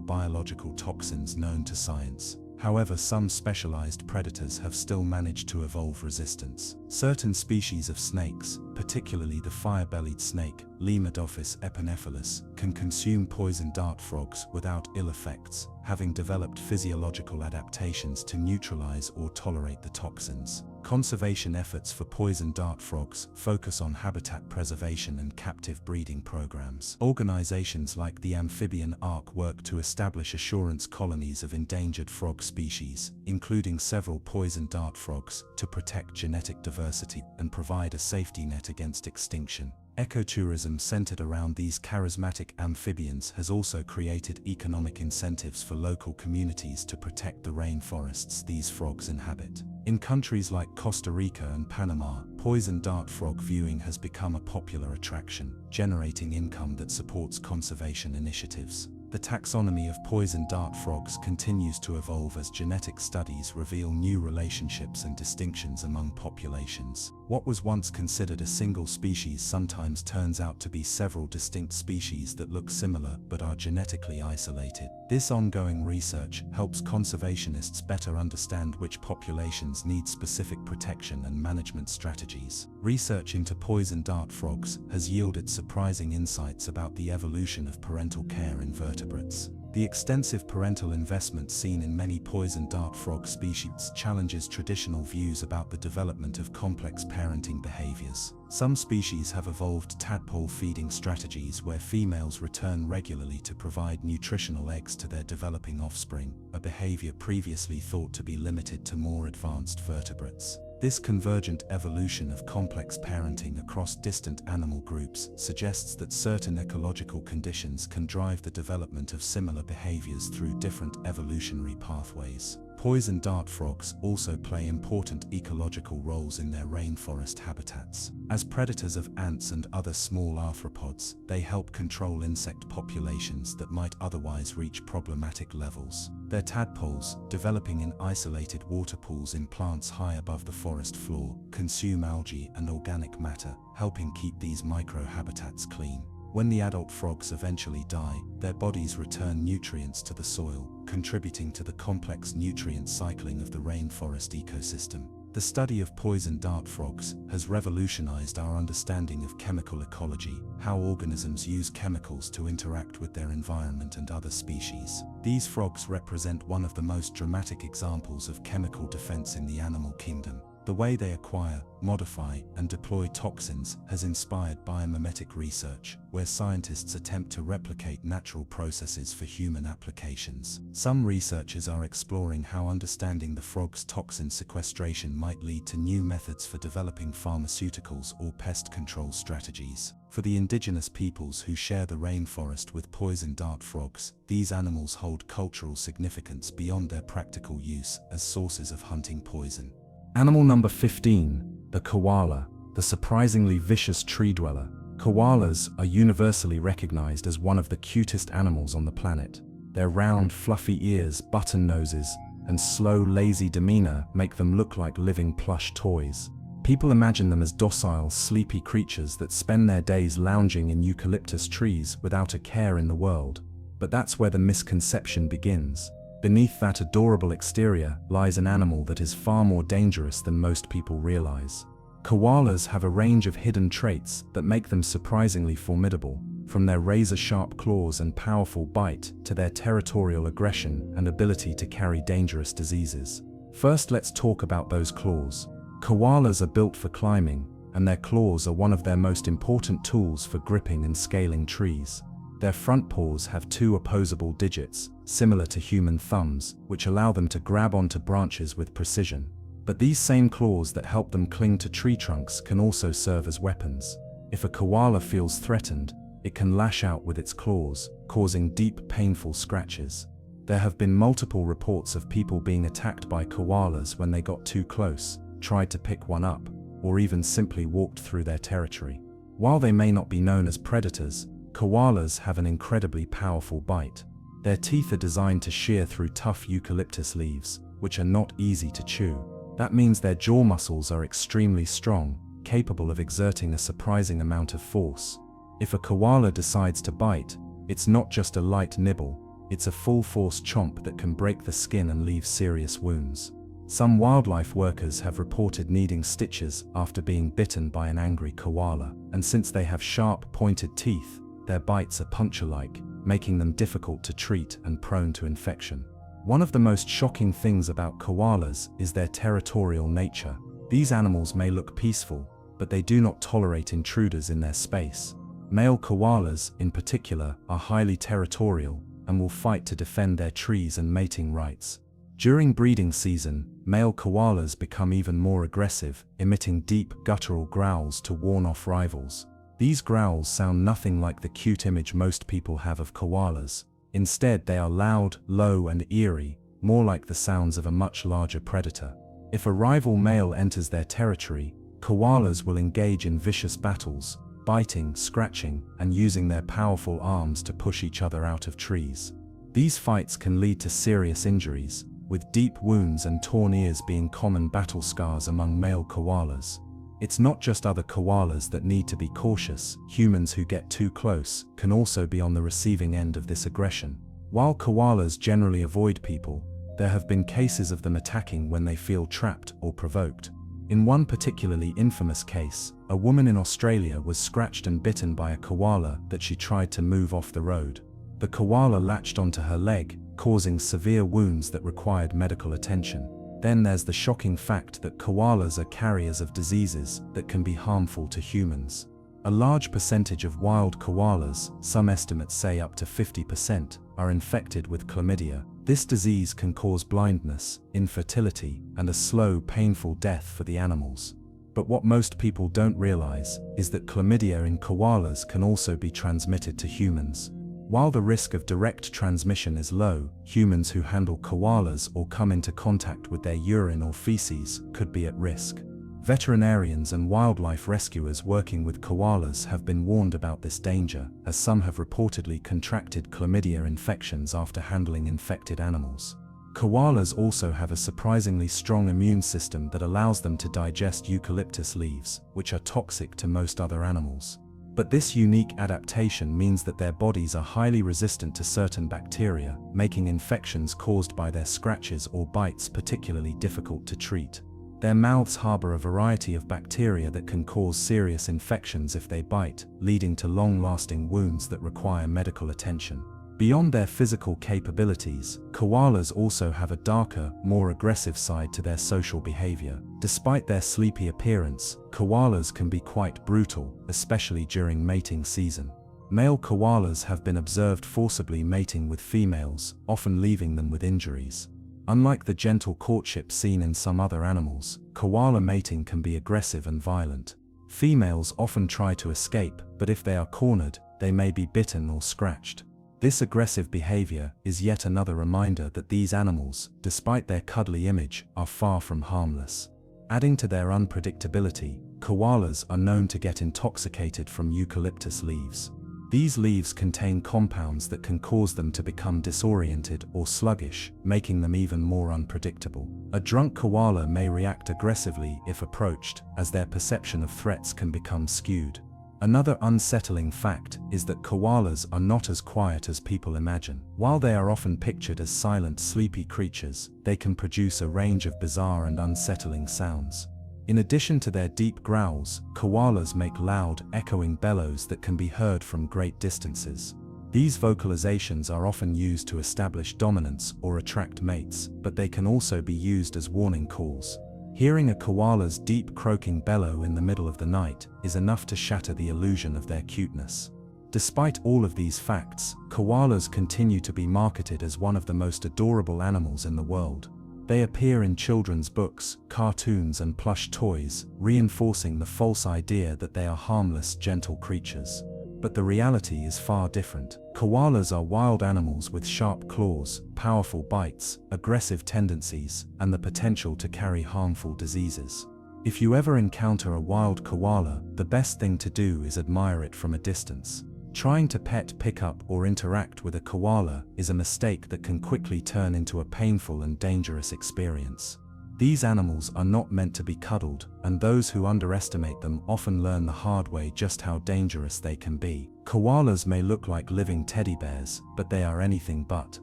biological toxins known to science. However, some specialized predators have still managed to evolve resistance. Certain species of snakes, particularly the fire-bellied snake, Lemurdophis epinephalus, can consume poison dart frogs without ill effects, having developed physiological adaptations to neutralize or tolerate the toxins. Conservation efforts for poison dart frogs focus on habitat preservation and captive breeding programs. Organizations like the Amphibian Ark work to establish assurance colonies of endangered frog species, including several poison dart frogs, to protect genetic diversity and provide a safety net against extinction. Ecotourism centered around these charismatic amphibians has also created economic incentives for local communities to protect the rainforests these frogs inhabit. In countries like Costa Rica and Panama, poison dart frog viewing has become a popular attraction, generating income that supports conservation initiatives. The taxonomy of poison dart frogs continues to evolve as genetic studies reveal new relationships and distinctions among populations. What was once considered a single species sometimes turns out to be several distinct species that look similar but are genetically isolated. This ongoing research helps conservationists better understand which populations need specific protection and management strategies. Research into poison dart frogs has yielded surprising insights about the evolution of parental care in vertebrates. The extensive parental investment seen in many poison dart frog species challenges traditional views about the development of complex parenting behaviors. Some species have evolved tadpole feeding strategies where females return regularly to provide nutritional eggs to their developing offspring, a behavior previously thought to be limited to more advanced vertebrates. This convergent evolution of complex parenting across distant animal groups suggests that certain ecological conditions can drive the development of similar behaviors through different evolutionary pathways. Poison dart frogs also play important ecological roles in their rainforest habitats. As predators of ants and other small arthropods, they help control insect populations that might otherwise reach problematic levels. Their tadpoles, developing in isolated water pools in plants high above the forest floor, consume algae and organic matter, helping keep these microhabitats clean. When the adult frogs eventually die, their bodies return nutrients to the soil, contributing to the complex nutrient cycling of the rainforest ecosystem. The study of poison dart frogs has revolutionized our understanding of chemical ecology, how organisms use chemicals to interact with their environment and other species. These frogs represent one of the most dramatic examples of chemical defense in the animal kingdom. The way they acquire, modify, and deploy toxins has inspired biomimetic research, where scientists attempt to replicate natural processes for human applications. Some researchers are exploring how understanding the frog's toxin sequestration might lead to new methods for developing pharmaceuticals or pest control strategies. For the indigenous peoples who share the rainforest with poison dart frogs, these animals hold cultural significance beyond their practical use as sources of hunting poison. Animal number 15, the koala, the surprisingly vicious tree dweller. Koalas are universally recognized as one of the cutest animals on the planet. Their round, fluffy ears, button noses, and slow, lazy demeanor make them look like living plush toys. People imagine them as docile, sleepy creatures that spend their days lounging in eucalyptus trees without a care in the world. But that's where the misconception begins. Beneath that adorable exterior lies an animal that is far more dangerous than most people realize. Koalas have a range of hidden traits that make them surprisingly formidable. from their razor-sharp claws and powerful bite to their territorial aggression and ability to carry dangerous diseases. First, let's talk about those claws. Koalas are built for climbing, and their claws are one of their most important tools for gripping and scaling trees. Their front paws have two opposable digits, similar to human thumbs, which allow them to grab onto branches with precision. But these same claws that help them cling to tree trunks can also serve as weapons. If a koala feels threatened, it can lash out with its claws, causing deep, painful scratches. There have been multiple reports of people being attacked by koalas when they got too close, tried to pick one up, or even simply walked through their territory. While they may not be known as predators, koalas have an incredibly powerful bite. Their teeth are designed to shear through tough eucalyptus leaves, which are not easy to chew. That means their jaw muscles are extremely strong, capable of exerting a surprising amount of force. If a koala decides to bite, it's not just a light nibble, it's a full-force chomp that can break the skin and leave serious wounds. Some wildlife workers have reported needing stitches after being bitten by an angry koala, and since they have sharp, pointed teeth, their bites are puncture-like, making them difficult to treat and prone to infection. One of the most shocking things about koalas is their territorial nature. These animals may look peaceful, but they do not tolerate intruders in their space. Male koalas, in particular, are highly territorial and will fight to defend their trees and mating rights. During breeding season, male koalas become even more aggressive, emitting deep, guttural growls to warn off rivals. These growls sound nothing like the cute image most people have of koalas. Instead, they are loud, low, and eerie, more like the sounds of a much larger predator. If a rival male enters their territory, koalas will engage in vicious battles, biting, scratching, and using their powerful arms to push each other out of trees. These fights can lead to serious injuries, with deep wounds and torn ears being common battle scars among male koalas. It's not just other koalas that need to be cautious. Humans who get too close can also be on the receiving end of this aggression. While koalas generally avoid people, there have been cases of them attacking when they feel trapped or provoked. In one particularly infamous case, a woman in Australia was scratched and bitten by a koala that she tried to move off the road. The koala latched onto her leg, causing severe wounds that required medical attention. Then there's the shocking fact that koalas are carriers of diseases that can be harmful to humans. A large percentage of wild koalas, some estimates say up to 50%, are infected with chlamydia. This disease can cause blindness, infertility, and a slow, painful death for the animals. But what most people don't realize is that chlamydia in koalas can also be transmitted to humans. While the risk of direct transmission is low, humans who handle koalas or come into contact with their urine or feces could be at risk. Veterinarians and wildlife rescuers working with koalas have been warned about this danger, as some have reportedly contracted chlamydia infections after handling infected animals. Koalas also have a surprisingly strong immune system that allows them to digest eucalyptus leaves, which are toxic to most other animals. But this unique adaptation means that their bodies are highly resistant to certain bacteria, making infections caused by their scratches or bites particularly difficult to treat. Their mouths harbor a variety of bacteria that can cause serious infections if they bite, leading to long-lasting wounds that require medical attention. Beyond their physical capabilities, koalas also have a darker, more aggressive side to their social behavior. Despite their sleepy appearance, koalas can be quite brutal, especially during mating season. Male koalas have been observed forcibly mating with females, often leaving them with injuries. Unlike the gentle courtship seen in some other animals, koala mating can be aggressive and violent. Females often try to escape, but if they are cornered, they may be bitten or scratched. This aggressive behavior is yet another reminder that these animals, despite their cuddly image, are far from harmless. Adding to their unpredictability, koalas are known to get intoxicated from eucalyptus leaves. These leaves contain compounds that can cause them to become disoriented or sluggish, making them even more unpredictable. A drunk koala may react aggressively if approached, as their perception of threats can become skewed. Another unsettling fact is that koalas are not as quiet as people imagine. While they are often pictured as silent, sleepy creatures, they can produce a range of bizarre and unsettling sounds. In addition to their deep growls, koalas make loud, echoing bellows that can be heard from great distances. These vocalizations are often used to establish dominance or attract mates, but they can also be used as warning calls. Hearing a koala's deep croaking bellow in the middle of the night is enough to shatter the illusion of their cuteness. Despite all of these facts, koalas continue to be marketed as one of the most adorable animals in the world. They appear in children's books, cartoons, and plush toys, reinforcing the false idea that they are harmless, gentle creatures. But the reality is far different. Koalas are wild animals with sharp claws, powerful bites, aggressive tendencies, and the potential to carry harmful diseases. If you ever encounter a wild koala, the best thing to do is admire it from a distance. Trying to pet, pick up, or interact with a koala is a mistake that can quickly turn into a painful and dangerous experience. These animals are not meant to be cuddled, and those who underestimate them often learn the hard way just how dangerous they can be. Koalas may look like living teddy bears, but they are anything but.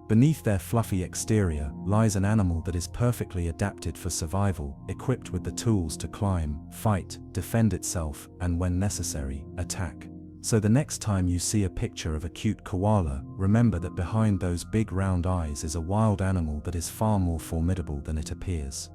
Beneath their fluffy exterior lies an animal that is perfectly adapted for survival, equipped with the tools to climb, fight, defend itself, and when necessary, attack. So the next time you see a picture of a cute koala, remember that behind those big round eyes is a wild animal that is far more formidable than it appears.